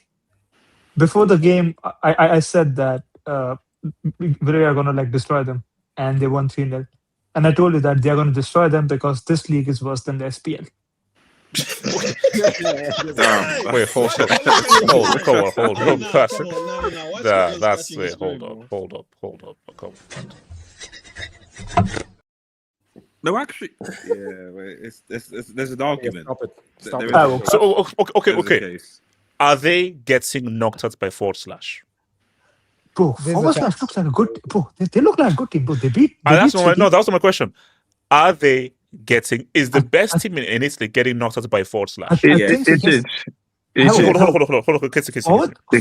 Before the game, I said that Villarreal are gonna like destroy them, and they won 3-0. And I told you that they are going to destroy them because this league is worse than the SPL. Wait, hold on. Hold on. No, actually, there's an argument. Stop it. So, okay. Are they getting knocked out by forward slash? Bro, forward slash looks like a good. Bro, they look like a good team. Bro, they beat. That was my question. Are they getting? Is the best team in Italy getting knocked out by forward slash? Hold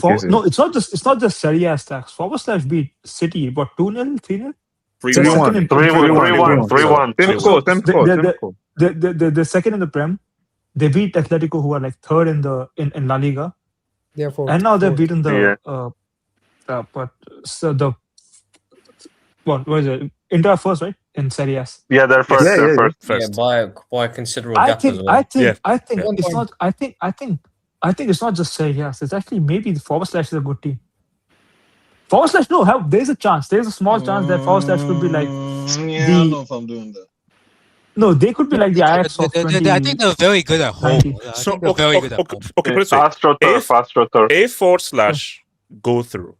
on. No, it's not just Serie stacks. Forward slash beat City. What 2-0, 3-0? 3-1. The second in the Prem, they beat Atletico, who are like third in La Liga. And now they're beaten the what is it? Inter first, right? In Serie S. Yeah, they're first. Yeah, by a considerable gap as well. I think it's not. I think it's not just Serie S. It's actually maybe the forward slash is a good team. Forward slash, no, there's a chance. There's a small chance that forward slash could be like. I don't know if I'm doing that. No, they could be like the Ajax of 20. I think they're very good at home. If forward slash go through,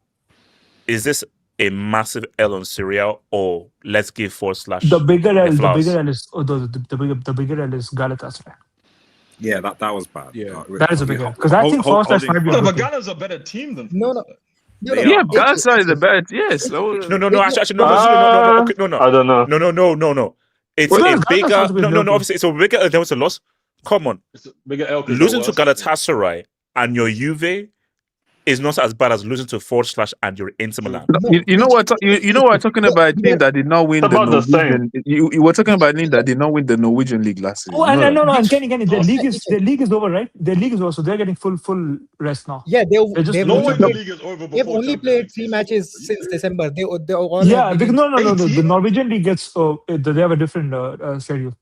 is this a massive L on Serie, or let's give forward slash the bigger L is the bigger L is Galatasaray. Yeah, that was bad. Yeah, that is a bigger because I think forward slash might be. But Ghana's a better team than. No. Yeah, Galatasaray is a better. Yes. No. Actually, no. I don't know. No. It's a bigger. No. Obviously, it's a bigger. There was a loss. Come on. It's a bigger L. Losing to Galatasaray and your Juve is not as bad as losing to / and your Inter Milan. You know what? You know what? We're talking about a team that did not win It's the about the same. Norwegian. You were talking about a team that did not win the Norwegian league last season. Oh, You know and that? no, and Kenny, their league is over, right? Their league is over, so they're getting full rest now. Yeah, they've Norway only league is over they've before only Champions played League 3 season. matches since December. They all Yeah, have because been no. The 18? Norwegian league gets they have a different schedule.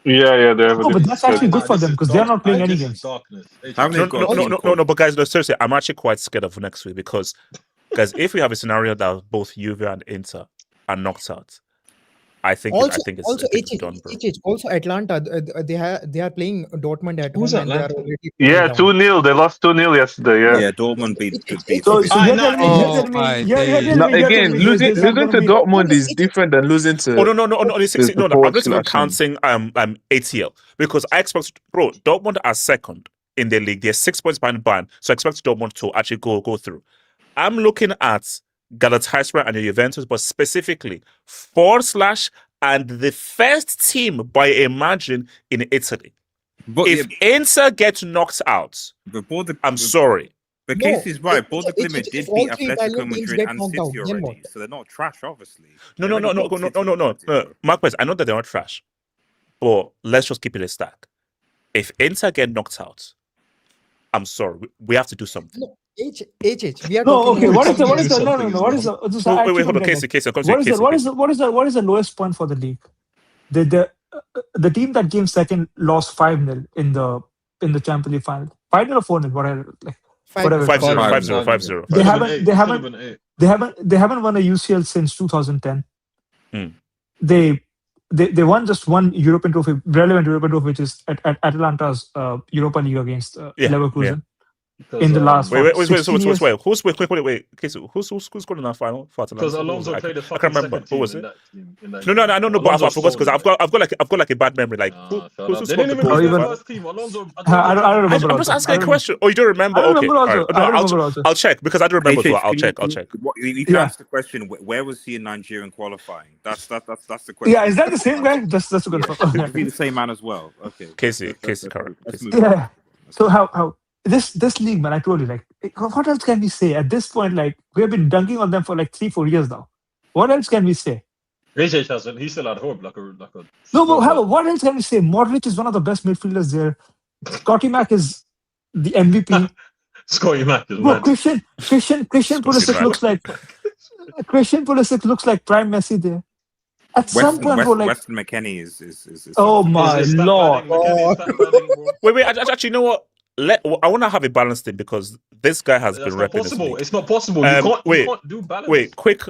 Yeah, they have a No, but different that's actually schedule. good for This them is because they're dark. not playing any This is games. darkness. Haven't they got a team No, called? but guys, no, seriously, I'm actually quite scared of next week because if we have a scenario that both Juve and Inter are knocked out, I think it's done, bro. Also Atlanta, they are playing Dortmund at Who's home and they are Atlanta? already Yeah, 2-0. They lost 2-0 yesterday. Yeah. Yeah, Dortmund beat. So you're nah, telling me, you're telling me, Now, again, losing to Dortmund is different than losing to. No. I'm not even / counting ATL because I expect, bro, Dortmund are second in their league. They're 6 points behind Bayern, so I expect Dortmund to actually go through. I'm looking at Galatasaray and Juventus, but specifically / and the first team by a margin in Italy. But if Inter gets knocked out, I'm sorry. But Casey's right. Bodo Glimt did beat Atletico Madrid and City already, so they're not trash, obviously. No. Marquez, I know that they're not trash, but let's just keep it a stack. If Inter get knocked out, I'm sorry, we have to do something. No, we are No, talking okay. about What is the something wait, hold on, Casey. What is the lowest point for the league? The team that came second lost 5-0 in the Champions League final. 5-0 or 4-0, whatever. Like whatever. 5-0. They haven't won a UCL since 2010. Hmm. They won just one European trophy, relevant European trophy, which is at Atalanta's Europa League against Leverkusen. In the last wait, Casey, who's scored in that final for Atalanta? Because Alonso played a I can't remember. Who was it? No, I don't know, but I forgot because I've got like a bad memory. Like who they didn't even scored play the the goal? first team. Alonso. I don't remember. I'm just asking a question. Oh, you don't remember? I don't Okay, remember also. all right. I'll check because I don't remember. As well. I'll check. You can answer the question. Where was he in Nigerian qualifying? That's the question. Yeah, is that the same guy? Just to confirm. Could be the same man as well. Okay, Casey, correct. Yeah. So how this league, man? I told you, like, what else can we say at this point? Like, we have been dunking on them for like 3-4 years now. What else can we say? HH hasn't. He's still at home, like a. No, but what else can we say? Modric is one of the best midfielders there. Scotty Mac is the MVP. Scotty Mac is mad. Christian Pulisic looks like prime Messi there. At some point, bro, like Weston McKennie is oh my lord! Wait. Actually, you know what? I want to have a balanced thing because this guy has been repping this league. It's not possible. You can't do balance. Wait, quick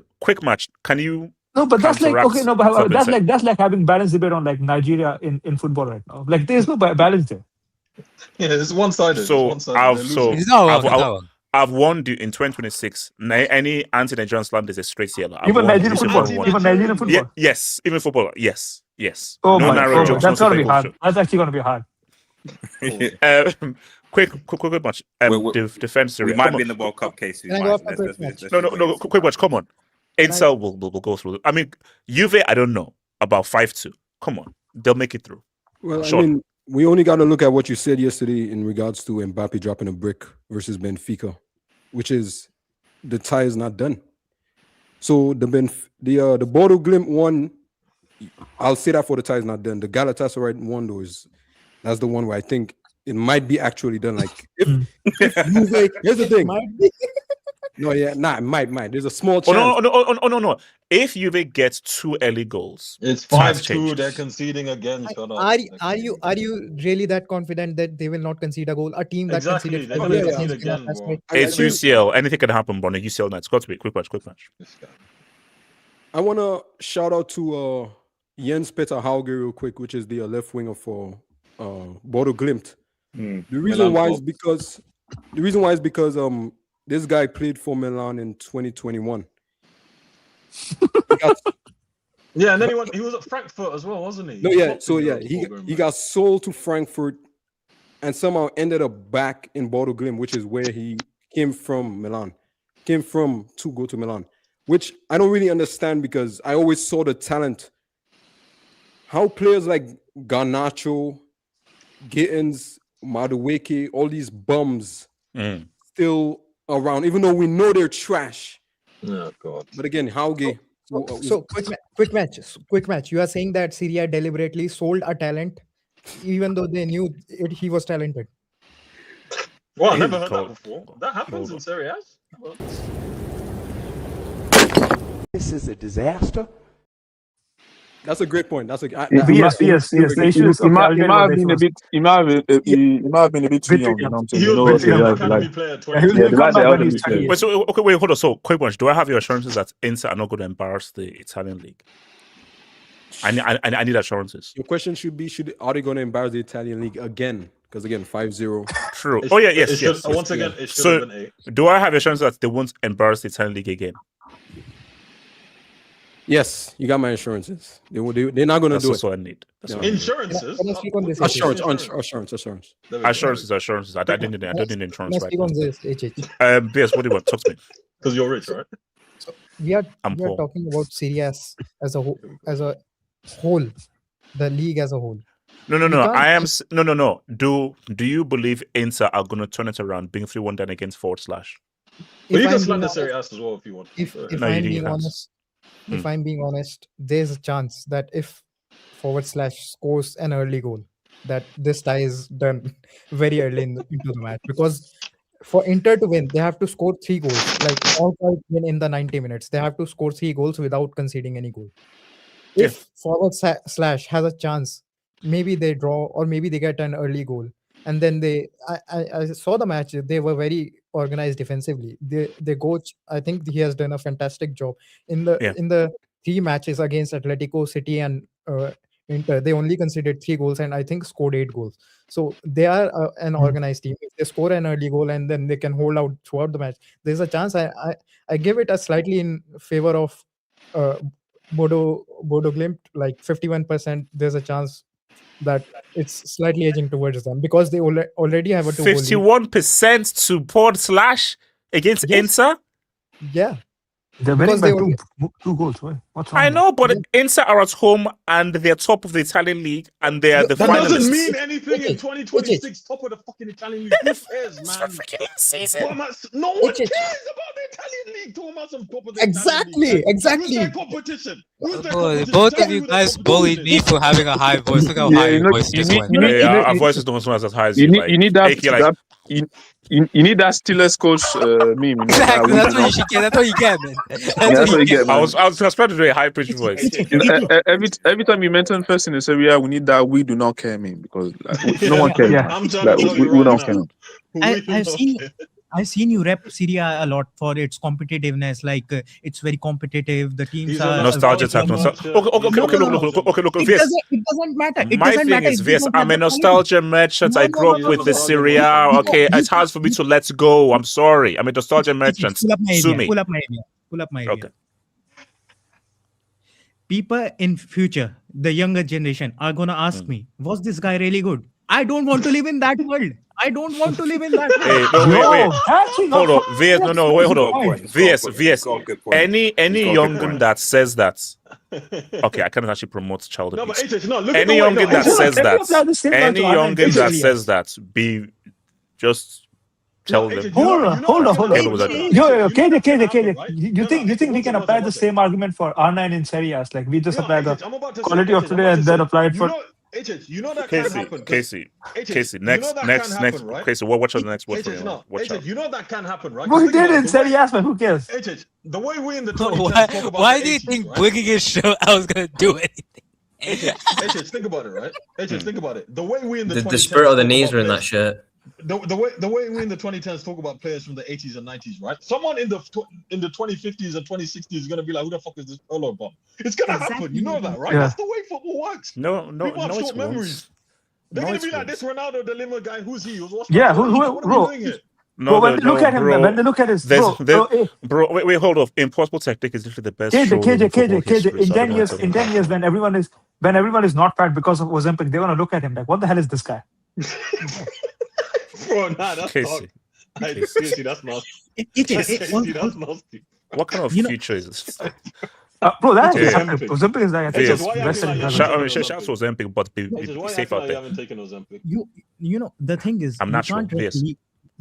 match. Can you? No, but that's like okay. No, but that's like having balanced debate on like Nigeria in football right now. Like there's no balance there. Yeah, it's one-sided. I've warned you in 2026. Any anti-Nigerian slander is a straight yellow. Even Nigerian football. Yes, even football. Yes. Oh my god, that's gonna be hard. That's actually gonna be hard. Quick match. Defense. We might be in the World Cup case. No. Quick match. Come on. Inter will go through. I mean, Juve. I don't know about 5-2. Come on, they'll make it through. Well, I mean, we only got to look at what you said yesterday in regards to Mbappe dropping a brick versus Benfica, which is the tie is not done. So the Bodo Glimt one, I'll say that for the tie is not done. The Galatasaray one though that's the one where I think it might be actually done. Like if Juve, here's the thing. It might. There's a small chance. No. If Juve gets 2 early goals, it's 5-2. They're conceding again. Are you really that confident that they will not concede a goal? A team that conceded again, it's UCL. Anything can happen, bro. UCL night. It's got to be quick match. I want to shout out to Jens Peter Hauge real quick, which is the left winger for Bodo Glimt. The reason why is because this guy played for Milan in 2021. Yeah, and then he was at Frankfurt as well, wasn't he? No, he got sold to Frankfurt and somehow ended up back in Bodo Glimt, which is where he came from Milan. Came from to go to Milan, which I don't really understand because I always saw the talent. How players like Garnacho, Gittins, Madueke, all these bums still around, even though we know they're trash. Oh God! But again, Hauge. So quick match. You are saying that Serie deliberately sold a talent, even though they knew he was talented. Well, I never heard that before. That happens in Serie A. This is a disaster. That's a great point. That's a yes. The issue is he might have been a bit. He might have been a bit too young. You know what I'm saying? He was an academy player at 20. Wait, hold on. So, quick one. Do I have your assurances that Inter are not going to embarrass the Italian league? I need assurances. Your question should be: are they going to embarrass the Italian league again? Because again, 5-0. True. Oh yeah, yes. Once again, it should have been 8. Do I have assurance that they won't embarrass the Italian league again? Yes, you got my assurances. They're not going to do it. That's what I need. Insurances? Assurances. I don't need insurance right now. BS, what do you want? Talk to me. Because you're rich, right? So we are talking about Serie A as a whole, the league as a whole. No. Do you believe Inter are going to turn it around, being 3-1 down against /? Well, you can slander Serie A as well if you want. If I'm being honest, there's a chance that if / scores an early goal, that this tie is done very early into the match. Because for Inter to win, they have to score 3 goals. Like all win in the 90 minutes, they have to score 3 goals without conceding any goal. If / has a chance, maybe they draw or maybe they get an early goal. And then I saw the match. They were very organized defensively. The coach, I think he has done a fantastic job in the 3 matches against Atletico, City, and Inter. They only conceded 3 goals and I think scored 8 goals. So they are an organized team. If they score an early goal and then they can hold out throughout the match, there's a chance. I give it a slightly in favor of Bodo Glimt, like 51%. There's a chance that it's slightly edging towards them because they already have a 51% support / against Inter. Yeah, they're winning by 2 goals. What's wrong? I know, but Inter are at home and they're top of the Italian league and they are the finalists. That doesn't mean anything in 2026. Top of the fucking Italian league. Who cares, man? No one cares about the Italian league. Talking about some top of the Exactly. Who's their competition? Both of you guys bullied me for having a high voice. Look how high your voice just went. Our voices don't sound as high as you need that. You need that Steelers coach meme. Exactly. That's what you should get. That's what you get, man. That's what you get. I was trying to do a high pitched voice. Every time you mention person in Serie, we need that "we do not care" meme because no one cares. I'm trying to tell you right now. I've seen you rep Serie A lot for its competitiveness. Like it's very competitive. The teams are nostalgia type. Okay, look. It doesn't matter. My thing is this: I'm a nostalgia merchant. I grew up with the Serie A. Okay, it's hard for me to let go. I'm sorry. I'm a nostalgia merchant. Sue me. Pull up my idea. Okay. People in future, the younger generation, are gonna ask me, "Was this guy really good?" I don't want to live in that world. I don't want to live in that world. Wait. Hold on. VS, hold on. VS. Any young'un that says that. Okay, I cannot actually promote child abuse. Any young'un that says that, just tell them. Hold on. Yo, KJ. You think we can apply the same argument for R9 in Serie A? Like we just apply the quality of today and then apply it for. You know that can happen. Casey. Next. Right? Casey, what's the next word for you? You know that can happen, right? Bro, he did it in Serie A, man. Who cares? The way we in the 2010s why do you think bringing his show I was gonna do anything? Think about it, right? Think about it. The way we in the spirit of the knees are in that shirt. The way we in the 2010s talk about players from the 80s and 90s, right? Someone in the 2050s and 2060s is gonna be like, "Who the fuck is this Pirlo bomb?" It's gonna happen, you know that, right? Yeah. That's the way football works. No, people have short memories. They're gonna be like, "This Ronaldo de Lima guy, who's he? What who bro? No, when they look at him, when they look at his bro, wait, hold on. Impossible Tactic is literally the best. KJ. In 10 years, when everyone is not fat because of Ozempic, they're gonna look at him like, "What the hell is this guy?" Bro, that's Casey. Seriously, that's nasty. That's nasty. What kind of future is this? Bro, that's Ozempic is like shout to Ozempic, but be safe out there. I haven't taken Ozempic. You know the thing is, I'm not sure.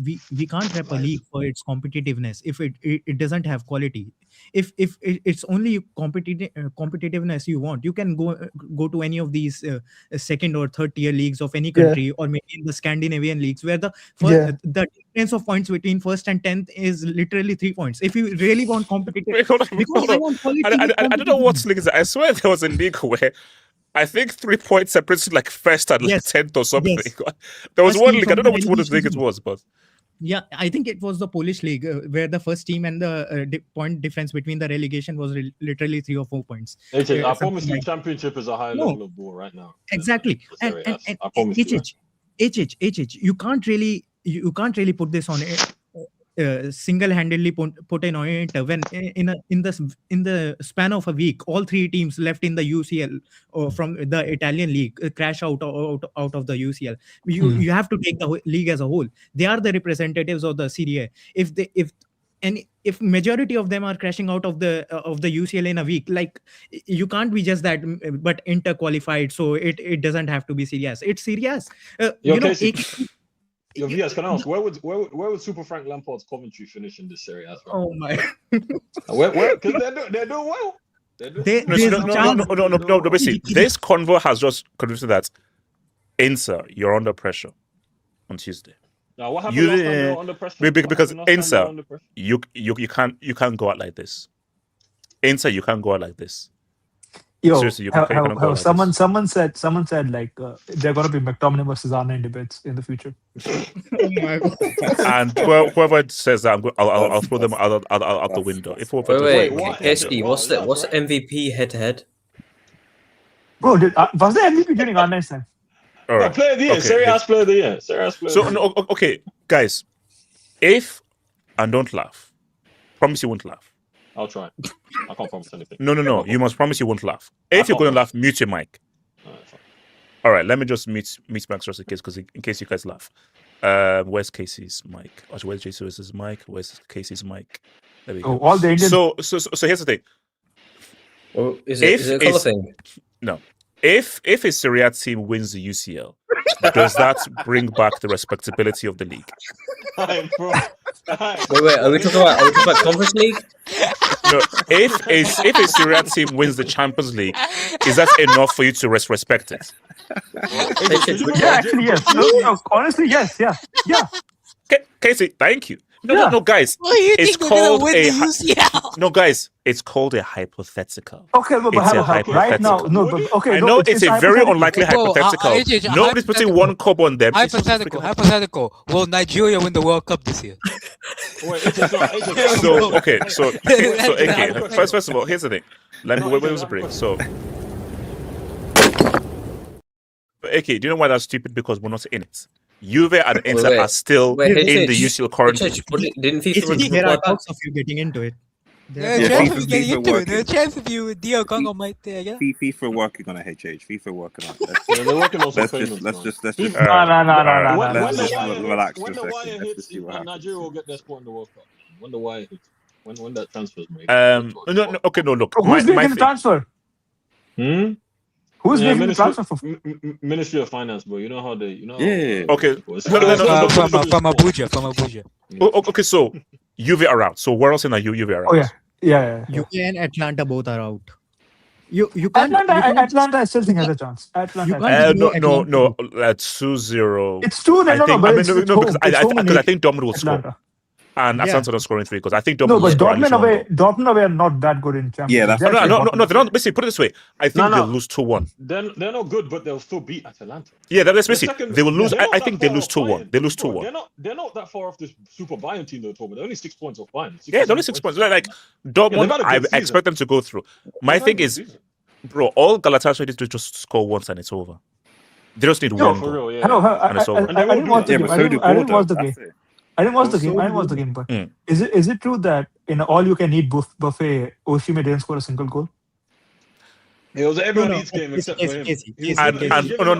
we can't rep a league for its competitiveness if it doesn't have quality. If it's only competitiveness you want, you can go to any of these second or third tier leagues of any country, or maybe in the Scandinavian leagues, where the the difference of points between first and 10th is literally 3 points. If you really want competitive, Wait, hold on, because hold I on. want quality. I don't know what league is that. I swear there was a league where I think 3 points separated like first and like 10th or something. Yes. There was First one team league. I from don't know the which one relegation league it zone. was, but Yeah, I think it was the Polish league where the first team and the point difference between the relegation was literally 3 or 4 points. HH, I Something promise you, like that. championship is a higher No. level of ball right now. Exactly. And Serie A. and I promise you. HH, you can't really put this on single-handedly put in on it when in the span of a week, all 3 teams left in the UCL or from the Italian league crash out of the UCL. You have to take the league as a whole. They are the representatives of the Serie. If majority of them are crashing out of the UCL in a week, like, you can't be just that, but Inter qualified, so it doesn't have to be serious. It's serious. Yo, Casey, yo, VS, can I ask, where would Super Frank Lampard's Coventry finish in this series? Oh my! Because they're doing well. No, basically, this convo has just convinced that Inter, you're under pressure on Tuesday. Now, what happened last time they were under pressure? Because Inter, you can't go out like this. Inter, you can't go out like this. Yo, Seriously, you can't go out like someone this. said like they're gonna be McTominay versus Arne in debates in the future. Oh my God. And whoever says that, I'll throw them out the window. If wait, Kesky, what's the MVP head to head? Bro, was there MVP during Arne's time? All right. No, player of the year. Serie A's player of the year. Serie A's player of the year. No, okay, guys, and don't laugh. Promise you won't laugh. I'll try. I can't promise anything. No. You must promise you won't laugh. If you're going to laugh, mute your mic. All right, let me just mute mic just in case, because in case you guys laugh. Where's Casey's mic? Actually, where's Jesus' mic? Where's Casey's mic? There we go. All the Indians. So here's the thing. Well, is it a colour thing? No. If a Serie A team wins the UCL, does that bring back the respectability of the league? Wait, are we talking about Conference League? No, if a Serie A team wins the Champions League, is that enough for you to respect it? Yeah, actually, yes. No, honestly, yes. Yeah. Casey, thank you. No, guys. It's called no, guys. It's called a hypothetical. Okay, but right now, no, but okay. I know it's a very unlikely hypothetical. Nobody's putting one cob on them. Hypothetical. Will Nigeria win the World Cup this year? First of all, here's the thing. Let me wait a break. So, okay, do you know why that's stupid? Because we're not in it. Juve and Inter are still in the UCL currently. Didn't FIFA there are talks of you getting into it? There's a chance of you getting into it. There's a chance of you, Dio Congo might there. Yeah. FIFA working on a HH. FIFA working on it. They're working on Let's payments. just No. Let's just relax for a When the second. wire Let's hits, just see what happens. Nigeria will get their spot in the World Cup. When the wire hits, when that transfer's made. No, look. Who's making the transfer? Who's making the transfer for? Ministry of Finance, bro. You know how they. Okay. From Abuja. Okay, so Juve are out. So where else in Juve are out? Oh yeah. UK and Atlanta both are out. You can't. Atlanta, I still think has a chance. Atlanta. No. 2-0. It's 2. Because I think Dortmund will score. And Atlanta not scoring 3 goals. I think Dortmund. No, but Dortmund away are not that good in Champions. Yeah, that's no. They're not. Basically, put it this way: I think they'll lose 2-1. They're not good, but they'll still beat Atalanta. Yeah, that's basically. They will lose. I think they lose 2-1. They lose 2-1. They're not that far off this Super Bayern team they're talking about. They're only 6 points off Bayern. Yeah, they're only 6 points. Like Dortmund, I expect them to go through. My thing is, bro, all Galatasaray need to just score once and it's over. They just need one goal. Real, yeah. And it's over. I didn't watch the game. I didn't watch the game. But is it true that in an all-you-can-eat buffet, Osimhen didn't score a single goal? It was everyone eats game except for him.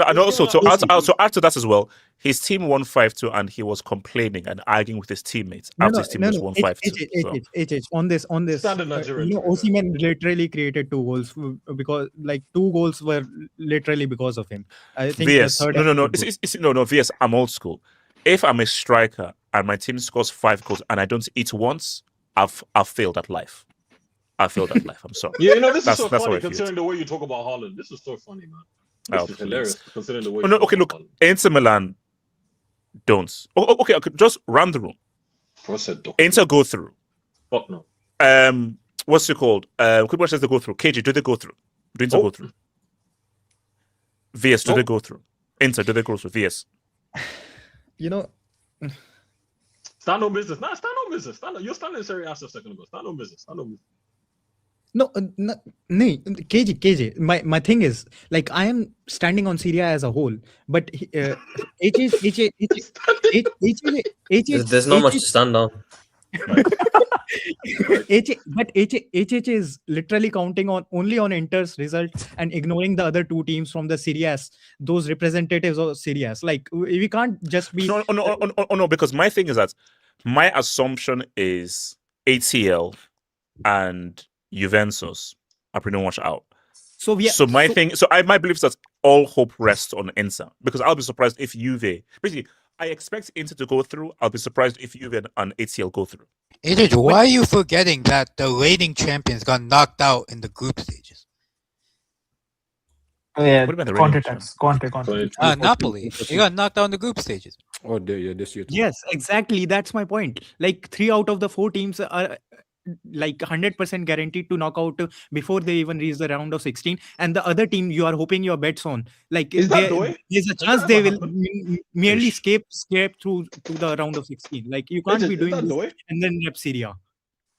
And also, so after that as well, his team won 5-2, and he was complaining and arguing with his teammates after his team was won 5-2. On this, Osimhen literally created 2 goals because 2 goals were literally because of him. I think VS, no, VS, I'm old school. if I'm a striker and my team scores 5 goals and I don't eat once, I've failed at life. I failed at life. I'm sorry. Yeah, you know, this is so That's funny considering the way you talk about Haaland. This is so funny, man. This is hilarious considering the way. Oh, no, okay, look, Inter Milan don't. Okay, just round the room. Inter go through. Fuck no. What's it called? Quick says they go through. KG, do they go through? Do Inter go through? VS, do they go through? Inter, do they go through? VS. You know, stand on business. Nah, stand on business. You're standing in Serie A a second ago. Stand on business. Stand on business. No, KJ. My thing is, like, I am standing on Syria as a whole, but There's not much to stand on. HH is literally counting only on Inter's result and ignoring the other 2 teams from the Series, those representatives of Series. Like, we can't just be no, because my thing is that my assumption is ATL and Juventus are pretty much out. So my belief is that all hope rests on Inter, because I'll be surprised if Juve. Basically, I expect Inter to go through. I'll be surprised if Juve and ATL go through. AJ, why are you forgetting that the reigning champions got knocked out in the group stages? Yeah, What about the Conte. Napoli. They got knocked out in the group stages. Oh, yeah, this year. Yes, exactly. That's my point. Like, 3 out of the 4 teams are like 100% guaranteed to knock out before they even reach the round of 16, and the other team you are hoping your bets on, like, there's a chance they will merely escape through to the round of 16. Like, you can't be doing this and then rep Syria.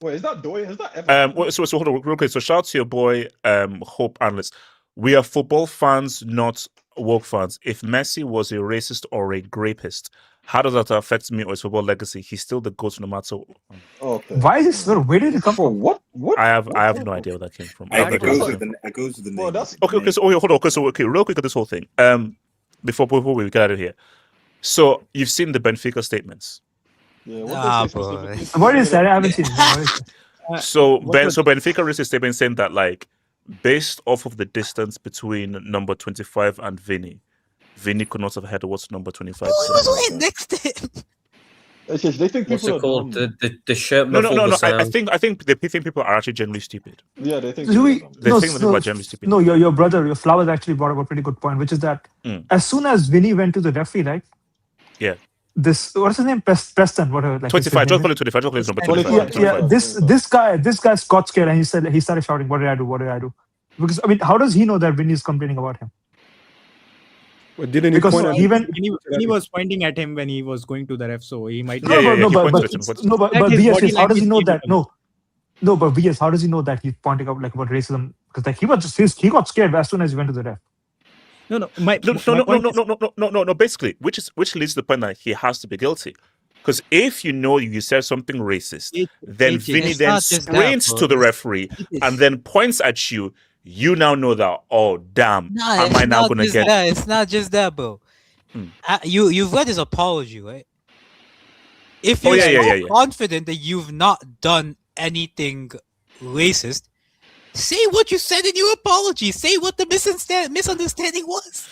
Wait, is that Doi? Is that ever? So hold on real quick. So shout out to your boy Hope Analyst. We are football fans, not woke fans. If Messi was a racist or a rapist, how does that affect me or his football legacy? He's still the GOAT no matter. Okay. Why is this so? Where did it come from? What? I have no idea where that came from. It goes with the name. Okay. So hold on. So real quick at this whole thing. Before we get out of here. So you've seen the Benfica statements. Yeah. What is that? I haven't seen it. So Benfica released a statement saying that, like, based off of the distance between number 25 and Vini could not have had what's number 25. Who was right next to him? They think What's people it are called? dumb. The shirt. No. I think they think people are actually generally stupid. Yeah, they think. They think that people are generally stupid. No, your brother, your Flowers actually brought up a pretty good point, which is that as soon as Vinny went to the referee, right? Yeah. This, what's his name? Preston, whatever. Like 25. Just call it 25. Just call it number 25. Yeah. This guy got scared and he started shouting, "What did I do? What did I do?" Because, I mean, how does he know that Vinny is complaining about him? Well, didn't because he he was pointing at him when he was going to the ref, so he might. But VS, how does he know that? No, but VS, how does he know that he's pointing out, like, about racism? Because, like, he got scared as soon as he went to the ref. No. Basically, which leads to the point that he has to be guilty. Because if you know you said something racist, then Vinny then sprints to the referee and then points at you. You now know that, oh damn, am I now gonna get that? It's not just that, bro. You've read his apology, right? If you're confident that you've not done anything racist, say what you said in your apology. Say what the misunderstanding was.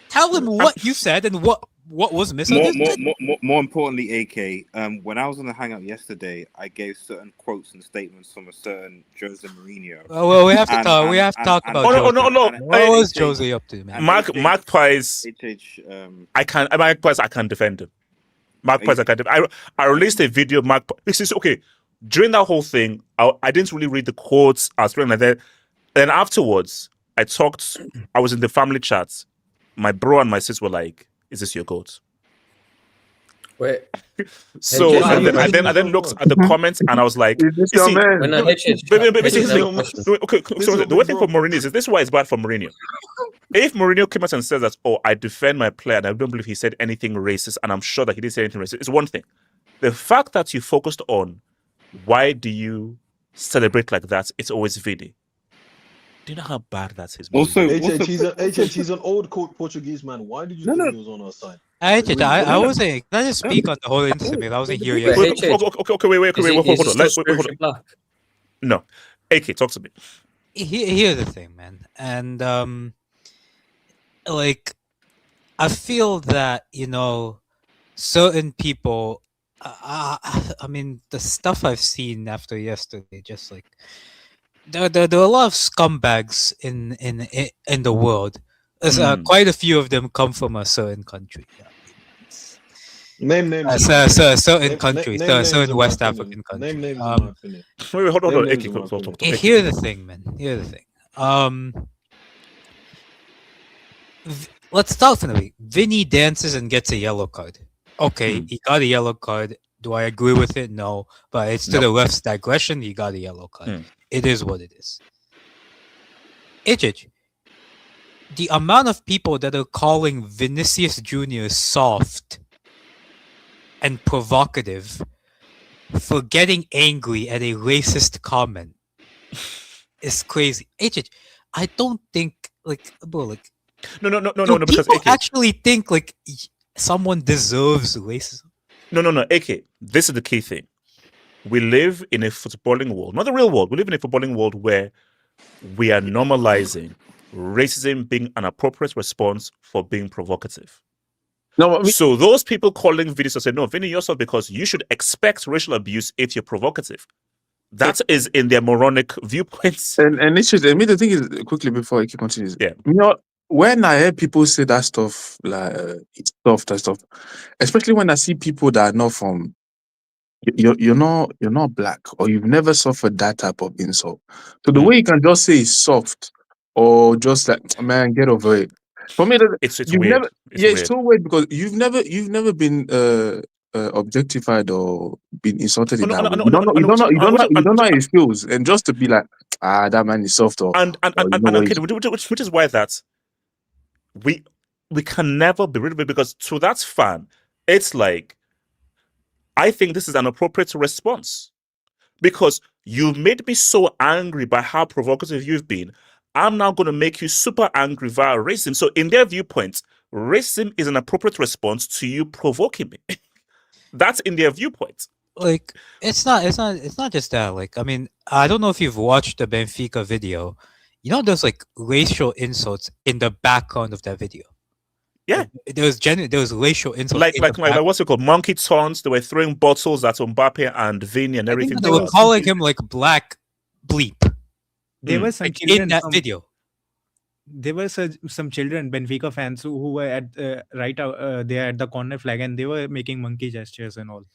Tell him what you said and what was misunderstood. More importantly, AK, when I was on the Hangout yesterday, I gave certain quotes and statements from a certain Jose Mourinho. Oh, well, we have to talk. We have to talk about. No. What was Jose up to, man? Magpies. I can't defend him. Magpies. I released a video of Magpies. This is okay. During that whole thing, I didn't really read the quotes. I was like that. Then afterwards, I was in the family chats. My bro and my sis were like, "Is this your goat?" Wait. So I then looked at the comments and I was like, "Is this your man?" Okay. So the way thing for Mourinho is this is why it's bad for Mourinho. If Mourinho came out and says that, "Oh, I defend my player," and I don't believe he said anything racist, and I'm sure that he didn't say anything racist, it's one thing. The fact that you focused on why do you celebrate like that, it's always Vini. Do you know how bad that is? Also, he's an old Portuguese man. Why did you think he was on our side? I wasn't. Can I just speak on the whole incident? I wasn't here yet. Okay, wait, hold on. No, AK, talk to me. Here's the thing, man, and like, I feel that certain people. I mean, the stuff I've seen after yesterday, just like there are a lot of scumbags in the world. There's quite a few of them come from a certain country. Name names. Certain country, certain West African country. Name names, in my opinion. Wait, hold on. Here's the thing, man. Here's the thing. Let's start from the beginning. Vini dances and gets a yellow card. Okay, he got a yellow card. Do I agree with it? No. But it's to the ref's digression. He got a yellow card. It is what it is. The amount of people that are calling Vinicius Jr. soft and provocative for getting angry at a racist comment is crazy. I don't think bro, no, because people actually think someone deserves racism. No, AK. This is the key thing. We live in a footballing world, not the real world. We live in a footballing world where we are normalizing racism being an appropriate response for being provocative. No, so those people calling Vinny say, no, Vinny, you're soft because you should expect racial abuse if you're provocative. That is in their moronic viewpoints. And it's just, I mean, the thing is, quickly before Iki continues, yeah. You know, when I hear people say that stuff, like it's soft and stuff, especially when I see people that are not from, you're not black, or you've never suffered that type of insult. So the way you can just say it's soft, or just like, man, get over it. For me, it's you've weird. Never, it's so weird because you've never been objectified or been insulted in that way. You don't know how it feels, and just to be like, that man is soft, or which is why that we can never be rid of it, because to that fan, it's like, I think this is an appropriate response because you made me so angry by how provocative you've been. I'm now going to make you super angry via racism. So in their viewpoint, racism is an appropriate response to you provoking me. That's in their viewpoint. It's not just that. I mean, I don't know if you've watched the Benfica video. You know, there's racial insults in the background of that video. Yeah, there was racial insults. Like what's it called? Monkey taunts. They were throwing bottles at Mbappe and Vini and everything. They were calling him black bleep. There were some children in that video. There were some children, Benfica fans, who were at there at the corner flag, and they were making monkey gestures and all.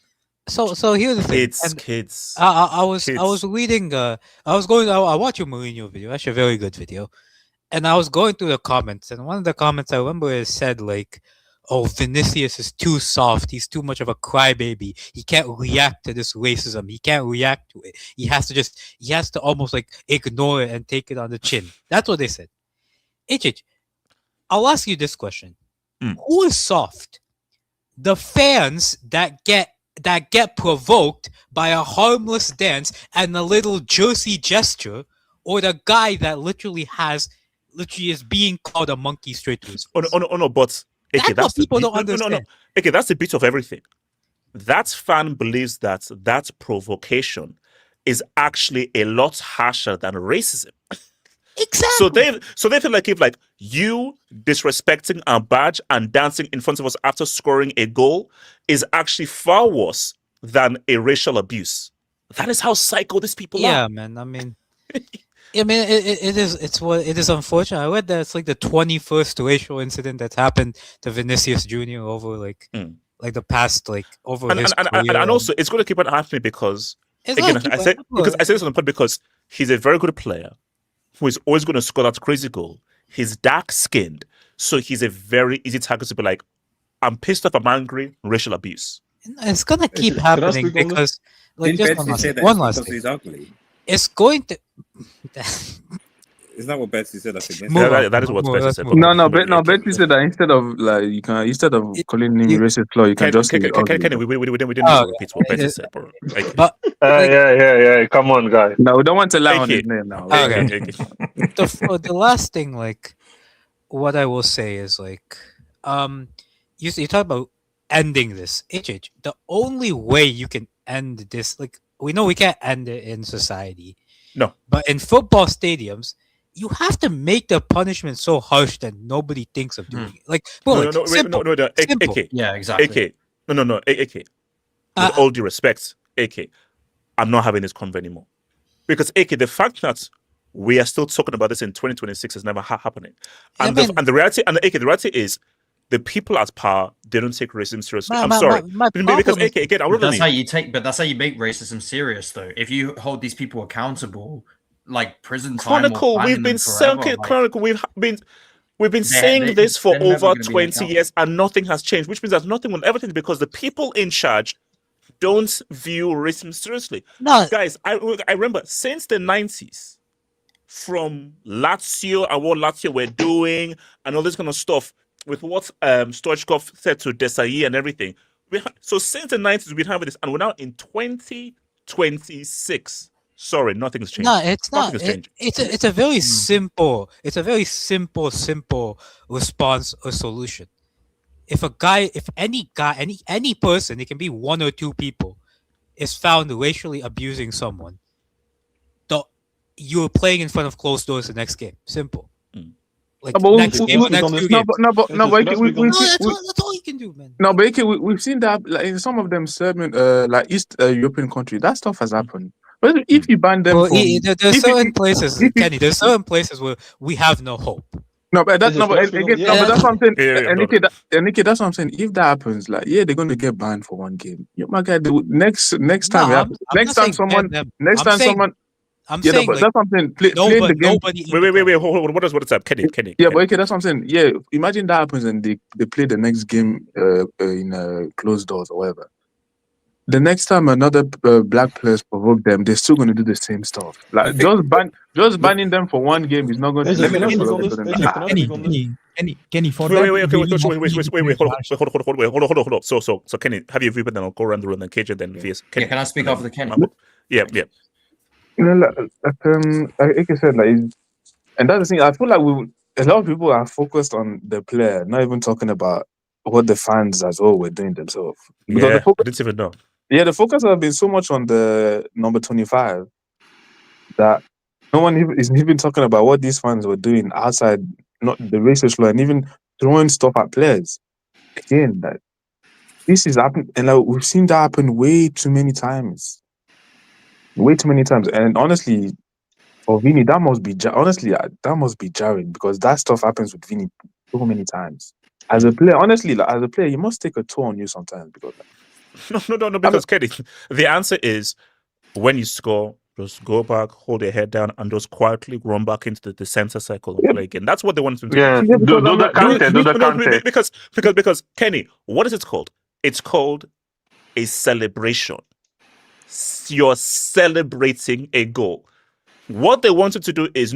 So here's the thing. Kids. I was reading. I watched your Mourinho video. Actually, a very good video. And I was going through the comments, and one of the comments I remember it said "Oh, Vinicius is too soft. He's too much of a crybaby. He can't react to this racism. He can't react to it. He has to almost ignore it and take it on the chin." That's what they said. I'll ask you this question: Who is soft? The fans that get provoked by a harmless dance and a little juicy gesture, or the guy that literally is being called a monkey straight to his face? Oh no, but that's what people don't understand. No. Okay, that's a bit of everything. That fan believes that provocation is actually a lot harsher than racism. Exactly. So they feel like if you disrespecting our badge and dancing in front of us after scoring a goal is actually far worse than a racial abuse. That is how psycho these people are. Yeah, man. I mean, it is unfortunate. I read that it's the 21st racial incident that's happened to Vinicius Jr. over the past over his career. And also it's going to keep on happening because I say this on the pod because he's a very good player who is always going to score that crazy goal. He's dark skinned, so he's a very easy target to be like, I'm pissed off, I'm angry, racial abuse. It's gonna keep happening because one last thing. He's ugly. It's going to. Isn't that what Betsy said? I think that is what Betsy said. Betsy said that instead of calling him racist law, you can just say ugly. We didn't repeat what Betsy said, bro. But yeah. Come on, guys. No, we don't want to lie on his name now. Okay. The last thing, what I will say is you talk about ending this. The only way you can end this, we know we can't end it in society. No. But in football stadiums, you have to make the punishment so harsh that nobody thinks of doing it. Simple. Yeah, exactly. AK, No, AK. With all due respect, AK, I'm not having this convo anymore. Because AK, the fact that we are still talking about this in 2026 is never happening. And the reality, and the reality is, the people at power, they don't take racism seriously. I'm sorry. Because AK, again, I that's how you take, but that's how you make racism serious, though. If you hold these people accountable, like prison time. Chronicle, we've been saying this for over 20 years and nothing has changed, which means that nothing will ever change because the people in charge don't view racism seriously. No, guys, I remember since the 90s, from Lazio and what Lazio were doing and all this kind of stuff with what Stoichkov said to Desailly and everything. So since the 90s, we've been having this, and we're now in 2026. Sorry, nothing's changed. No, it's not. It's a very simple. It's a very simple response or solution. If any person, it can be one or two people, is found racially abusing someone, you're playing in front of closed doors the next game. Simple. Like that's all you can do, man. No, but we've seen that like, in some of them certain like East European countries, that stuff has happened. But if you ban them, there's certain places, Kenny. There's certain places where we have no hope. No, but that's but that's something. Enrique, that's what I'm saying. If that happens, like, they're going to get banned for one game. My guy, next time, I'm saying but that's something. Playing the game. Wait. Hold on. What is up, Kenny? Yeah, but okay, that's what I'm saying. Yeah, imagine that happens and they play the next game in closed doors or whatever. The next time another black players provoke them, they're still going to do the same stuff. Like just banning them for one game is not going to. Kenny, for wait, hold on. So Kenny, have you viewed? Then I'll go around the room and KJ then VS. Kenny. Can I speak after the Kenny? Yeah. You know, like I said, like, and that's the thing. I feel like a lot of people are focused on the player, not even talking about what the fans as well were doing themselves. Because I didn't even know. Yeah, the focus has been so much on the number 25 that no one is even talking about what these fans were doing outside, not the racist law, and even throwing stuff at players. Again, that this is happening, and like, we've seen that happen way too many times. And honestly, for Vini, that must be jarring because that stuff happens with Vini so many times. As a player, honestly, as a player, you must take a toll on you sometimes because. No, because Kenny, the answer is when you score, just go back, hold your head down, and just quietly run back into the center circle and play again. That's what they want to do. Yeah, do the Kante. Because Kenny, what is it called? It's called a celebration. You're celebrating a goal. What they wanted to do is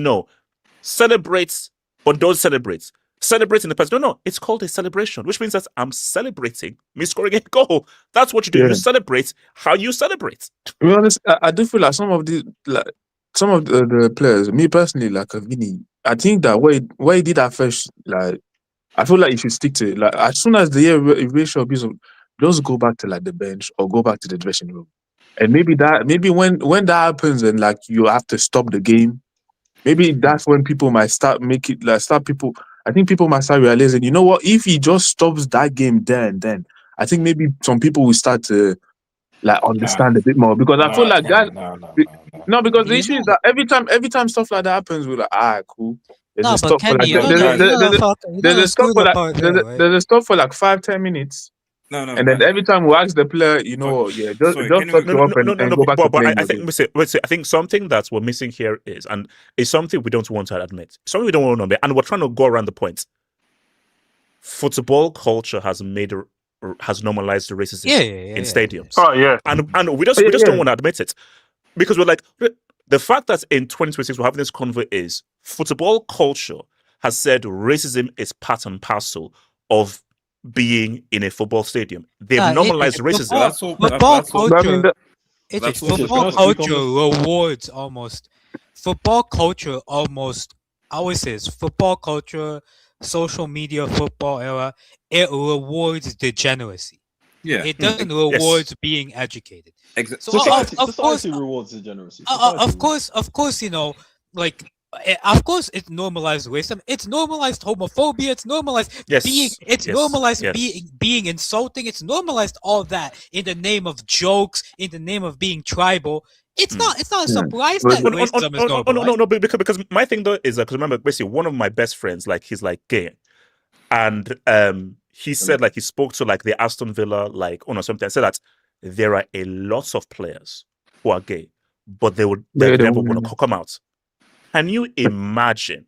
celebrate, but don't celebrate. Celebrating the person. No, it's called a celebration, which means that I'm celebrating me scoring a goal. That's what you do. Yeah. You celebrate how you celebrate. To be honest, I do feel like some of the players, me personally, like Vini, I think that what he did at first, like, I feel like he should stick to it. Like, as soon as the racial abuse, just go back to like the bench or go back to the dressing room. And maybe when that happens and like you have to stop the game, maybe that's when people might start people. I think people might start realizing, you know what? If he just stops that game there and then, I think maybe some people will start to like understand a bit more because I feel like that. No, because the issue is that every time stuff like that happens, we're like, cool. There's a stop for like there's a stop for like 5-10 minutes. And then every time we ask the player, just touch you up and go back to playing. I think something that we're missing here is something we don't want to admit. Something we don't want to admit, and we're trying to go around the point. Football culture has normalized the racism in stadiums. Oh yeah, and we just don't want to admit it because we're like the fact that in 2026 we're having this convo is football culture has said racism is part and parcel of being in a football stadium. They've normalized racism. Football culture rewards almost. Football culture almost. I always say football culture, social media, football era. It rewards degeneracy. Yeah, it doesn't reward being educated. Exactly. Society rewards degeneracy. Of course, like Of course, it's normalized racism. It's normalized homophobia. It's normalized being. It's normalized being insulting. It's normalized all that in the name of jokes, in the name of being tribal. It's not. It's not a surprise that racism is normalized. No, because my thing though is because remember, basically, one of my best friends, like he's like gay, and he said like he spoke to like the Aston Villa like owner or something. I said that there are a lot of players who are gay, but they never want to come out. Can you imagine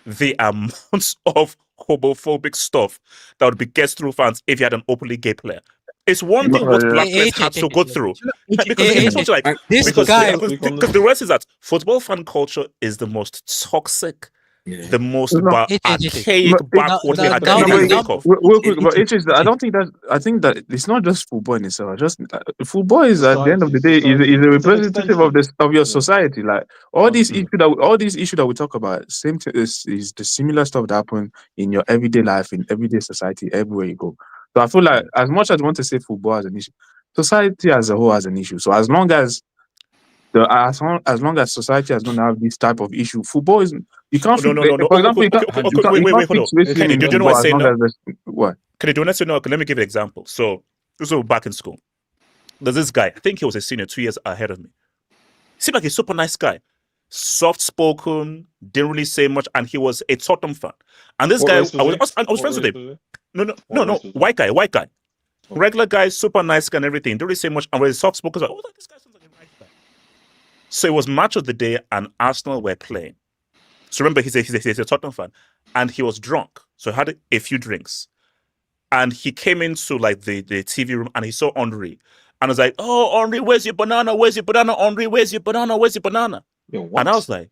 the amounts of homophobic stuff that would be gets through fans if you had an openly gay player? It's one thing what black players had to go through. Because the rest is that football fan culture is the most toxic, the most archaic, backward thing I can think of. Real quick, but it's just, I don't think that. I think that it's not just football in itself. Just football is at the end of the day is a representative of this of your society. Like all these issues that we talk about, same thing is the similar stuff that happen in your everyday life, in everyday society, everywhere you go. So I feel like as much as I want to say football as an issue, society as a whole has an issue. So as long as society is going to have this type of issue, football is you can't. No. For example, wait, hold on. Kenny, do you know what I say now? What? Kenny, do you want to know? Let me give you an example. So back in school, there's this guy. I think he was a senior, 2 years ahead of me. Seemed like a super nice guy, soft spoken, didn't really say much, and he was a Tottenham fan. And this guy, I was friends with him. No, white guy, regular guy, super nice guy and everything. Didn't really say much, and was soft spoken. Like, this guy sounds like a nice guy. So it was match of the day, and Arsenal were playing. So remember, he's a Tottenham fan, and he was drunk. So he had a few drinks, and he came into like the TV room, and he saw Henry, and was like, "Oh, Henry, where's your banana? Where's your banana? Henry, where's your banana? Where's your banana?" And I was like,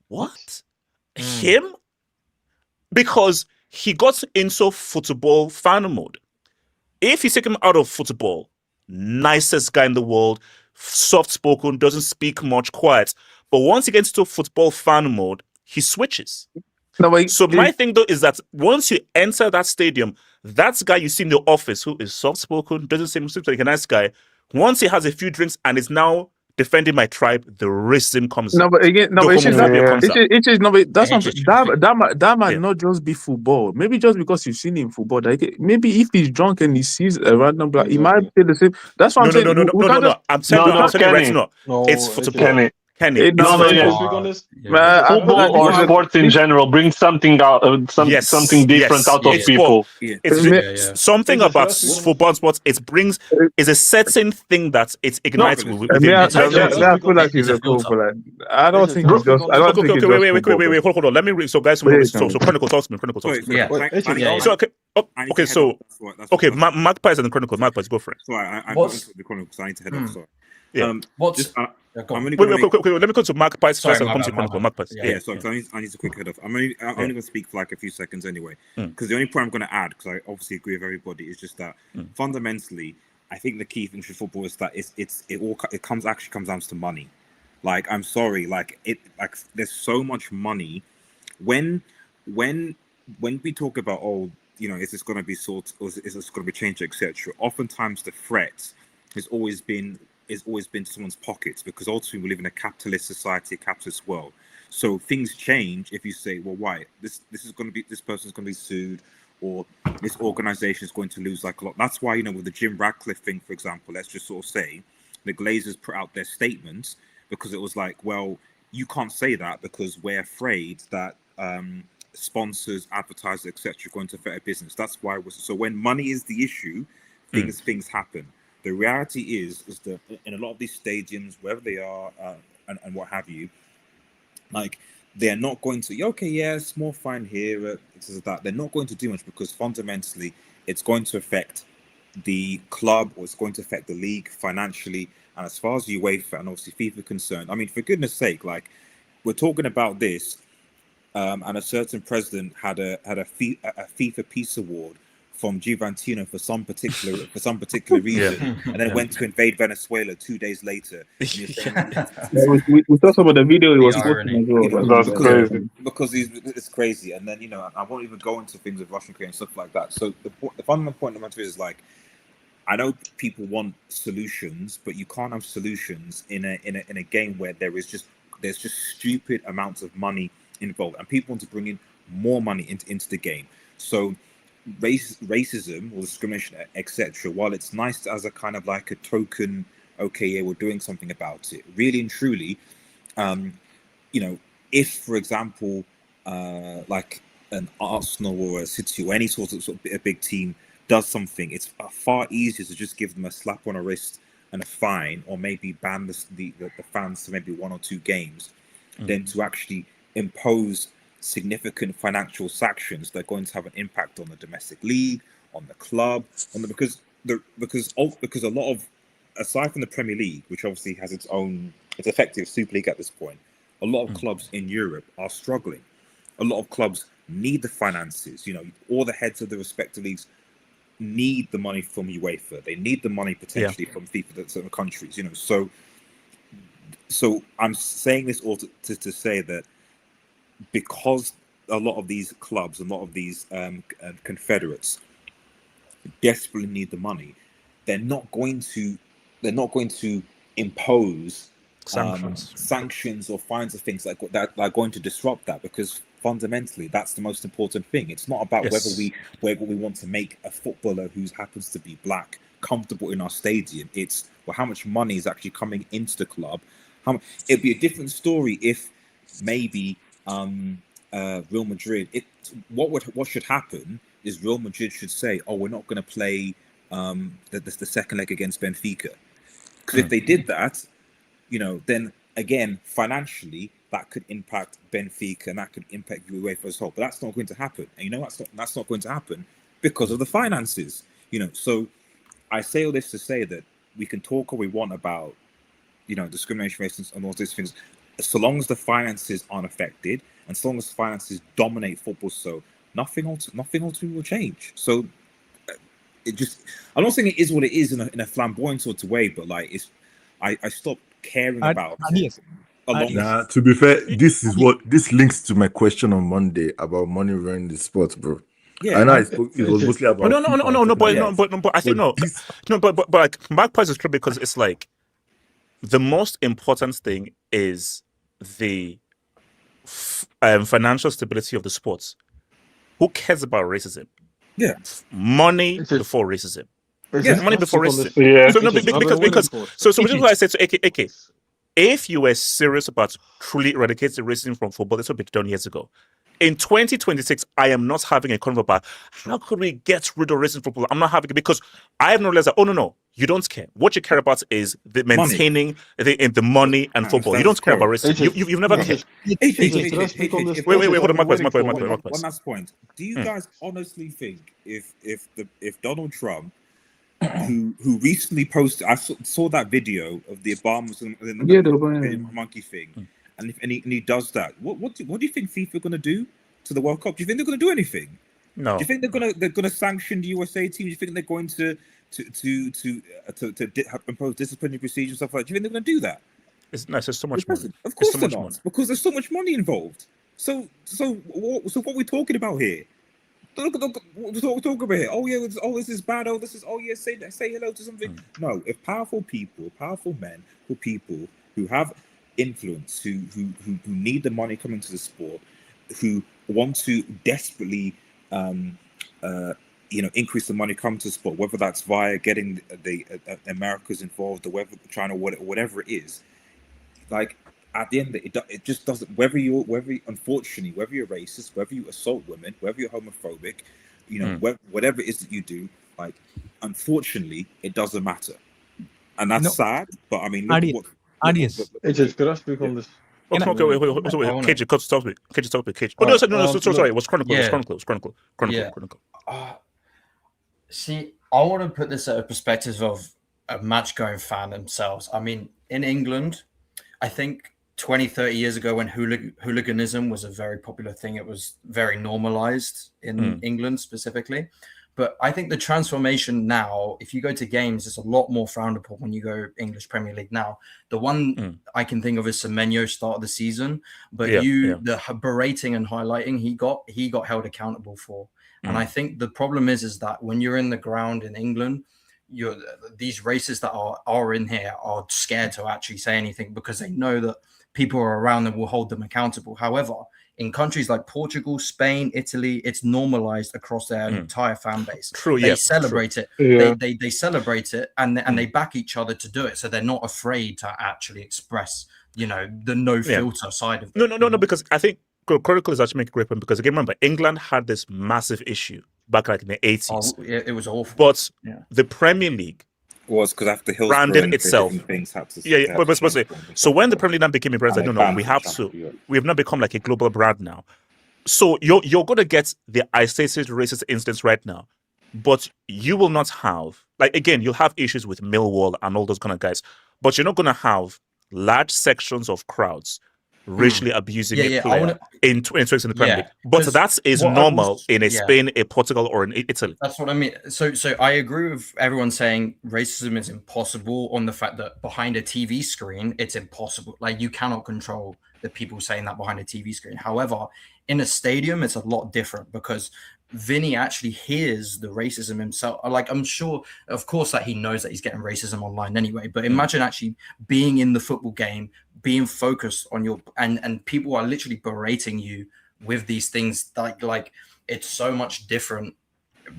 "What? Him?" Because he got into football fan mode. If you take him out of football, nicest guy in the world, soft spoken, doesn't speak much, quiet. But once he gets into football fan mode, he switches. My thing though is that once you enter that stadium, that guy you see in the office who is soft spoken, doesn't seem like a nice guy. Once he has a few drinks and is now defending my tribe, the racism comes. That might not just be football. Maybe just because you've seen him in football, maybe if he's drunk and he sees a random black, he might say the same. That's what I'm saying. No. I'm telling you right now. It's football. Kenny. Football or sports in general brings something out, something different out of people. It's something about football and sports. It brings is a certain thing that it ignites within. I feel like he's a cool, but I don't think it's just. I don't think it's just. Wait. Hold on. Let me read. So guys, so Chronicle talks to me. Chronicle talks to me. Okay. Magpies and the Chronicle. Magpies, go for it. Sorry, I got into the Chronicle because I need to head off. Sorry. Wait, let me go to Magpies first and come to Chronicle. Magpies. So I need to quick head off. I'm only going to speak for like a few seconds anyway, because the only point I'm going to add, because I obviously agree with everybody, is just that fundamentally, I think the key thing for football is that it comes down to money. Like, I'm sorry, there's so much money when we talk about is this going to be sorted or is this going to be changed, etc. Oftentimes the threat has always been to someone's pockets, because ultimately we live in a capitalist society, a capitalist world. So things change if you say, well, why this person's going to be sued, or this organization is going to lose like a lot. That's why, with the Jim Ratcliffe thing, for example, let's just sort of say the Glazers put out their statements, because it was like, well, you can't say that because we're afraid that sponsors, advertisers, etc. are going to affect our business. That's why so when money is the issue, things happen. The reality is that in a lot of these stadiums, wherever they are, and what have you, like, they're not going to, small fine here, that. They're not going to do much, because fundamentally it's going to affect the club, or it's going to affect the league financially. And as far as UEFA and obviously FIFA are concerned, I mean, for goodness sake, like, we're talking about this, and a certain president had a FIFA Peace Award from Givantino for some particular reason, and then went to invade Venezuela 2 days later. We saw some of the video he was posting as well. Because it's crazy. And then I won't even go into things with Russian Korea and stuff like that. So the fundamental point of the matter is, like, I know people want solutions, but you can't have solutions in a game where there is just there's just stupid amounts of money involved, and people want to bring in more money into the game. So racism or discrimination, etc., while it's nice as a kind of like a token, okay, yeah, we're doing something about it, really and truly, if, for example, like an Arsenal or a City or any sort of a big team does something, it's far easier to just give them a slap on the wrist and a fine, or maybe ban the fans to maybe 1 or 2 games, than to actually impose significant financial sanctions that are going to have an impact on the domestic league, on the club, because a lot of, aside from the Premier League, which obviously has its effective Super League at this point, a lot of clubs in Europe are struggling. A lot of clubs need the finances. All the heads of the respective leagues need the money from UEFA. They need the money potentially from FIFA, that certain countries. So I'm saying this all to say that because a lot of these clubs, a lot of these confederates desperately need the money, they're not going to impose sanctions or fines or things like that are going to disrupt that, because fundamentally that's the most important thing. It's not about whether we want to make a footballer who happens to be black comfortable in our stadium. It's how much money is actually coming into the club. It'd be a different story if maybe Real Madrid, what should happen is Real Madrid should say, oh, we're not going to play the second leg against Benfica, because if they did that, then again, financially, that could impact Benfica and that could impact UEFA as a whole. But that's not going to happen. And that's not going to happen because of the finances. So I say all this to say that we can talk all we want about, discrimination, racism, and all these things, so long as the finances aren't affected, and so long as finances dominate football, so nothing ultimately will change. So I'm not saying it is what it is in a flamboyant sort of way, but like I stopped caring about it. Nah, to be fair, this links to my question on Monday about money running the sport, bro. Yeah, I know it was mostly about but I think but like my point is true, because it's like the most important thing is the financial stability of the sports. Who cares about racism? Yeah, money before racism. Money before racism. Yeah. So which is why I said to AK, if you were serious about truly eradicating racism from football, this would be done years ago. In 2026, I am not having a convo about how could we get rid of racism from football. I'm not having it, because I have no realized that, oh no, you don't care. What you care about is the maintaining the money and football. You don't care about racism. You've never cared. Wait, hold on, Mark. One last point. Do you guys honestly think if Donald Trump, who recently posted, I saw that video of the Obamas and the monkey thing, and he does that, what do you think FIFA are going to do to the World Cup? Do you think they're going to do anything? No. Do you think they're going to sanction the USA team? Do you think they're going to impose disciplinary procedures and stuff like that? Do you think they're going to do that? There's so much money. Of course they're not, because there's so much money involved. So what are we talking about here? Look, we're talking about here. Oh yeah, this is bad. Oh, this is, oh yeah, say hello to something. No, if powerful men, or people who have influence, who need the money coming to the sport, who want to desperately increase the money coming to the sport, whether that's via getting the Americas involved, or whether China, whatever it is, like at the end of it just doesn't, unfortunately, whether you're racist, whether you assault women, whether you're homophobic, whatever it is that you do, like, unfortunately, it doesn't matter. And that's sad, but I mean, look could I speak on this? Wait. KJ, stop me. KJ. Oh, no, sorry. It was Chronicle. See, I want to put this at a perspective of a match-going fan themselves. I mean, in England, I think 20, 30 years ago, when hooliganism was a very popular thing, it was very normalized in England specifically. But I think the transformation now, if you go to games, it's a lot more frowned upon when you go English Premier League now. The one I can think of is Semenyo start of the season, but the berating and highlighting he got held accountable for. And I think the problem is that when you're in the ground in England, these racists that are in here are scared to actually say anything because they know that people are around them will hold them accountable. However, in countries like Portugal, Spain, Italy, it's normalized across their entire fan base. True, they yeah, celebrate true. it. They celebrate it, and they back each other to do it. So they're not afraid to actually express, the no filter side of it. No, because I think Chronicle is actually making a great point because again, remember, England had this massive issue back like in the 80s. Oh, it was awful. But the Premier League was because after Hillsborough branded itself. Things had to, so when the Premier League now became a brand, no, we have now become like a global brand now. So you're going to get the isolated racist instance right now, but you will not have, like, again, you'll have issues with Millwall and all those kind of guys, but you're not going to have large sections of crowds racially abusing a player in the Premier League. But that is normal in Spain, a Portugal, or in Italy. That's what I mean. So I agree with everyone saying racism is impossible on the fact that behind a TV screen, it's impossible. Like, you cannot control the people saying that behind a TV screen. However, in a stadium, it's a lot different because Vini actually hears the racism himself. Like, I'm sure, of course, that he knows that he's getting racism online anyway. But imagine actually being in the football game, being focused on your and people are literally berating you with these things. Like it's so much different.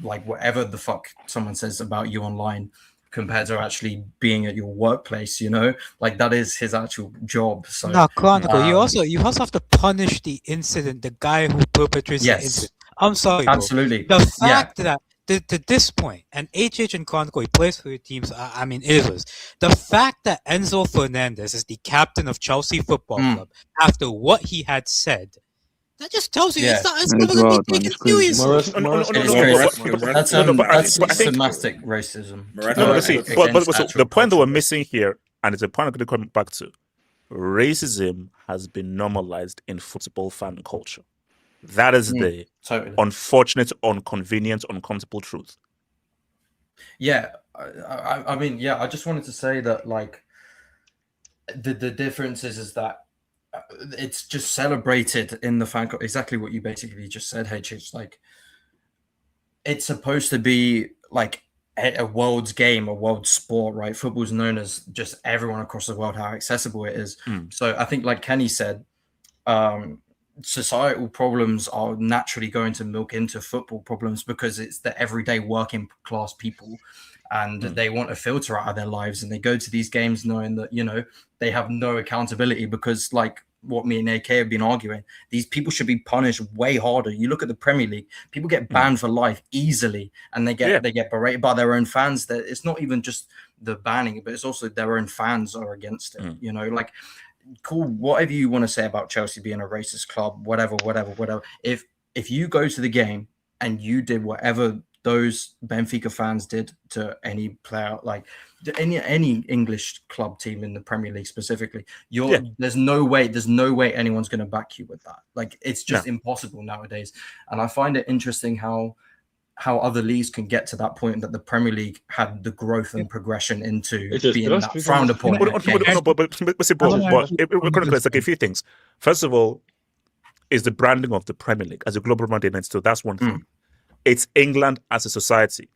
Like, whatever the fuck someone says about you online compared to actually being at your workplace, like that is his actual job. So no, Chronicle, you also have to punish the incident, the guy who perpetrates the incident. I'm sorry, bro. Absolutely. The fact that to this point, and HH and Chronicle, he plays for your teams. I mean, it was the fact that Enzo Fernandez is the captain of Chelsea Football Club after what he had said. That just tells you it's never going to be taken seriously. That's systematic racism. But the point that we're missing here, and it's a point I'm going to come back to, racism has been normalized in football fan culture. That is the unfortunate, inconvenient, uncomfortable truth. Yeah, I mean, I just wanted to say that, like, the difference is that it's just celebrated in the fan culture. Exactly what you basically just said, HH. Like, it's supposed to be like a world's game, a world sport, right? Football's known as just everyone across the world, how accessible it is. So I think, like Kenny said, societal problems are naturally going to milk into football problems because it's the everyday working class people, and they want a filter out of their lives, and they go to these games knowing that they have no accountability because, like what me and AK have been arguing, these people should be punished way harder. You look at the Premier League, people get banned for life easily, and they get berated by their own fans. That it's not even just the banning, but it's also their own fans are against it. Like, cool, whatever you want to say about Chelsea being a racist club, whatever. If you go to the game and you did whatever those Benfica fans did to any player, like any English club team in the Premier League specifically, there's no way anyone's going to back you with that. Like, it's just impossible nowadays. And I find it interesting how other leagues can get to that point that the Premier League had the growth and progression into being that frowned upon. It's like a few things. First of all, is the branding of the Premier League as a global brand. So that's one thing. It's England as a society.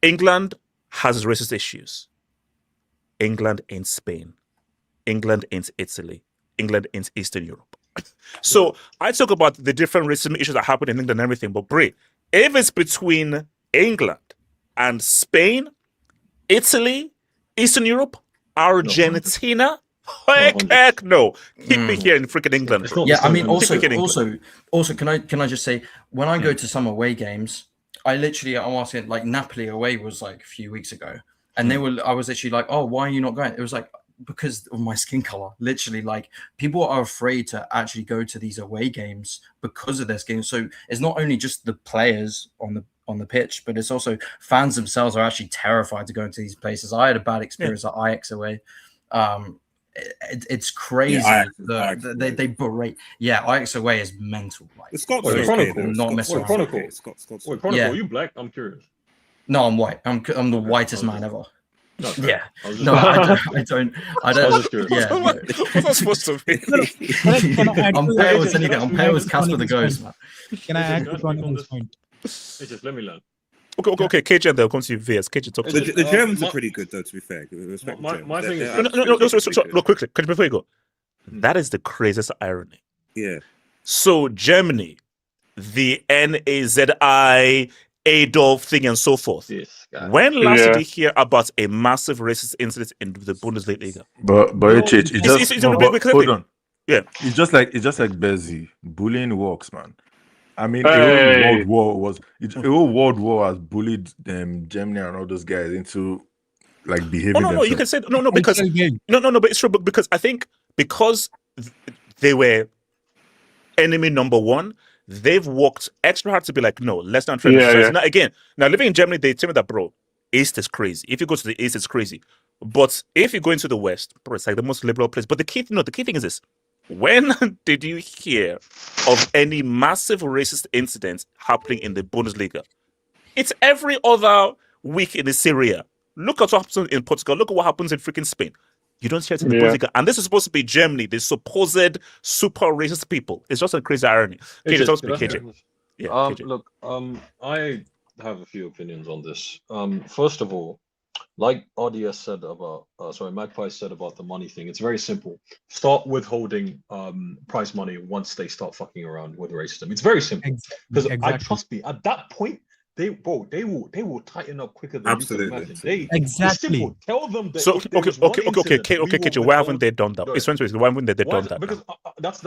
England has racist issues. England ain't Spain. England ain't Italy. England ain't Eastern Europe. So I talk about the different racism issues that happen in England and everything, but Bray, if it's between England and Spain, Italy, Eastern Europe, Argentina, heck no. Keep me here in freaking England. Yeah, I mean, also, can I just say, when I go to some away games, I'm asking, like, Napoli away was like a few weeks ago, and I was literally like, oh, why are you not going? It was like, because of my skin color. Literally, like, people are afraid to actually go to these away games because of their skin. So it's not only just the players on the pitch, but it's also fans themselves are actually terrified to go into these places. I had a bad experience at Ajax away. It's crazy. They berate. Yeah, Ajax away is mental. Like, it's got Chronicle. Not mess around. Chronicle. Chronicle. Are you black? I'm curious. No, I'm white. I'm the whitest man ever. No, yeah. No, I don't. Yeah. What's that supposed to be? I'm pale as anything. I'm pale as Casper the Ghost, man. Can I add to Chronicle's point? Just let me learn. Okay, KJ, and they'll come to you, VS. KJ, talk to The, you. the Germans are pretty good, though, to be fair. Respect the Germans. My thing is... No, quickly, before you go. That is the craziest irony. Yeah. So, Germany, the NAZI, Adolf thing and so forth. When last did you hear about a massive racist incident in the Bundesliga? But it just hold on. Yeah, it's just like Bezzy. Bullying works, man. I mean, Hey. a whole world war has bullied Germany and all those guys into like behaving. Oh no, you can say no because no, but it's true. Because I think because they were enemy number one, they've worked extra hard to be like, no, let's not try to. Now again, living in Germany, they tell me that, bro, East is crazy. If you go to the East, it's crazy. But if you go into the West, bro, it's like the most liberal place. But the key thing is this: when did you hear of any massive racist incidents happening in the Bundesliga? It's every other week in the Serie. Look at what happens in Portugal. Look at what happens in freaking Spain. You don't hear it in the Bundesliga. And this is supposed to be Germany, the supposed super racist people. It's just a crazy irony. KJ, talk to me, KJ. Yeah, KJ. Look, I have a few opinions on this. First of all, like RDS said about, Magpie said about the money thing, it's very simple. Start withholding prize money once they start fucking around with racism. It's very simple. Because trust me, at that point, they will tighten up quicker than you can imagine. It's simple. Tell them that. So KJ, why haven't they done that? It's why haven't they done that? Because that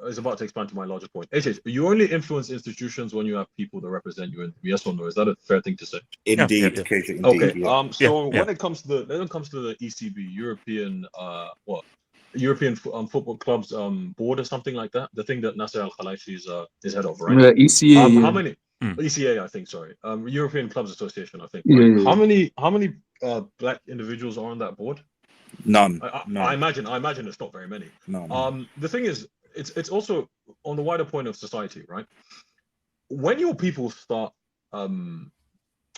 is about to expand to my larger point. HH, you only influence institutions when you have people that represent you. Yes or no? Is that a fair thing to say? Indeed, KJ. Indeed. Okay. When it comes to the ECB, European football clubs board or something like that, the thing that Nasser Al Khelaifi is head of, right? Yeah, ECA. How many? ECA, I think. Sorry, European Clubs Association, I think. Right? How many black individuals are on that board? None. I imagine it's not very many. No. The thing is, it's also on the wider point of society, right? When your people start, when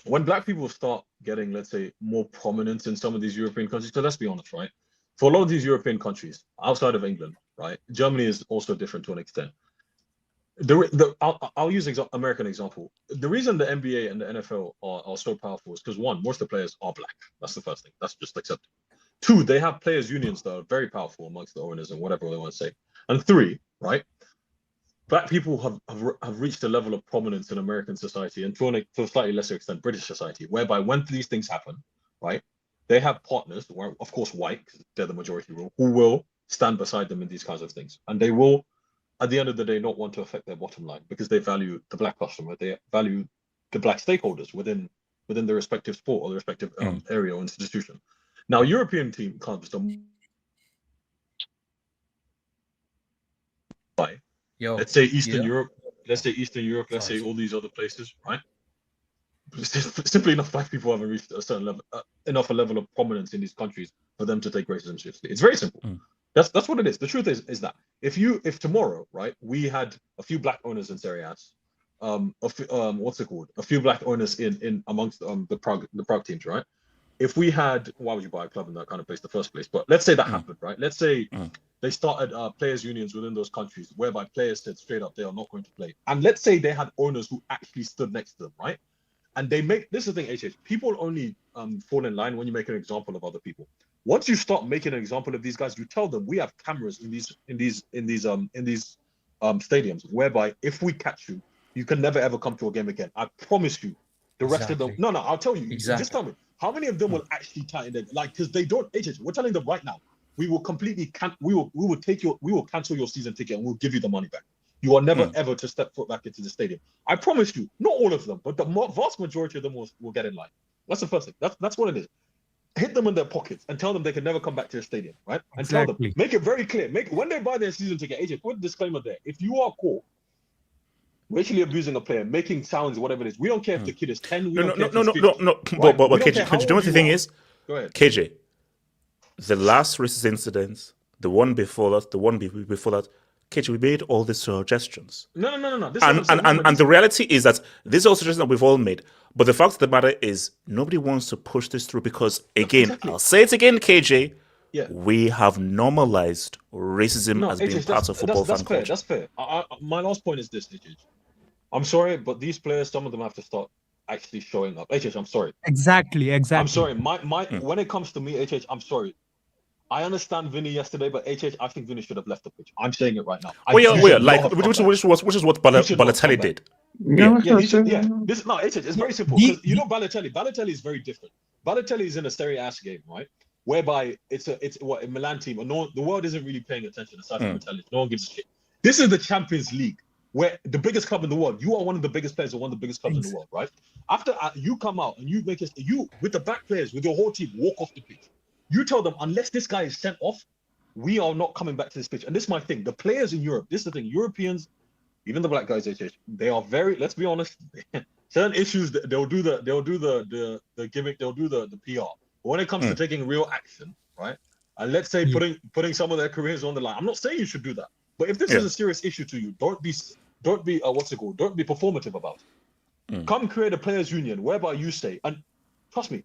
black people start getting, let's say, more prominence in some of these European countries, so let's be honest, right? For a lot of these European countries outside of England, right? Germany is also different to an extent. I'll use American example. The reason the NBA and the NFL are so powerful is because one, most of the players are black. That's the first thing. That's just accepted. Two, they have players unions that are very powerful amongst the owners and whatever they want to say. And three, right? Black people have reached a level of prominence in American society and to a slightly lesser extent British society, whereby when these things happen, right, they have partners, who are of course white, because they're the majority rule, who will stand beside them in these kinds of things, and they will, at the end of the day, not want to affect their bottom line because they value the black customer, they value the black stakeholders within the respective sport or the respective area or institution. Now, European team clubs don't. Let's say Eastern Europe. Let's say all these other places, right? Simply enough, black people haven't reached a certain level, enough a level of prominence in these countries for them to take racism seriously. It's very simple. That's what it is. The truth is that if tomorrow, right, we had a few black owners in Serie A, what's it called? A few black owners in amongst the Prague teams, right? If we had, why would you buy a club in that kind of place in the first place? But let's say that happened, right? Let's say they started players' unions within those countries, whereby players said straight up they are not going to play. And let's say they had owners who actually stood next to them, right? And they make this is the thing, HH. People only fall in line when you make an example of other people. Once you start making an example of these guys, you tell them we have cameras in these stadiums, whereby if we catch you, you can never ever come to a game again. I promise you. The rest of them, no, I'll tell you. Exactly. Just tell me how many of them will actually tighten their because they don't. HH, we're telling them right now. We will completely we will cancel your season ticket and we'll give you the money back. You are never ever to step foot back into the stadium. I promise you, not all of them, but the vast majority of them will get in line. That's the first thing. That's what it is. Hit them in their pockets and tell them they can never come back to the stadium, right? And tell them, make it very clear. When they buy their season ticket, AJ, put a disclaimer there. If you are caught racially abusing a player, making sounds, whatever it is, we don't care if the kid is 10. No. But KJ, you know what the thing is? Go ahead. KJ, the last racist incident, the one before that, the one before that, KJ, we made all these suggestions. No. And the reality is that these are suggestions that we've all made. But the fact of the matter is, nobody wants to push this through because, again, I'll say it again, KJ, we have normalized racism as being part of football fan culture. That's fair. My last point is this, HH. I'm sorry, but these players, some of them have to start actually showing up. HH, I'm sorry. Exactly. I'm sorry. When it comes to me, HH, I'm sorry. I understand Vini yesterday, but HH, I think Vini should have left the pitch. I'm saying it right now. Which is what Balotelli did. He should. This no, HH, it's very simple because you know Balotelli is very different. Balotelli is in a Serie A game, right? Whereby it's what a Milan team, and the world isn't really paying attention aside from Italy. No one gives a shit. This is the Champions League, where the biggest club in the world. You are one of the biggest players, or one of the biggest clubs in the world, right? After you come out and you make it, you with the back players, with your whole team, walk off the pitch. You tell them, unless this guy is sent off, we are not coming back to this pitch. And this is my thing. The players in Europe, this is the thing. Europeans, even the black guys, they are very. Let's be honest. Certain issues, they'll do the gimmick, they'll do the PR. But when it comes to taking real action, right? And let's say putting some of their careers on the line. I'm not saying you should do that, but if this is a serious issue to you, don't be what's it called? Don't be performative about it. Come create a players' union whereby you say, and trust me,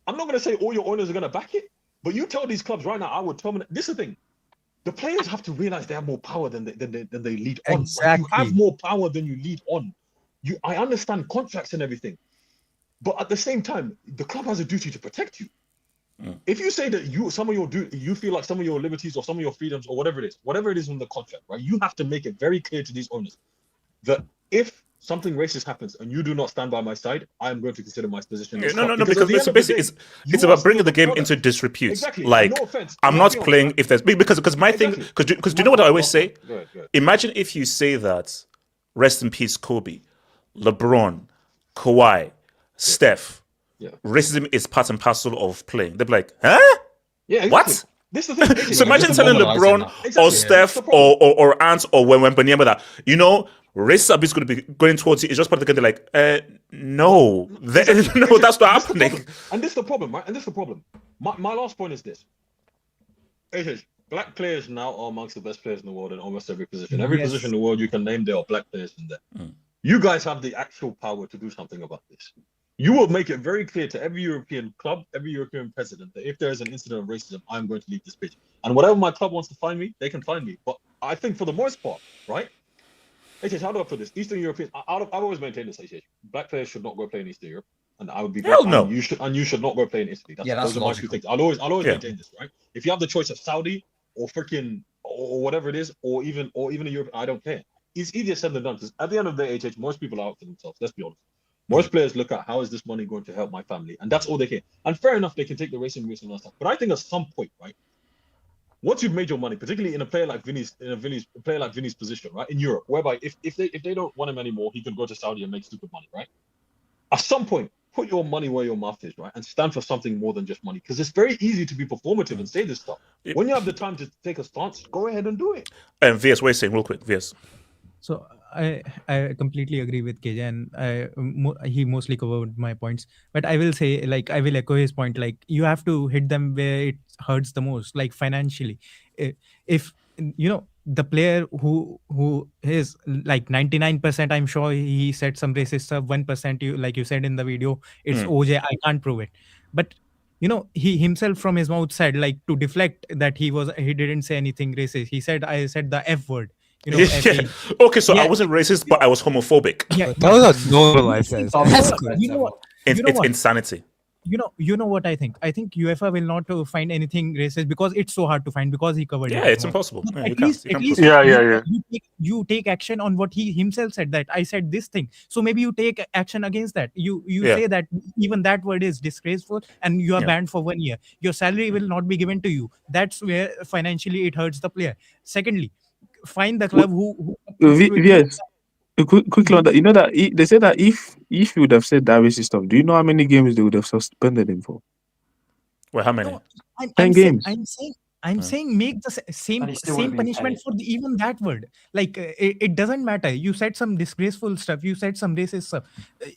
I'm not going to say all your owners are going to back it, but you tell these clubs right now, I would terminate. This is the thing. The players have to realize they have more power than they lead on. Exactly. Right? You have more power than you lead on. I understand contracts and everything, but at the same time, the club has a duty to protect you. If you say that you feel like some of your liberties or some of your freedoms or whatever it is in the contract, right? You have to make it very clear to these owners that if something racist happens and you do not stand by my side, I am going to consider my position. No, because basically it's about bringing the game into disrepute. Exactly. Like, no offense, I'm not playing if there's because my thing, because do you know what I always say? Go ahead. Imagine if you say that, rest in peace, Kobe, LeBron, Kawhi, Steph. Racism is part and parcel of playing. They'll be like, huh? Yeah. Exactly. What? This is the thing. So imagine telling LeBron or Steph or Ant or Wembanyama that, racist abuse is going to be going towards you. It's just part of the game. They're like, no, no, that's not happening. And this is the problem, right? And this is the problem. My last point is this. Black players now are amongst the best players in the world in almost every position. Every position in the world you can name, there are black players in there. You guys have the actual power to do something about this. You will make it very clear to every European club, every European president, that if there is an incident of racism, I'm going to leave this pitch. And whatever my club wants to find me, they can find me. But I think for the most part, right? How do I put this? Eastern European, I've always maintained this, black players should not go play in Eastern Europe. And I would be hell no. You should not go play in Italy. Those are my two things. I'll always maintain this, right? If you have the choice of Saudi or freaking or whatever it is, or even a Europe, I don't care. It's easier said than done, because at the end of the day, most people are out for themselves. Let's be honest. Most players look at how is this money going to help my family, and that's all they care. And fair enough, they can take the racing risk and all that stuff. But I think at some point, right, once you've made your money, particularly in a player like Vini's position, right, in Europe, whereby if they don't want him anymore, he can go to Saudi and make stupid money, right? At some point, put your money where your mouth is, right, and stand for something more than just money, because it's very easy to be performative and say this stuff. When you have the time to take a stance, go ahead and do it. And VS, what are you saying, real quick, VS? So I completely agree with KJ, and he mostly covered my points. But I will say, like, I will echo his point. Like, you have to hit them where it hurts the most, like financially. If the player who is like 99%, I'm sure he said some racist stuff. 1%, like you said in the video, it's OJ. I can't prove it, but he himself from his mouth said, like, to deflect that he didn't say anything racist. He said, I said the F word. Okay, so I wasn't racist, but I was homophobic. Yeah, that was a normalized sense. That's good. It's insanity. You know what I think? I think UEFA will not find anything racist because it's so hard to find, because he covered it. Yeah, it's impossible. At least you take action on what he himself said, that I said this thing. So maybe you take action against that. You say that even that word is disgraceful and you are banned for 1 year. Your salary will not be given to you. That's where financially it hurts the player. Secondly, find the club who yes. Quickly on that, that they say that if you would have said that racist stuff, do you know how many games they would have suspended him for? Well, how many? No, 10 games. I'm saying make the same punishment for even that word. Like, it doesn't matter. You said some disgraceful stuff. You said some racist stuff.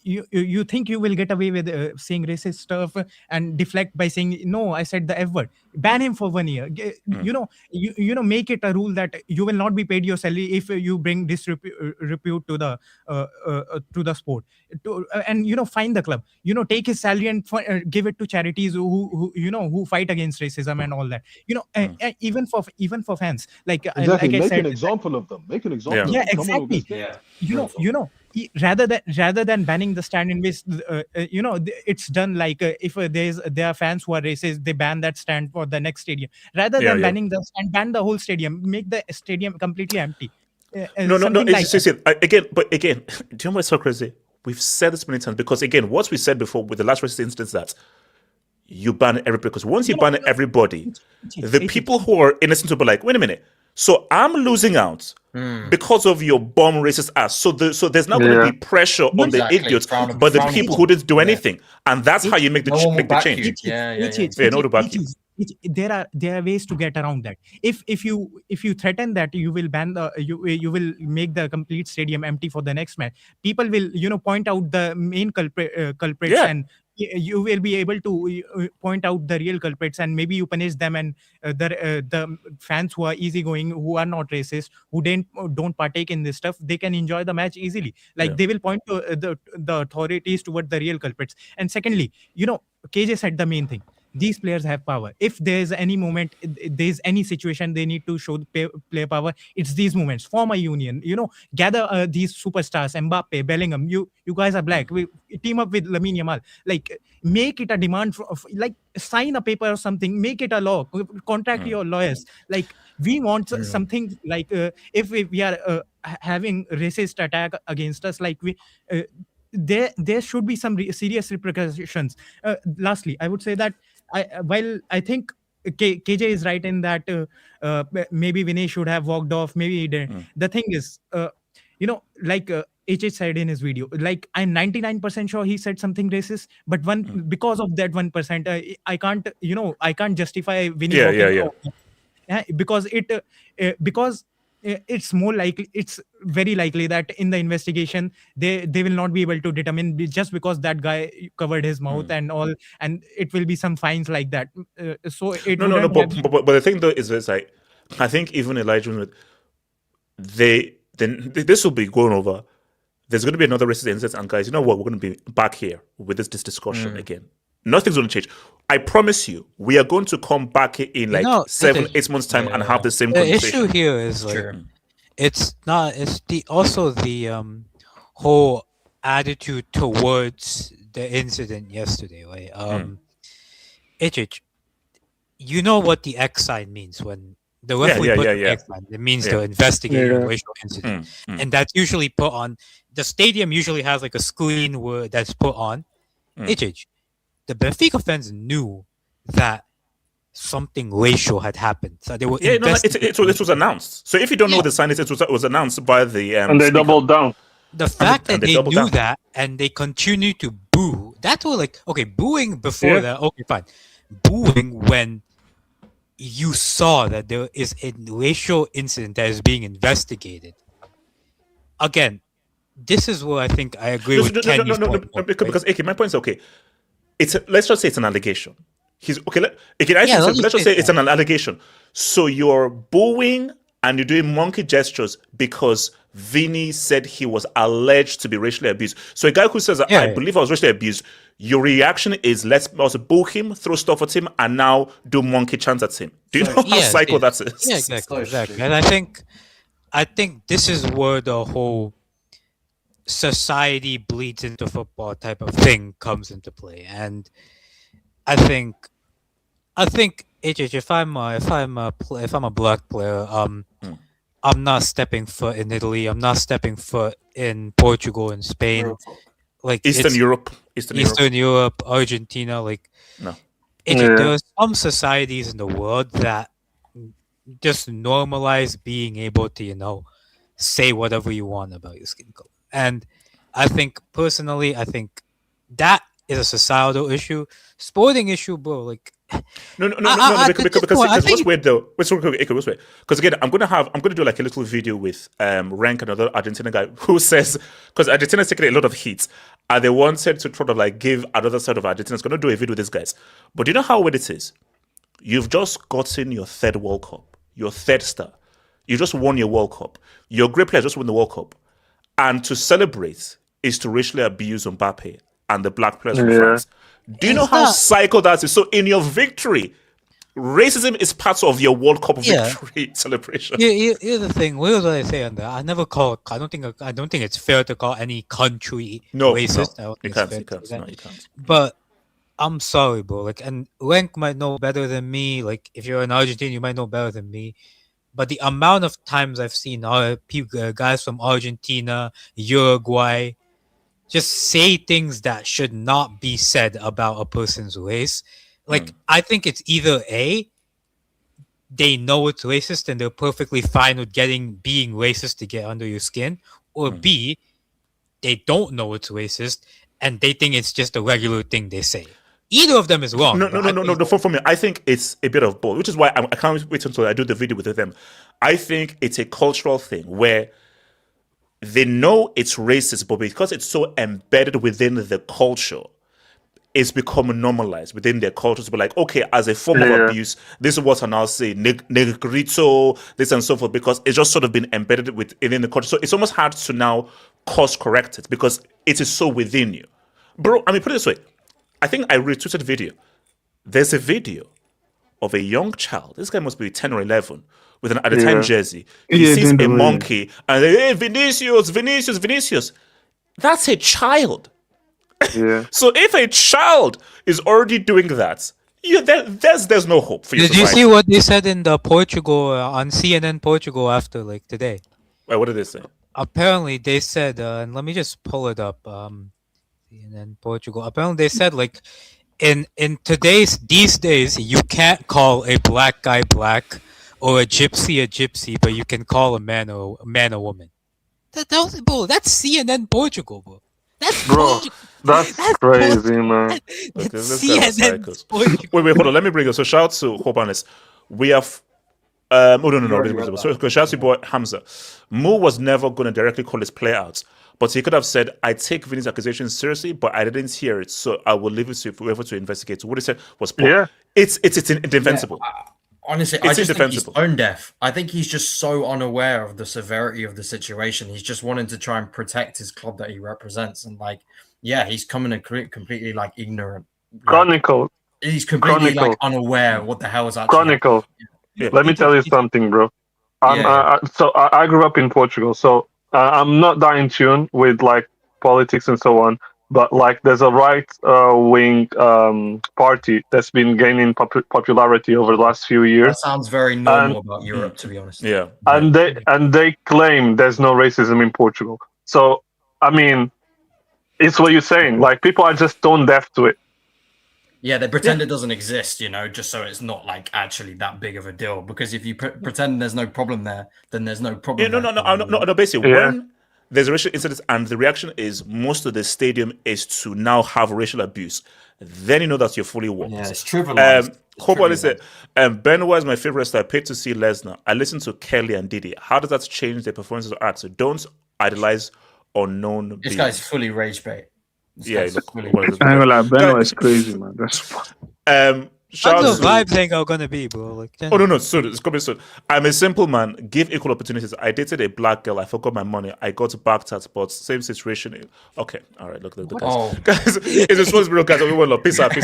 You think you will get away with saying racist stuff and deflect by saying, no, I said the F word. Ban him for 1 year. Make it a rule that you will not be paid your salary if you bring disrepute to the sport. And find the club. Take his salary and give it to charities who fight against racism and all that. Even for fans, like exactly. Like I make said, an example of them. Make an example. Yeah, of them. exactly. rather than banning the stand in which it's done like if there are fans who are racist, they ban that stand for the next stadium. Rather than banning the stand, ban the whole stadium, make the stadium completely empty. No. Something like that. Again, do you know what's so crazy? We've said this many times because again, what we said before with the last racist instance that you ban everybody because once you ban everybody, the people who are innocent will be like, wait a minute. So I'm losing out because of your bomb racist ass. So there's not going to be pressure on the idiots, but the people who didn't do anything, and that's how you make the change. There are ways to get around that. If you threaten that you will ban you will make the complete stadium empty for the next match, people will point out the main culprits and you will be able to point out the real culprits and maybe you punish them, and the fans who are easygoing, who are not racist, who don't partake in this stuff, they can enjoy the match easily. They will point to the authorities toward the real culprits. And secondly, KJ said the main thing. These players have power. If there's any moment, there's any situation they need to show player power, it's these moments. Form a union, gather these superstars, Mbappe, Bellingham. You guys are black. We team up with Lamine Yamal. Make it a demand for, sign a paper or something. Make it a law. Contact your lawyers. We want something if we are having racist attack against us, there should be some serious repercussions. Lastly, I would say that while I think KJ is right in that maybe Vinay should have walked off, maybe he didn't. The thing is, HH said in his video, I'm 99% sure he said something racist, but because of that 1%, I can't justify Vinny walking off. Because it's more likely, it's very likely that in the investigation they will not be able to determine just because that guy covered his mouth and all, and it will be some fines like that. So it but the thing though is this, I think even Elijah, this will be going over. There's going to be another racist incident, and guys, you know what? We're going to be back here with this discussion again. Nothing's going to change. I promise you, we are going to come back in 7-8 months' time and have the same conversation. The issue here is it's also the whole attitude towards the incident yesterday, right? HH, you know what the X sign means when the referee put the X sign. It means to investigate a racial incident, and that's usually put on. The stadium usually has a screen that's put on. HH. The Benfica fans knew that something racial had happened, so they were. It was announced. So if you don't know the sign, it was announced by the. And they doubled down. The fact that they knew that and they continued to boo. That's what booing before that. Okay, fine. Booing when you saw that there is a racial incident that is being investigated. Again, this is where I think I agree with Kenny's point. Because my point is let's just say it's an allegation. Let's just say it's an allegation. So you're booing and you're doing monkey gestures because Vini said he was alleged to be racially abused. So a guy who says, I believe I was racially abused, your reaction is let's also boo him, throw stuff at him, and now do monkey chants at him. Do you know how psycho that is? Yeah, exactly. And I think this is where the whole society bleeds into football type of thing comes into play. And I think HH, if I'm a black player, I'm not stepping foot in Italy. I'm not stepping foot in Portugal and Spain. Eastern Europe, Argentina. No. There are some societies in the world that just normalize being able to, say whatever you want about your skin color. And I think personally, that is a societal issue. Sporting issue, bro. No. Because what's weird though? What's weird? Because again, I'm gonna do a little video with Rank, another Argentina guy, who says because Argentina's taking a lot of heat, and they wanted to try to give another side of Argentina. It's gonna do a video with these guys. But do you know how weird it is? You've just gotten your third World Cup, your third star. You just won your World Cup. Your great player just won the World Cup. And to celebrate is to racially abuse Mbappe and the black players from France. Do you know how psycho that is? So in your victory, racism is part of your World Cup victory celebration. Here's the thing. What I say on that? I don't think it's fair to call any country racist. No, you can't. But I'm sorry, bro. Like, and Lenk might know better than me. Like, if you're an Argentine, you might know better than me. But the amount of times I've seen guys from Argentina, Uruguay, just say things that should not be said about a person's race. Like, I think it's either A, they know it's racist and they're perfectly fine with being racist to get under your skin, or B, they don't know it's racist and they think it's just a regular thing they say. Either of them is wrong. No. For me, I think it's a bit of both, which is why I can't wait until I do the video with them. I think it's a cultural thing where they know it's racist, but because it's so embedded within the culture, it's become normalized within their culture to be like, okay, as a form of abuse, this is what I now say, negrito, this and so forth, because it's just sort of been embedded within the culture. So it's almost hard to now course correct it because it is so within you. Bro, I mean, put it this way. I think I retweeted a video. There's a video of a young child. This guy must be 10 or 11 with an Atletico jersey. He sees a monkey and hey, Vinicius. That's a child. Yeah. So if a child is already doing that, there's no hope for you. Did you see what they said in the Portugal on CNN Portugal after like today? Wait, what did they say? Apparently they said, and let me just pull it up. CNN Portugal. Apparently they said like in these days you can't call a black guy black or a gypsy, but you can call a man a woman. That's CNN Portugal, bro. That's crazy, man. Wait, hold on. Let me bring it. So shout out to Hobanis. We have no. So shout out to boy Hamza. Mo was never going to directly call his player out, but he could have said, "I take Vini's accusations seriously, but I didn't hear it, so I will leave it to whoever to investigate." So what he said was, it's indefensible." Honestly, I just think he's tone deaf. I think he's just so unaware of the severity of the situation. He's just wanting to try and protect his club that he represents. And he's coming in completely ignorant. Chronicle. He's completely unaware what the hell is actually Chronicle. Let me tell you something, bro. I grew up in Portugal, so I'm not that in tune with politics and so on. But there's a right-wing party that's been gaining popularity over the last few years. That sounds very normal about Europe, to be honest. Yeah, and they claim there's no racism in Portugal. So I mean, it's what you're saying. People are just tone deaf to it. Yeah, they pretend it doesn't exist, just so it's not actually that big of a deal. Because if you pretend there's no problem there, then there's no problem. Yeah, no. Basically, when there's a racial incident and the reaction is most of the stadium is to now have racial abuse, then you know that you're fully woke. Yeah, it's trivialized. Benoit is my favorite wrestler. I paid to see Lesnar. I listened to Kelly and Diddy. How does that change their performances or acts? So don't idolize unknown This beings. guy's fully rage bait. Benoit is crazy, man. That's fun. How's the vibe Hangout gonna be, bro? No, soon. It's coming soon. I'm a simple man. Give equal opportunities. I dated a black girl. I forgot my money. I got backed at, but same situation. Okay, all right. Look, guys. Guys, it's a supposed to be guys. Everyone, love. Peace out.